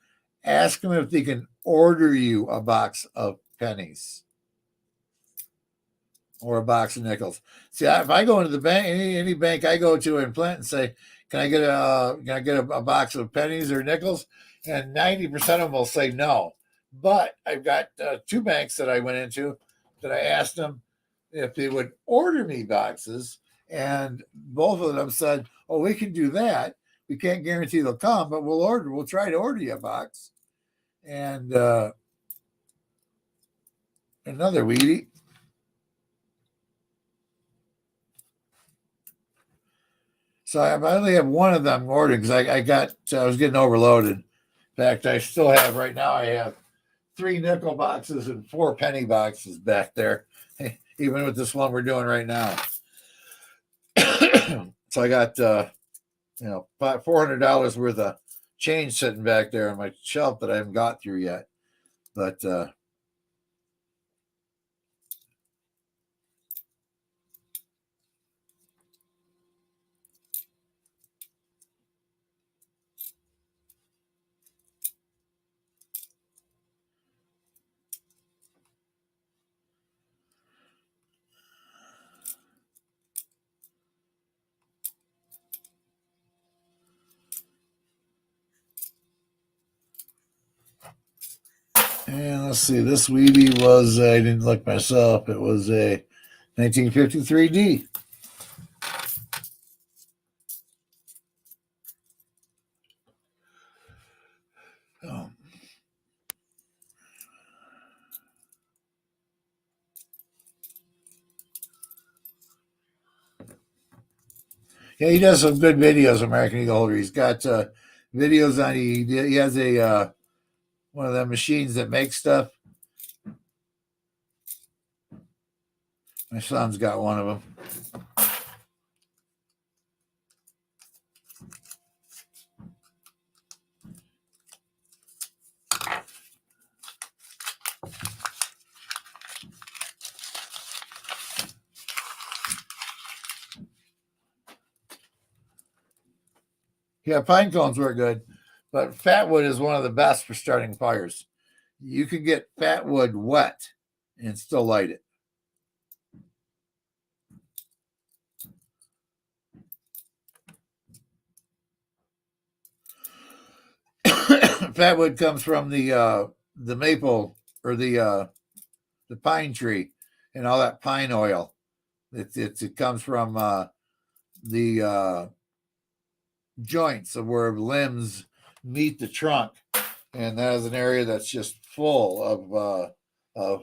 ask them if they can order you a box of pennies or a box of nickels. See, if I go into the bank, any bank I go to in Flint and say, "Can I get a box of pennies or nickels?" and 90% of them will say no. But I've got 2 banks that I went into that I asked them if they would order me boxes, and both of them said, "Oh, we can do that. We can't guarantee they'll come, but we'll try to order you a box." And another weedy. So I only have one of them ordered because I was getting overloaded. In fact, I still have right now. I have 3 nickel boxes and 4 penny boxes back there, even with this one we're doing right now. So I got $400 worth of change sitting back there on my shelf that I haven't got through yet. But And let's see, this Weedy was, I didn't look myself, it was a 1953D. Oh. Yeah, he does some good videos, American Eagle Holder. He's got videos on, he has a one of the machines that makes stuff. My son's got one of them. Yeah, pine cones work good, but Fatwood is one of the best for starting fires. You can get Fatwood wet and still light it. Fatwood comes from the maple or the pine tree and all that pine oil. It comes from the joints of where limbs meet the trunk, and that is an area that's just full of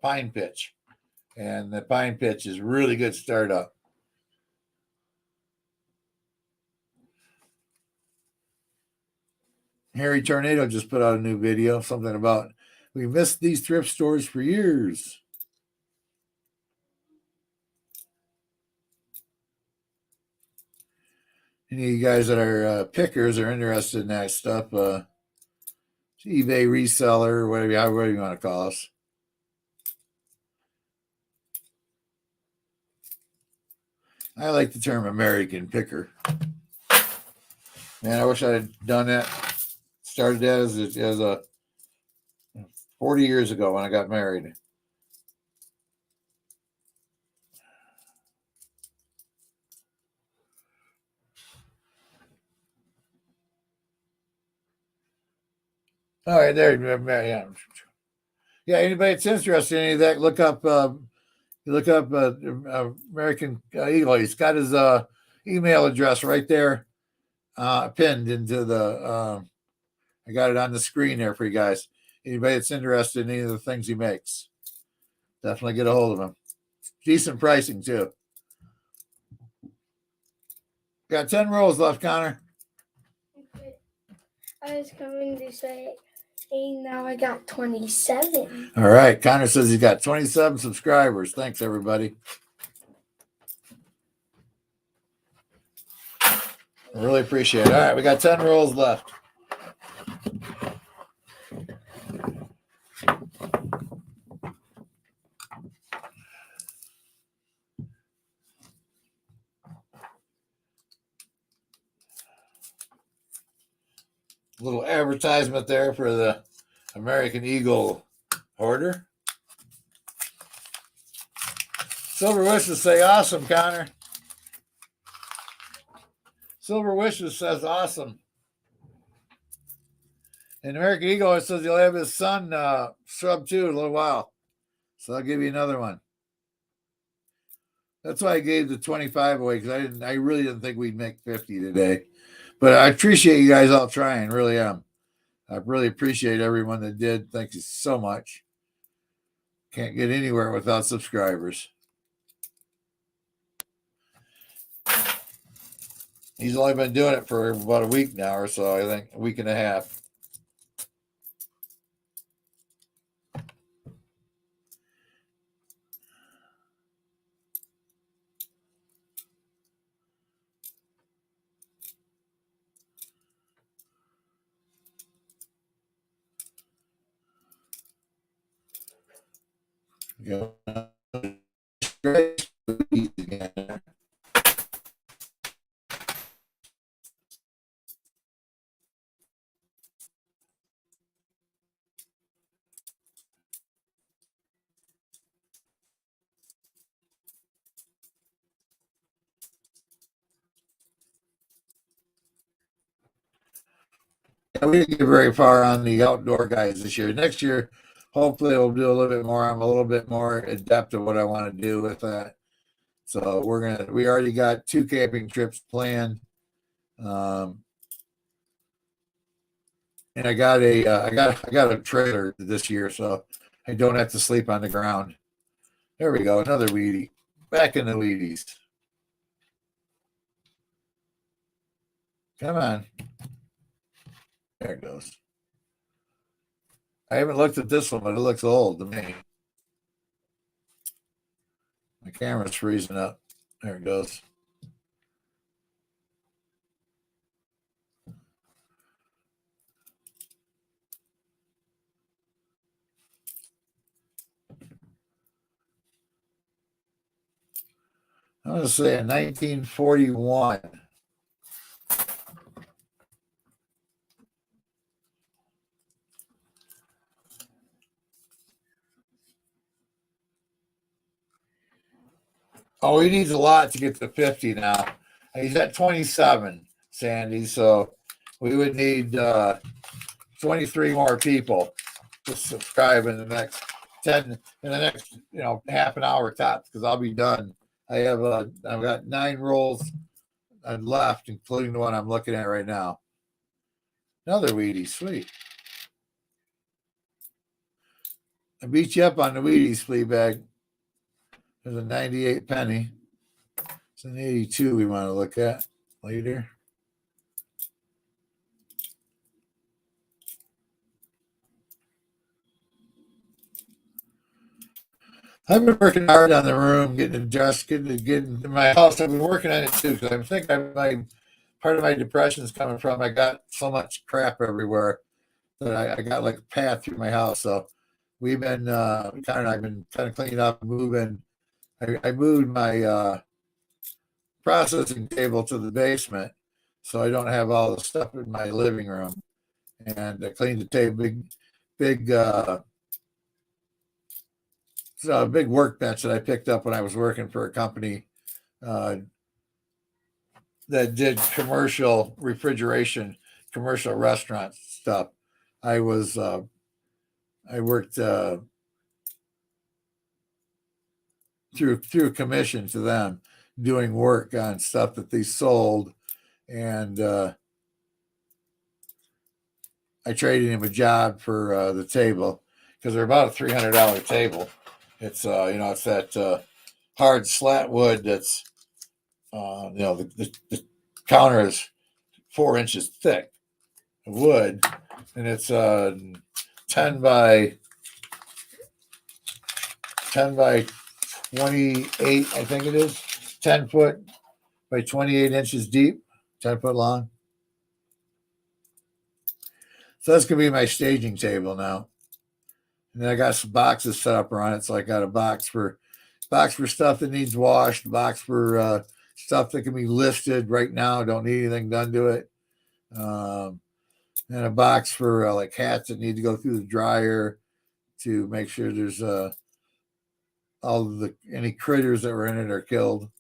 pine pitch, and the pine pitch is really good startup. Harry Tornado just put out a new video, something about we missed these thrift stores for years. Any of you guys that are pickers are interested in that stuff, eBay reseller, whatever you want to call us. I like the term American picker. Man, I wish I had done that. Started that as a 40 years ago when I got married. All right, there. Yeah, anybody that's interested in any of that, look up American Eagle. He's got his email address right there, pinned into the. I got it on the screen there for you guys. Anybody that's interested in any of the things he makes, definitely get a hold of him. Decent pricing too. Got 10 rolls left, Connor. Okay. I was coming to say, hey, now I got 27. All right. Connor says he's got 27 subscribers. Thanks, everybody. I really appreciate it. All right. We got 10 rolls left. A little advertisement there for the American Eagle Hoarder. Silver Wishes say awesome, Connor. Silver Wishes says awesome. And American Eagle says he'll have his son sub too in a little while. So I'll give you another one. That's why I gave the 25 away, because I really didn't think we'd make 50 today. But I appreciate you guys all trying, really am. I really appreciate everyone that did. Thank you so much. Can't get anywhere without subscribers. He's only been doing it for about a week now or so, I think, a week and a half. You know, Yeah, we didn't get very far on the outdoor guys this year. Next year, hopefully, we'll do a little bit more. I'm a little bit more adept at what I want to do with that. So we already got 2 camping trips planned. And I got a trailer this year, so I don't have to sleep on the ground. There we go, another weedy. Back in the weedies. Come on. There it goes. I haven't looked at this one, but it looks old to me. My camera's freezing up. There it goes. I'm going to say in 1941. Oh, he needs a lot to get to 50 now. He's at 27, Sandy. So we would need 23 more people to subscribe in the next 10, in the next, half an hour tops, because I'll be done. I've got 9 rolls left, including the one I'm looking at right now. Another Wheaties, sweet. I beat you up on the Wheaties, Fleabag. There's a 98 penny. It's an 82 we want to look at later. I've been working hard on the room, getting adjusted, getting in my house. I've been working on it too, because I think part of my depression is coming from I got so much crap everywhere that I got like a path through my house. So we've been I've been kind of cleaning up, moving. I moved my processing table to the basement, so I don't have all the stuff in my living room. And I cleaned the table, big big workbench that I picked up when I was working for a company that did commercial refrigeration, commercial restaurant stuff. I worked through commission to them, doing work on stuff that they sold, and I traded him a job for the table, because they're about a $300 table. It's it's that hard slat wood that's the counter is 4 inches thick of wood, and it's 10 by 28, I think it is, 10 foot by 28 inches deep, 10 foot long. So that's gonna be my staging table now. And then I got some boxes set up around it. So I got a box for stuff that needs washed, a box for stuff that can be lifted right now, don't need anything done to it. And a box for like hats that need to go through the dryer to make sure there's any critters that were in it are killed.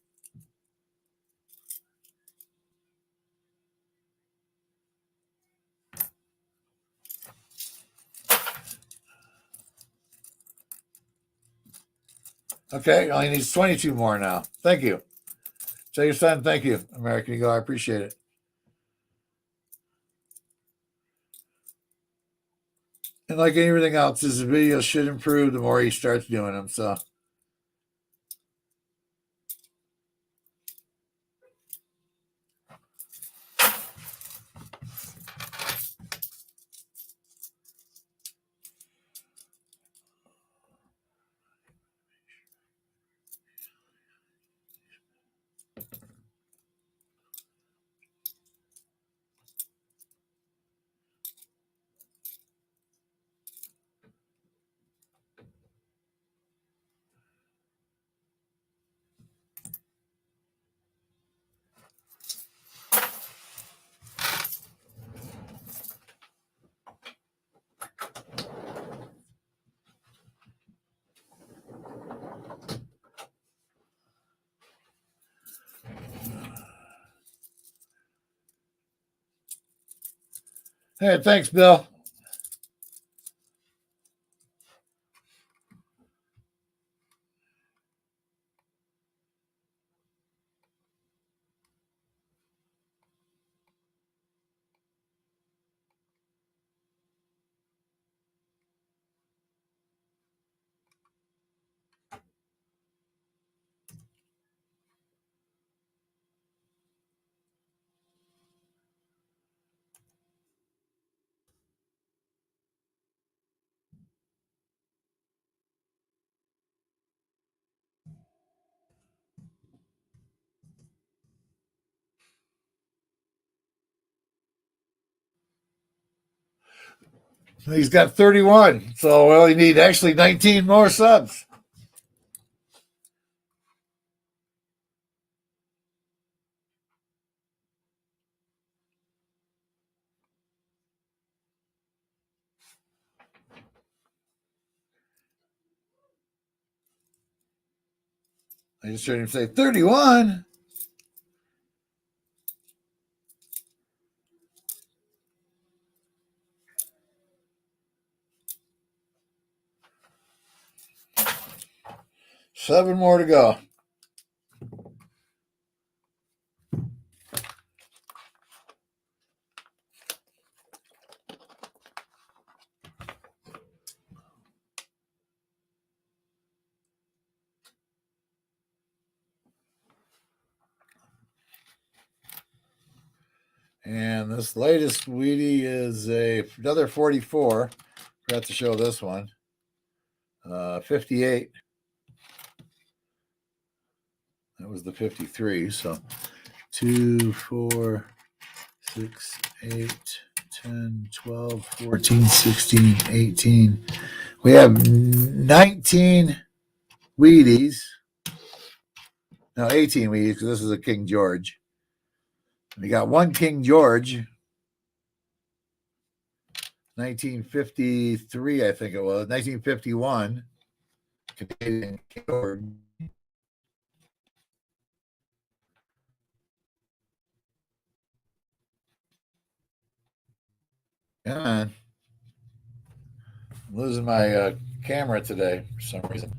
Okay, only needs 22 more now. Thank you. Tell your son thank you, American Eagle. I appreciate it. And like everything else, his videos should improve the more he starts doing them. So Hey, thanks, Bill. He's got 31, so we only need actually 19 more subs. I just heard him say 31. Seven more to go. And this latest Wheatie is another 44. Forgot to show this one. 58. That was the 53. So 2, 4, 6, 8, 10, 12, 14, 16, 18. We have 19 Wheaties. No, 18 Wheaties because this is a King George. We got one King George, 1953, I think it was, 1951. Canadian King George. Come on. I'm losing my camera today for some reason.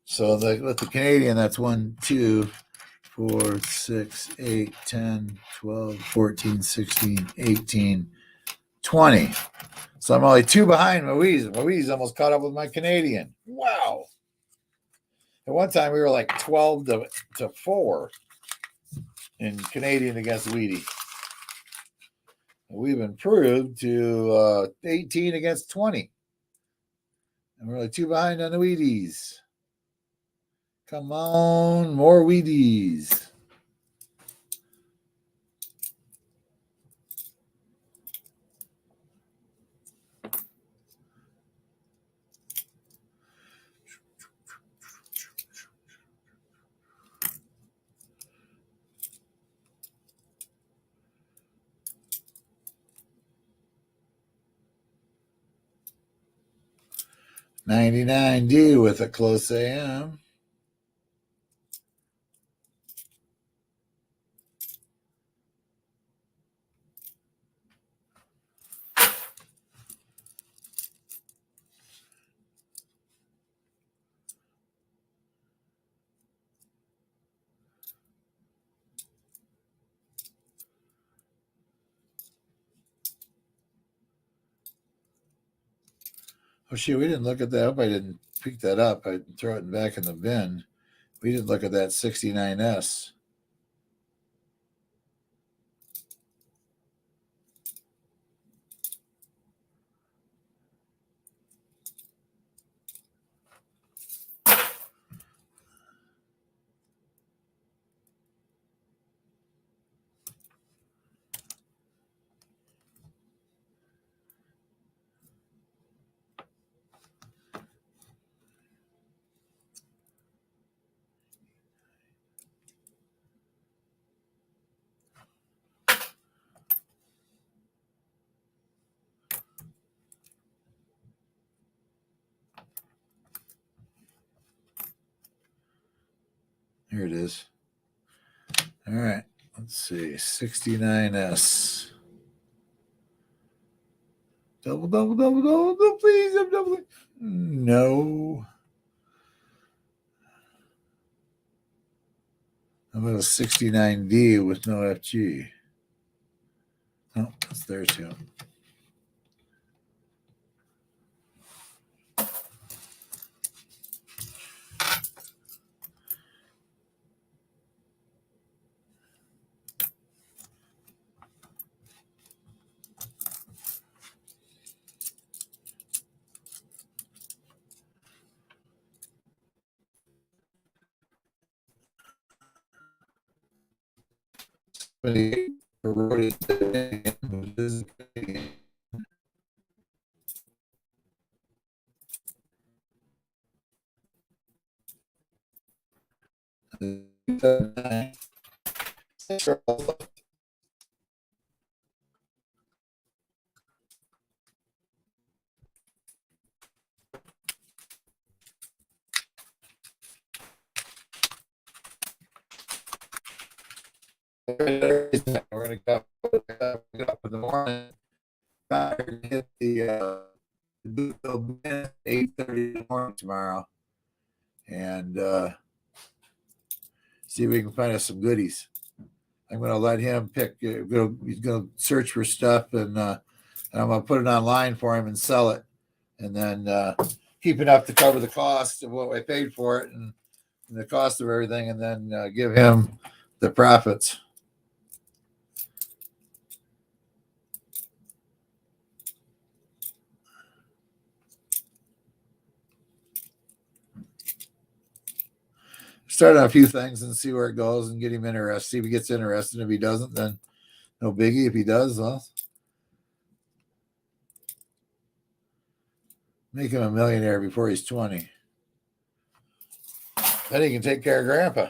So with the Canadian, that's 1, 2, 4, 6, 8, 10, 12, 14, 16, 18, 20. So I'm only 2 behind Louise. Louise almost caught up with my Canadian. Wow. At one time, we were like 12 to 4 in Canadian against Wheatie. We've improved to 18 against 20. And we're like 2 behind on the Wheaties. Come on, more Wheaties. $99D with a close AM. Oh, shoot, we didn't look at that. I hope I didn't pick that up. I'd throw it back in the bin. We didn't look at that 69S. Here it is. All right. Let's see. 69S. Double, please. I'm doubling. No. How about a 69D with no FG? Oh, that's there too. We're gonna go up in the morning. Hit the Boothville 8:30 in the morning tomorrow, and see if we can find us some goodies. I'm going to let him pick. He's going to search for stuff, and I'm going to put it online for him and sell it, and then keep enough to cover the cost of what I paid for it and the cost of everything, and then give him the profits. Start on a few things and see where it goes and get him interested. See if he gets interested. If he doesn't, then no biggie. If he does, well, make him a millionaire before he's 20. Then he can take care of Grandpa.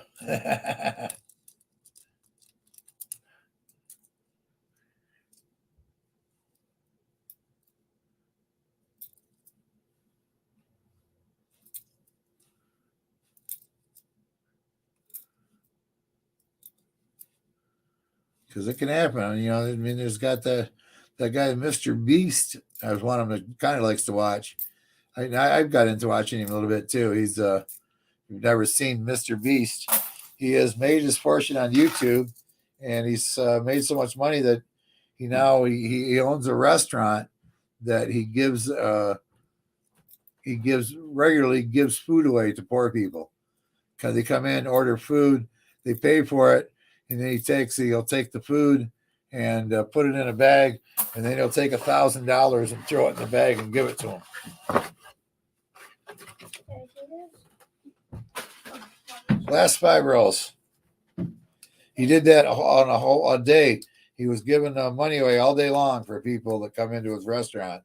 Because it can happen. You know, I mean, there's got that guy, Mr. Beast. I was one of them that kind of likes to watch. I've got into watching him a little bit too. He's you've never seen Mr. Beast. He has made his fortune on YouTube, and he's made so much money that he owns a restaurant that he regularly gives food away to poor people. Because they come in, order food, they pay for it, and then he'll take the food and put it in a bag, and then he'll take $1,000 and throw it in the bag and give it to him. Last 5 rolls. He did that on a day. He was giving money away all day long for people that come into his restaurant.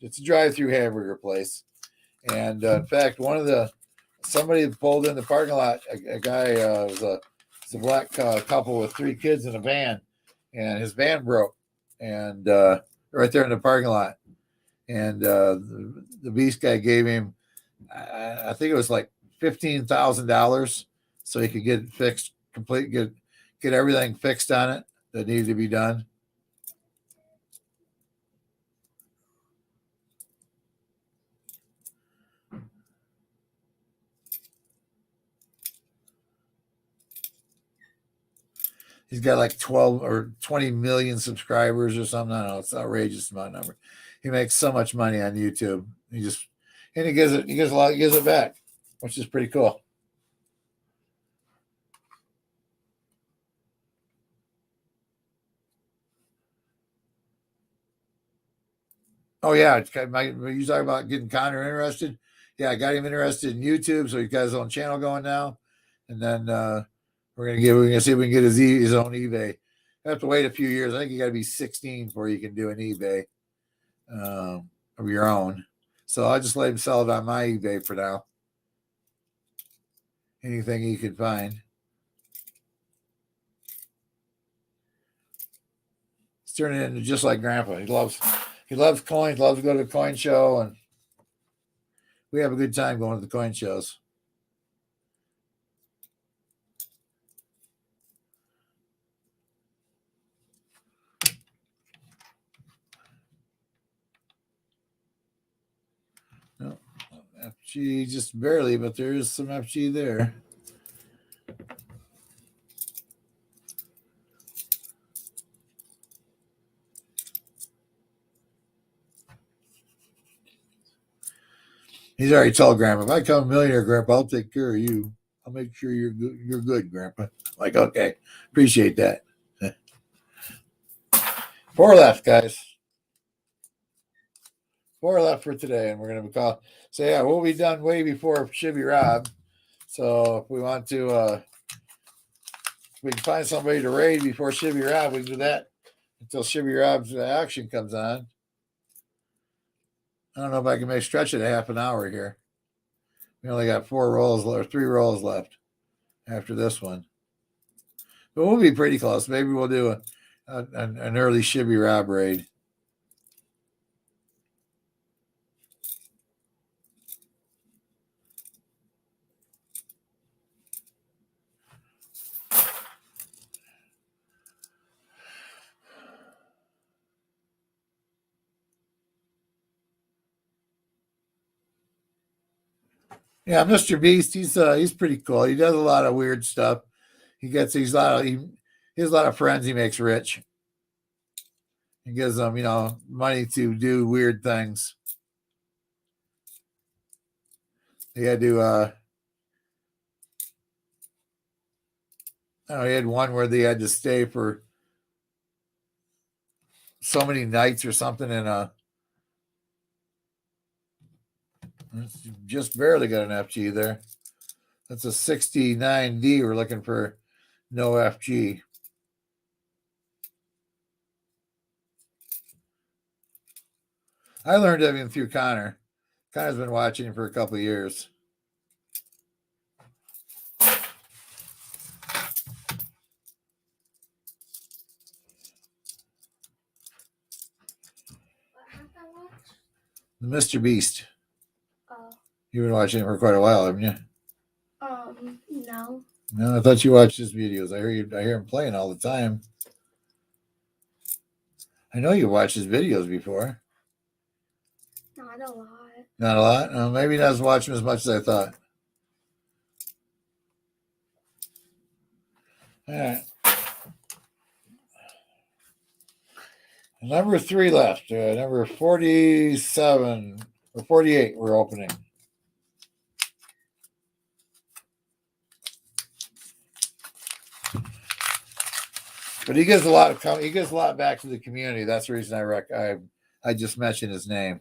It's a drive-through hamburger place. And in fact, somebody pulled in the parking lot. A guy was a black couple with 3 kids in a van, and his van broke, and right there in the parking lot. And the Beast guy gave him, I think it was like $15,000, so he could get it fixed, get everything fixed on it that needed to be done. He's got like 12 or 20 million subscribers or something. I don't know. It's an outrageous amount of number. He makes so much money on YouTube. He gives it back, which is pretty cool. Oh yeah, you talking about getting Connor interested? Yeah, I got him interested in YouTube, so he's got his own channel going now. And then we're gonna see if we can get his own eBay. I have to wait a few years. I think you got to be 16 before you can do an eBay of your own. So I'll just let him sell it on my eBay for now. Anything he can find. He's turning into just like Grandpa. He loves coins. Loves to go to the coin show, and we have a good time going to the coin shows. FG just barely, but there is some FG there. He's already told Grandpa, if I become a millionaire, Grandpa, I'll take care of you. I'll make sure you're good. You're good, Grandpa. Like, okay, appreciate that. 4 left, guys. 4 left for today, and we're gonna call. So yeah, we'll be done way before Shibby Rob. So if we want to, we can find somebody to raid before Shibby Rob. We can do that until Shibby Rob's action comes on. I don't know if I can make stretch it a half an hour here. We only got 4 rolls or 3 rolls left after this one. But we'll be pretty close. Maybe we'll do an early Shibby Rob raid. Yeah, Mr. Beast, he's pretty cool. He does a lot of weird stuff. He has a lot of friends he makes rich. He gives them, money to do weird things. He had to he had one where they had to stay for so many nights or something in just barely got an FG there. That's a 69D. We're looking for no FG. I learned everything through Connor. Connor's been watching for a couple of years. The Mr. Beast. You've been watching it for quite a while, haven't you? No. No, I thought you watched his videos. I hear him playing all the time. I know you watched his videos before. Not a lot. Not a lot? No, maybe not watch him as much as I thought. All right. Number 3 left. Number 47 or 48 we're opening. But he gives a lot back to the community. That's the reason I just mentioned his name.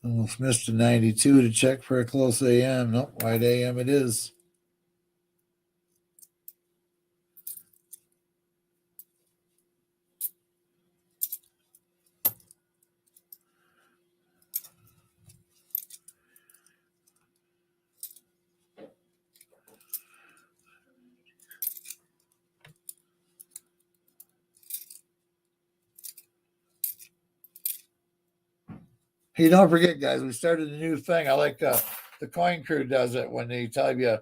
Almost missed a 92 to check for a close AM. Nope, wide AM it is. Hey, don't forget, guys, we started a new thing. I like the Coin Crew does it when they tell you,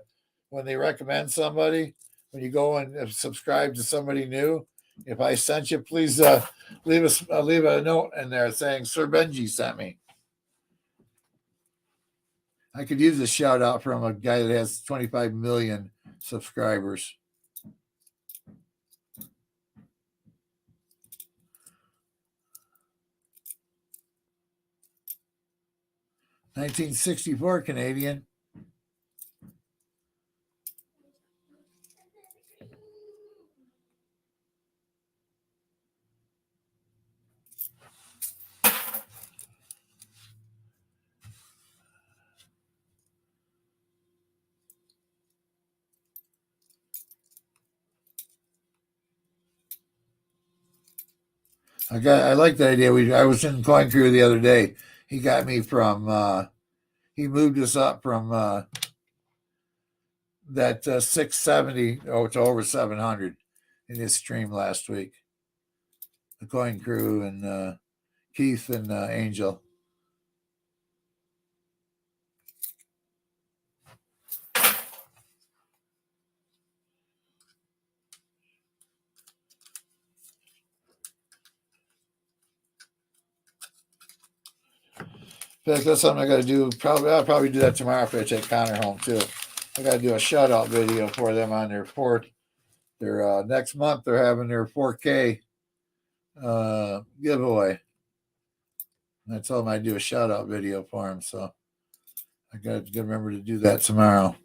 when they recommend somebody, when you go and subscribe to somebody new. If I sent you, please leave a note in there saying Sir Benji sent me. I could use a shout out from a guy that has 25 million subscribers. $1964 Canadian. I like that idea. I was in Coin Crew the other day. He got me from he moved us up from that 670 to over 700 in his stream last week. The Coin Crew and Keith and Angel. fact, that's something I got to do. I'll probably do that tomorrow after I take Connor home too. I got to do a shout out video for them on their next month. They're having their 4K giveaway. And I told them I'd do a shout out video for them, so I got to remember to do that tomorrow.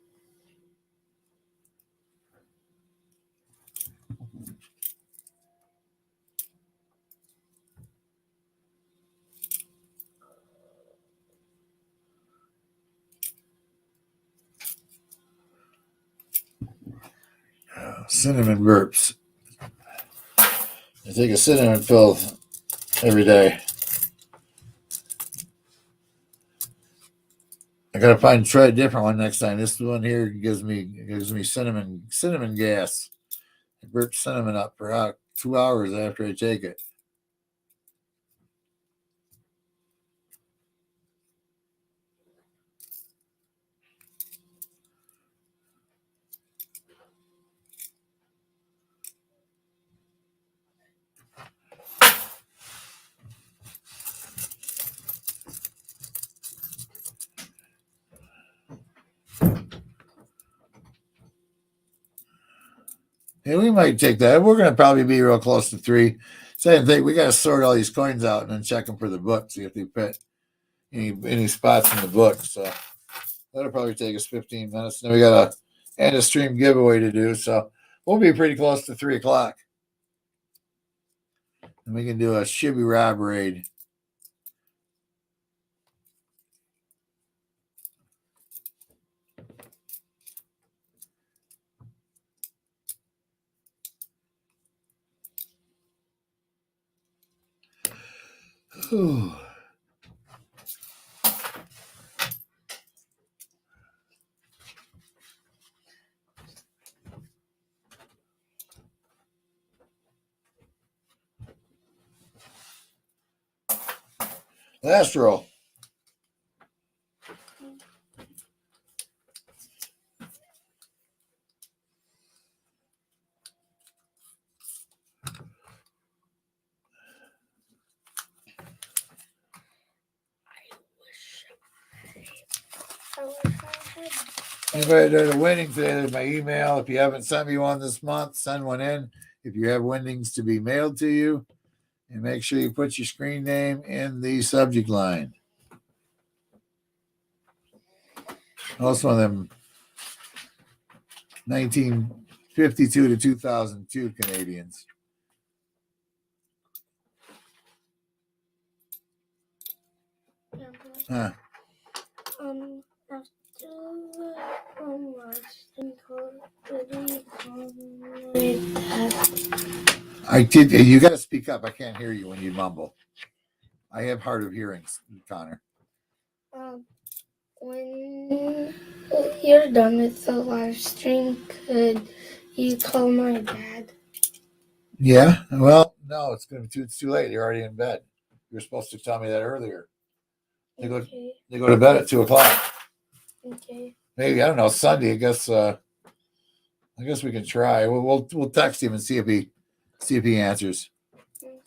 Cinnamon burps. I take a cinnamon pill every day. I gotta try a different one next time. This one here gives me cinnamon gas. I burp cinnamon up for 2 hours after I take it. Yeah, we might take that. We're going to probably be real close to 3. Same thing. We got to sort all these coins out and then check them for the book, see if they fit any spots in the book. So that'll probably take us 15 minutes. Then we got a end of stream giveaway to do. So we'll be pretty close to 3 o'clock. And we can do a Shibby Rob raid. Whew. Last roll. Anybody that are winning today, there's my email. If you haven't sent me one this month, send one in. If you have winnings to be mailed to you, and make sure you put your screen name in the subject line. Also, one of them 1952 to 2002 Canadians. Huh. I did. You got to speak up. I can't hear you when you mumble. I have hard of hearing, Connor. When you're done with the live stream, could you call my dad? Yeah. Well, no, it's too late. You're already in bed. You were supposed to tell me that earlier. They go to bed at 2 o'clock. Okay. Maybe, I don't know, Sunday. I guess we can try. We'll text him and see if he answers. Okay.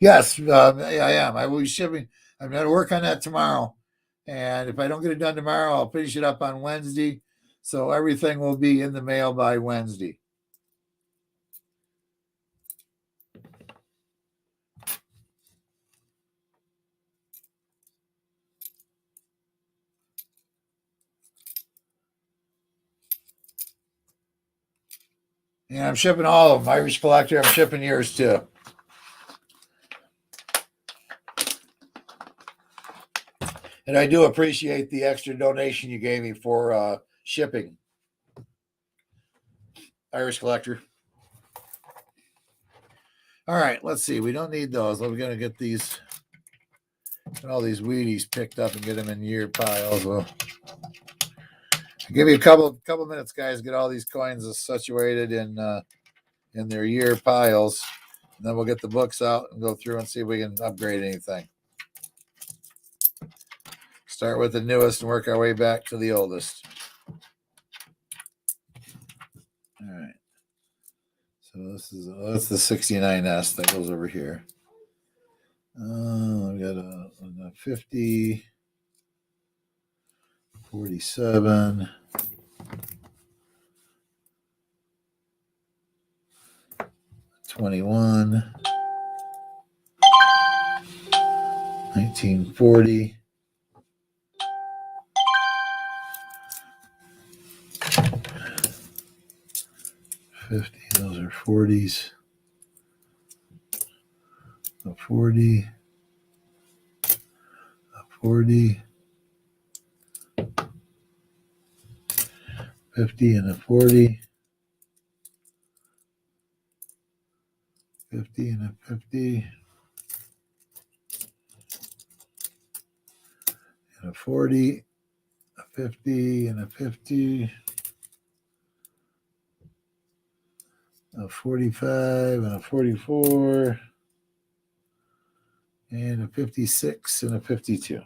Yes, I am. I will be shipping. I'm going to work on that tomorrow. And if I don't get it done tomorrow, I'll finish it up on Wednesday. So everything will be in the mail by Wednesday. And I'm shipping all of them. Irish Collector, I'm shipping yours too. And I do appreciate the extra donation you gave me for shipping. Irish Collector. All right, let's see. We don't need those. We're going to get all these Wheaties picked up and get them in year piles. Well, give me a couple minutes, guys. Get all these coins situated in their year piles, and then we'll get the books out and go through and see if we can upgrade anything. Start with the newest and work our way back to the oldest. All right. So that's the 69S that goes over here. We got a 50, 47, 21, 1940, 50. Those are 40s. A 40, a 40, 50 and a 40, 50 and a 50, and a 40, a 50 and a 50, a 45 and a 44, and a 56 and a 52.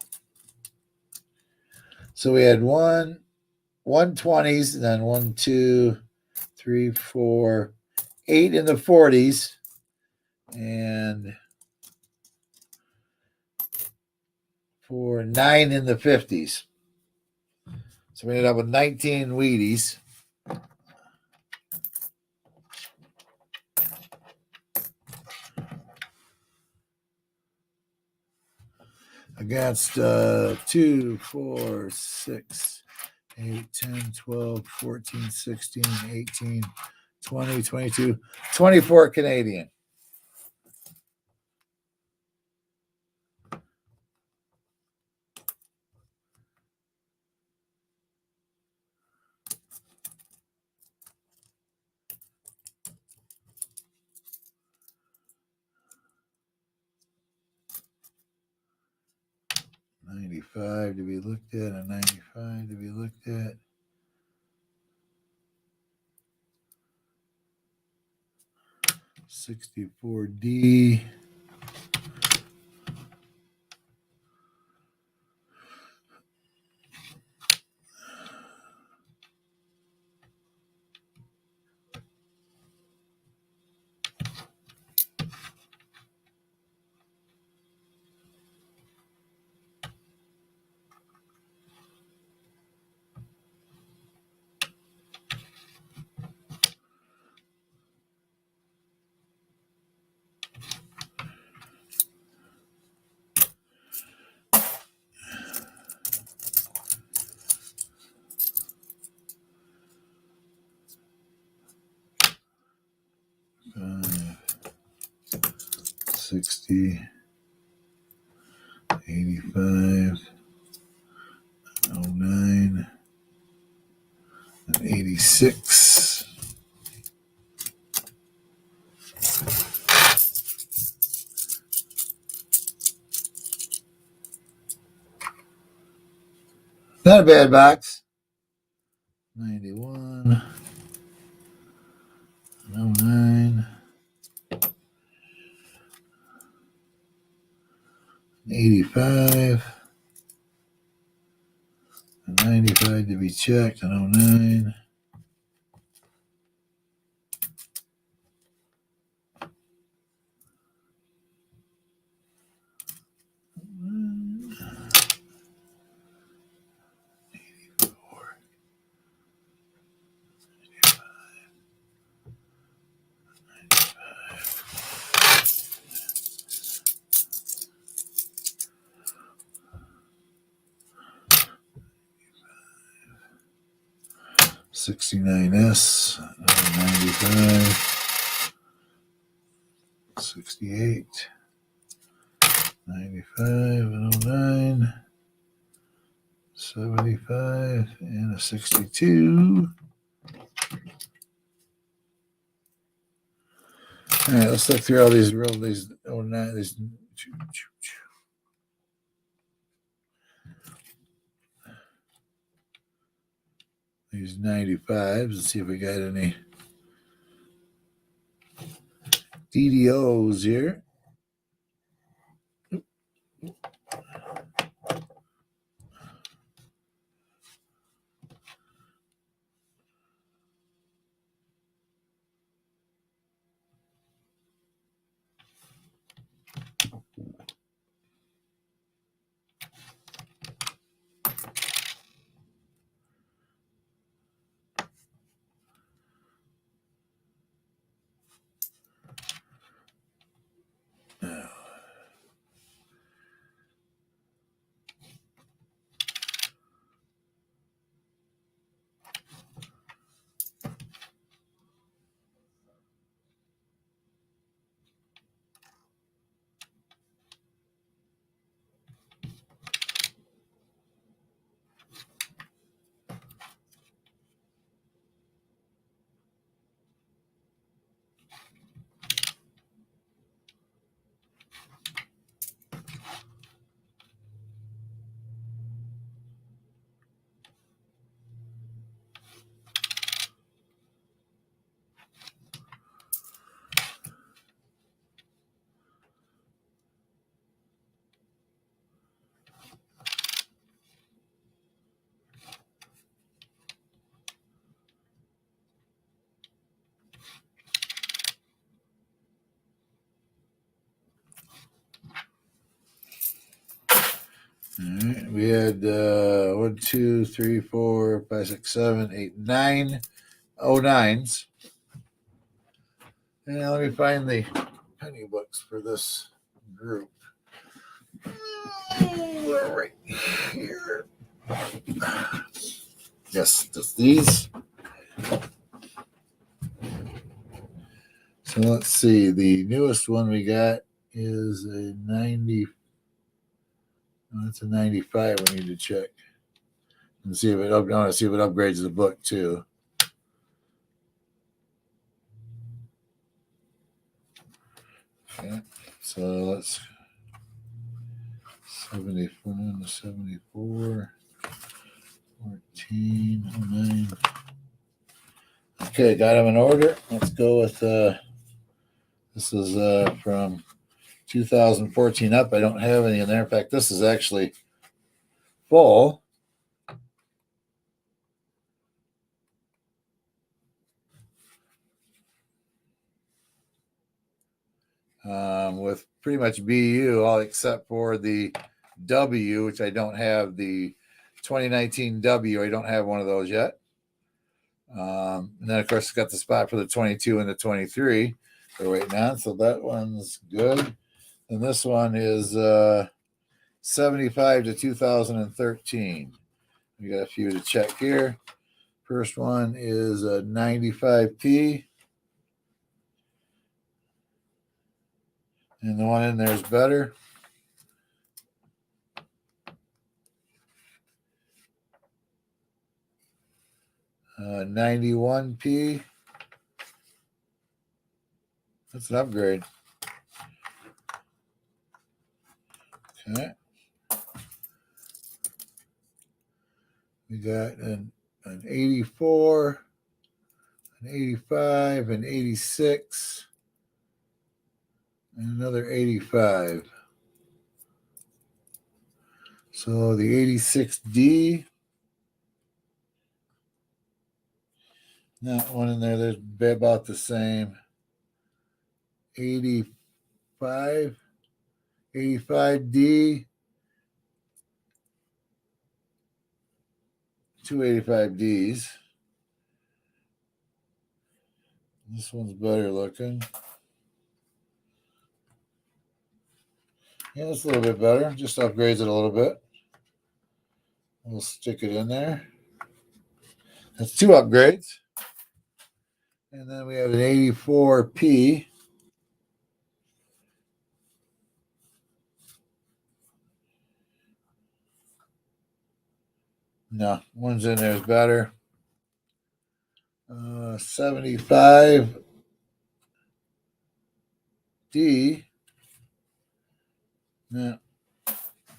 So we had 120s, and then 1, 2, 3, 4, 8 in the 40s, and 9 in the 50s. So we ended up with 19 Wheaties. Against 2, 4, 6, 8, 10, 12, 14, 16, 18, 20, 22, 24 Canadian. $95 to be looked at, a $95 to be looked at. $64D. $5, 60, 85, 09, and 86. Not a bad box. 91, 09, 85, and 95 to be checked, and 09. $69S, 95, 68, 95, and 09, 75, and a 62. All right, let's look through all these these 95s and see if we got any DDOs here. All right, we had 1, 2, 3, 4, 5, 6, 7, 8, 9 09s. And let me find the penny books for this group. Right here. Yes, just these. So let's see. The newest one we got is a 90. That's a 95. We need to check and see if it. I want to see if it upgrades the book too. Okay, so let's 74 to 74, 14, 09. Okay, got them in order. Let's go with this is from 2014 up. I don't have any in there. In fact, this is actually full. With pretty much BU, all except for the W, which I don't have. The 2019 W, I don't have one of those yet. And then, of course, it's got the spot for the 22 and the 23 we're waiting on. So that one's good. And this one is 75 to 2013. We got a few to check here. First one is a 95P. And the one in there is better. Uh, 91P. That's an upgrade. Okay. We got an 84, an 85, an 86, and another 85. So the 86D. That one in there, they're about the same. 85, 85D, 285Ds. This one's better looking. Yeah, it's a little bit better. Just upgrades it a little bit. We'll stick it in there. That's 2 upgrades. And then we have an 84P. No, one's in there is better. 75. D. Yeah,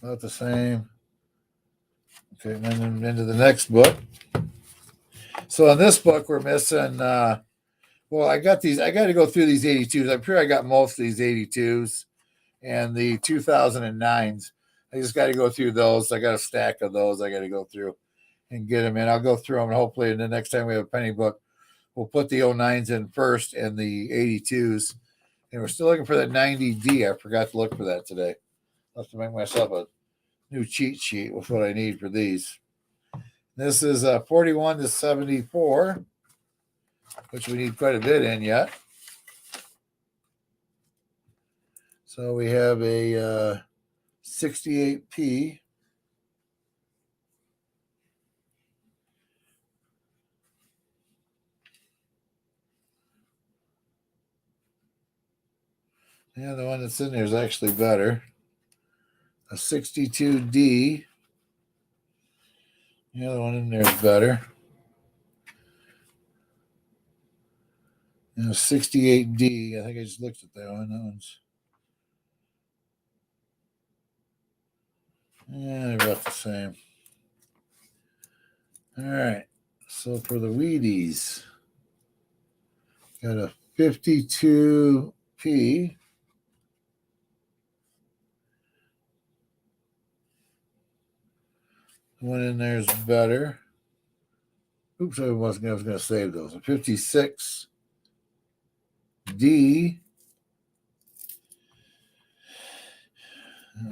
about the same. Okay, and then into the next book. So in this book, we're missing. Well, I got these. I got to go through these 82s. I'm sure I got most of these 82s and the 2009s. I just got to go through those. I got a stack of those. I got to go through and get them in. I'll go through them, and hopefully, the next time we have a penny book, we'll put the 09s in first and the 82s. And we're still looking for that 90D. I forgot to look for that today. I'll have to make myself a new cheat sheet with what I need for these. This is 41 to 74, which we need quite a bit in yet. So we have a 68p. Yeah, the one that's in there is actually better. A 62D. The other one in there is better. And a 68D. I think I just looked at that one. That one's they're about the same. All right. So for the Wheaties, got a 52p. The one in there is better. Oops, I was going to save those. A 56D. The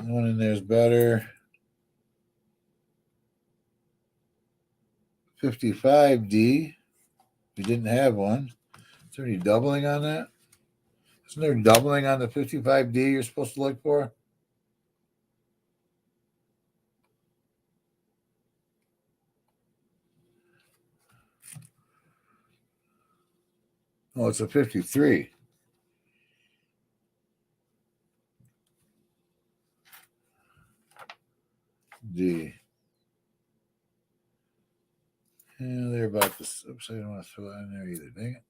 one in there is better. 55D. We didn't have one. Is there any doubling on that? Isn't there doubling on the 55D you're supposed to look for? Oh, it's a 53. D. Yeah, they're about this. Oops, I don't want to throw that in there either. Dang it.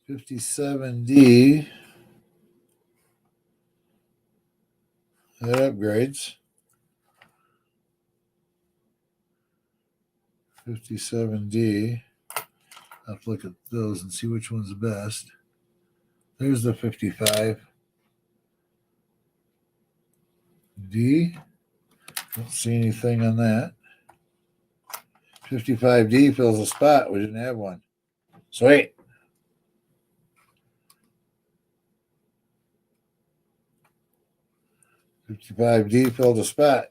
$57D. That upgrades. $57D. I'll have to look at those and see which one's the best. There's the 55D. Don't see anything on that. 55D fills a spot. We didn't have one. Sweet. 55D filled a spot.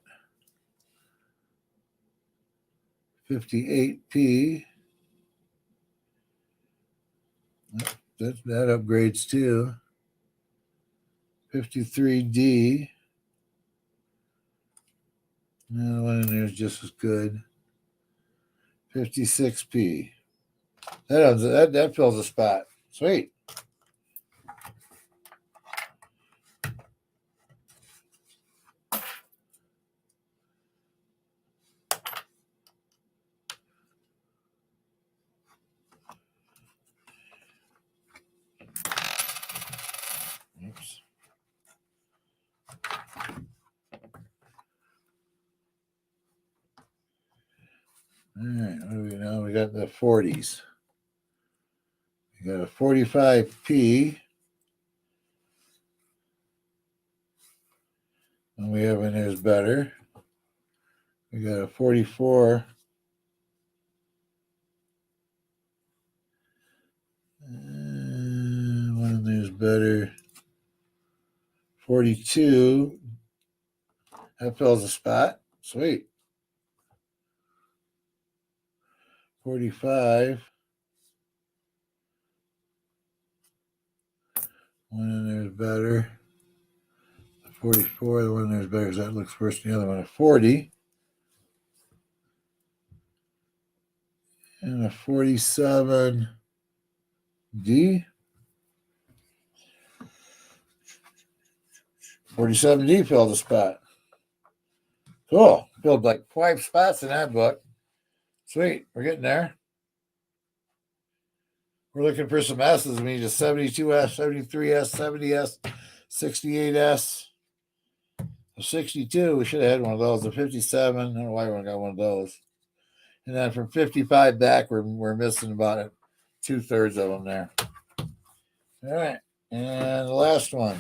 58P. That upgrades too. 53D. The one in there is just as good. 56P. That fills a spot. Sweet. Oops. All right, what do we know? We got the 40s. We got a 45P. And we have in there is better. We got a 44. One in there is better. 42. That fills a spot. Sweet. 45. One in there is better. 44. The one in there is better because that looks worse than the other one. A 40. And a 47D. 47D filled a spot. Cool. Filled like 5 spots in that book. Sweet. We're getting there. We're looking for some S's. We need a 72S, 73S, 70S, 68S, a 62. We should have had one of those. A 57. I don't know why we haven't got one of those. And then from 55 back, we're missing about 2/3 of them there. All right. And the last one.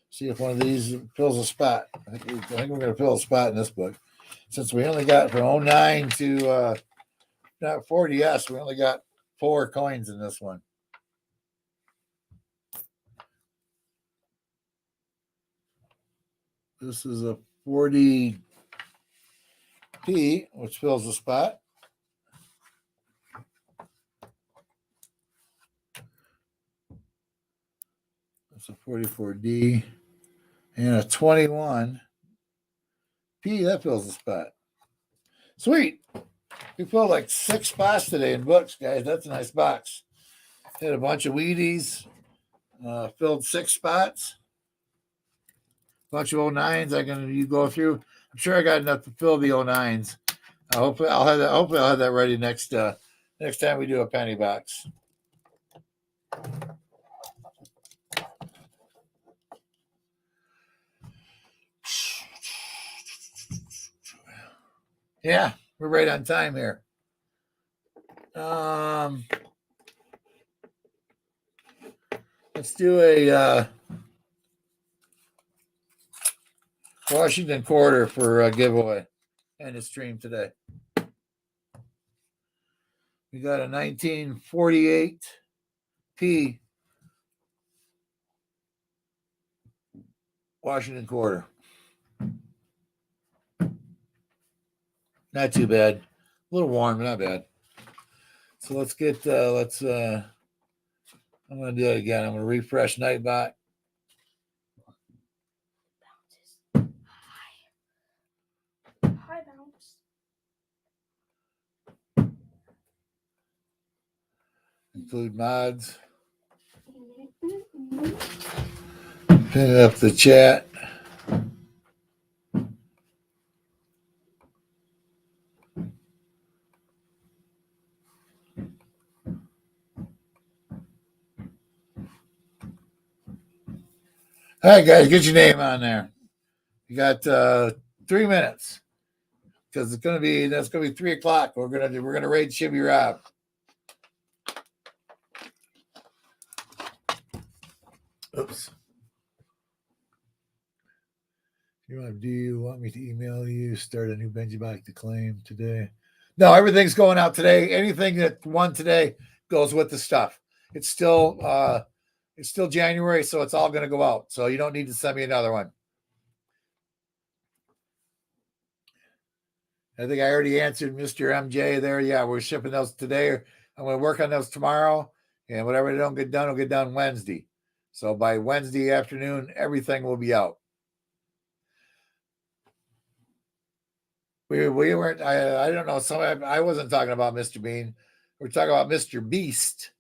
See if one of these fills a spot. I think we're going to fill a spot in this book. Since we only got from 09 to not 40S, we only got 4 coins in this one. This is a 40P, which fills the spot. That's a 44D. And a 21P, that fills the spot. Sweet. We filled like 6 spots today in books, guys. That's a nice box. Had a bunch of Wheaties. Filled 6 spots. Bunch of 09s. You go through. I'm sure I got enough to fill the 09s. Hopefully I'll have that ready next time we do a penny box. Yeah, we're right on time here. Let's do a Washington quarter for a giveaway and a stream today. We got a 1948P Washington quarter. Not too bad. A little warm, but not bad. So let's get I'm going to do it again. I'm going to refresh Nightbot. Hi, bounce. Include mods. Pin up the chat. All right, guys, get your name on there. You got 3 minutes because that's gonna be 3:00. We're gonna raid Shibby Rob. Oops. Do you want me to email you? Start a new Benji box to claim today? No, everything's going out today. Anything that won today goes with the stuff. It's still January, so it's all going to go out. So you don't need to send me another one. I think I already answered Mr. MJ there. Yeah, we're shipping those today. I'm going to work on those tomorrow, and whatever don't get done will get done Wednesday. So by Wednesday afternoon, everything will be out. We weren't. I don't know. I wasn't talking about Mr. Bean. We're talking about Mr. Beast.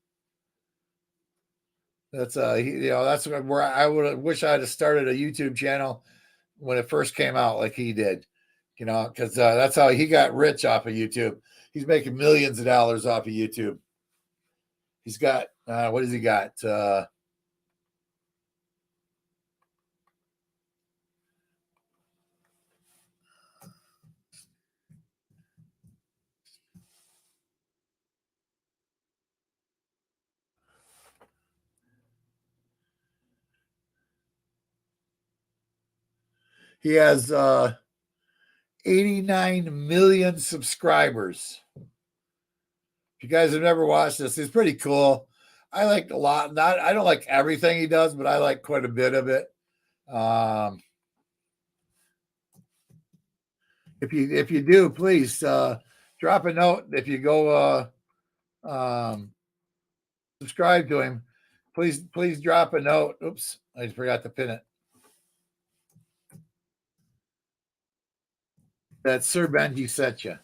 That's that's where I would wish I had started a YouTube channel when it first came out, like he did. Because that's how he got rich off of YouTube. He's making millions of dollars off of YouTube. He's got what has he got? He has 89 million subscribers. If you guys have never watched this, it's pretty cool. I like a lot. I don't like everything he does, but I like quite a bit of it. If you do, please drop a note. If you go subscribe to him, please drop a note. Oops, I forgot to pin it. That Sir Benji sent you.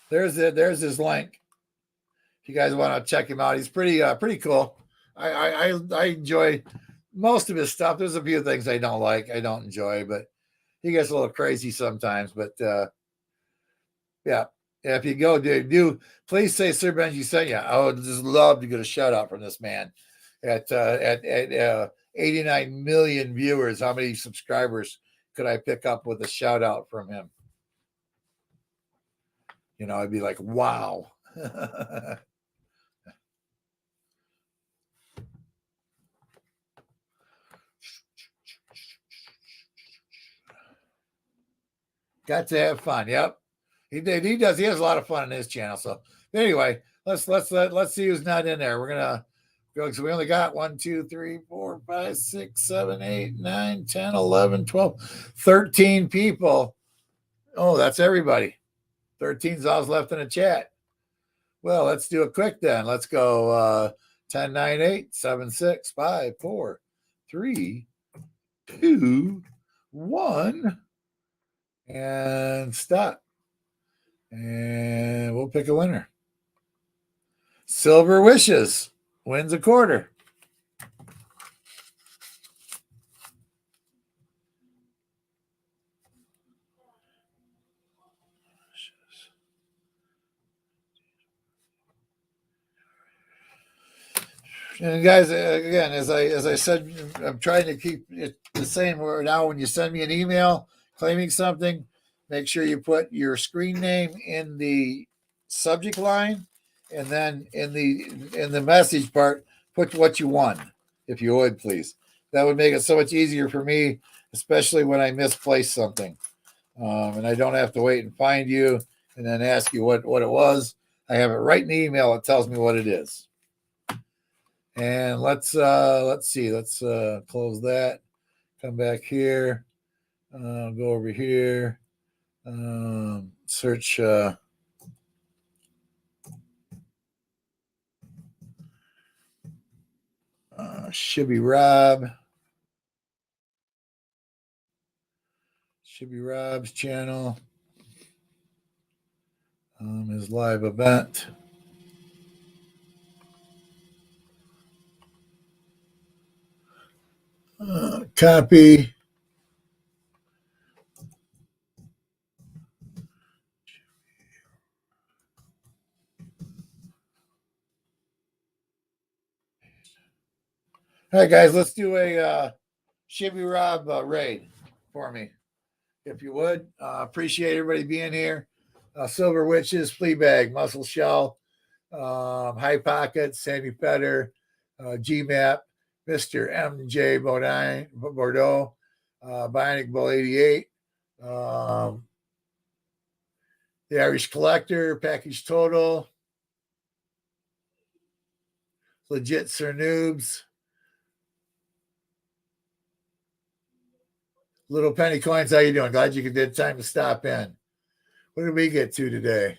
There's his link. you guys want to check him out, he's pretty cool. I enjoy most of his stuff. There's a few things I don't enjoy, but he gets a little crazy sometimes. But yeah, if you go, do please say Sir Benji sent you. I would just love to get a shout out from this man at 89 million viewers. How many subscribers could I pick up with a shout out from him? You know, I'd be like, wow. Got to have fun. Yep. He did. He does. He has a lot of fun on his channel. So anyway, let's see who's not in there. We're gonna go. So we only got 1, 2, 3, 4, 5, 6, 7, 8, 9, 10, 11, 12, 13 people. Oh, that's everybody. 13's all left in the chat. Well, let's do it quick then. Let's go 10, 9, 8, 7, 6, 5, 4, 3, 2, 1, and stop. And we'll pick a winner. Silver Wishes wins a quarter. And guys, again, as I said, I'm trying to keep it the same. Where now, when you send me an email claiming something, make sure you put your screen name in the subject line, and then in the message part, put what you won, if you would, please. That would make it so much easier for me, especially when I misplace something, and I don't have to wait and find you and then ask you what it was. I have it right in the email. It tells me what it is. And let's see. Let's close that. Come back here. Go over here. Search. Shibby Rob. Shibby Rob's channel. His live event. Copy. All right, guys, let's do a Shibby Rob raid for me, if you would. Appreciate everybody being here. Silver Witches, Fleabag, Muscle Shell, High Pockets, Sandy Fetter, GMAP, Mr. MJ Bordeaux, Bionic Bull 88, the Irish Collector, Package Total, Legit Sir Noobs, Little Penny Coins. How you doing? Glad you did time to stop in. What did we get to today?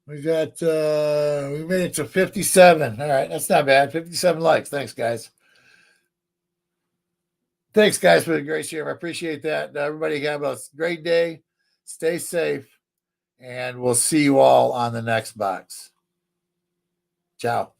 We made it to 57. All right, that's not bad. 57 likes. Thanks, guys. Thanks, guys, for the great share. I appreciate that. Everybody have a great day. Stay safe, and we'll see you all on the next box. Ciao.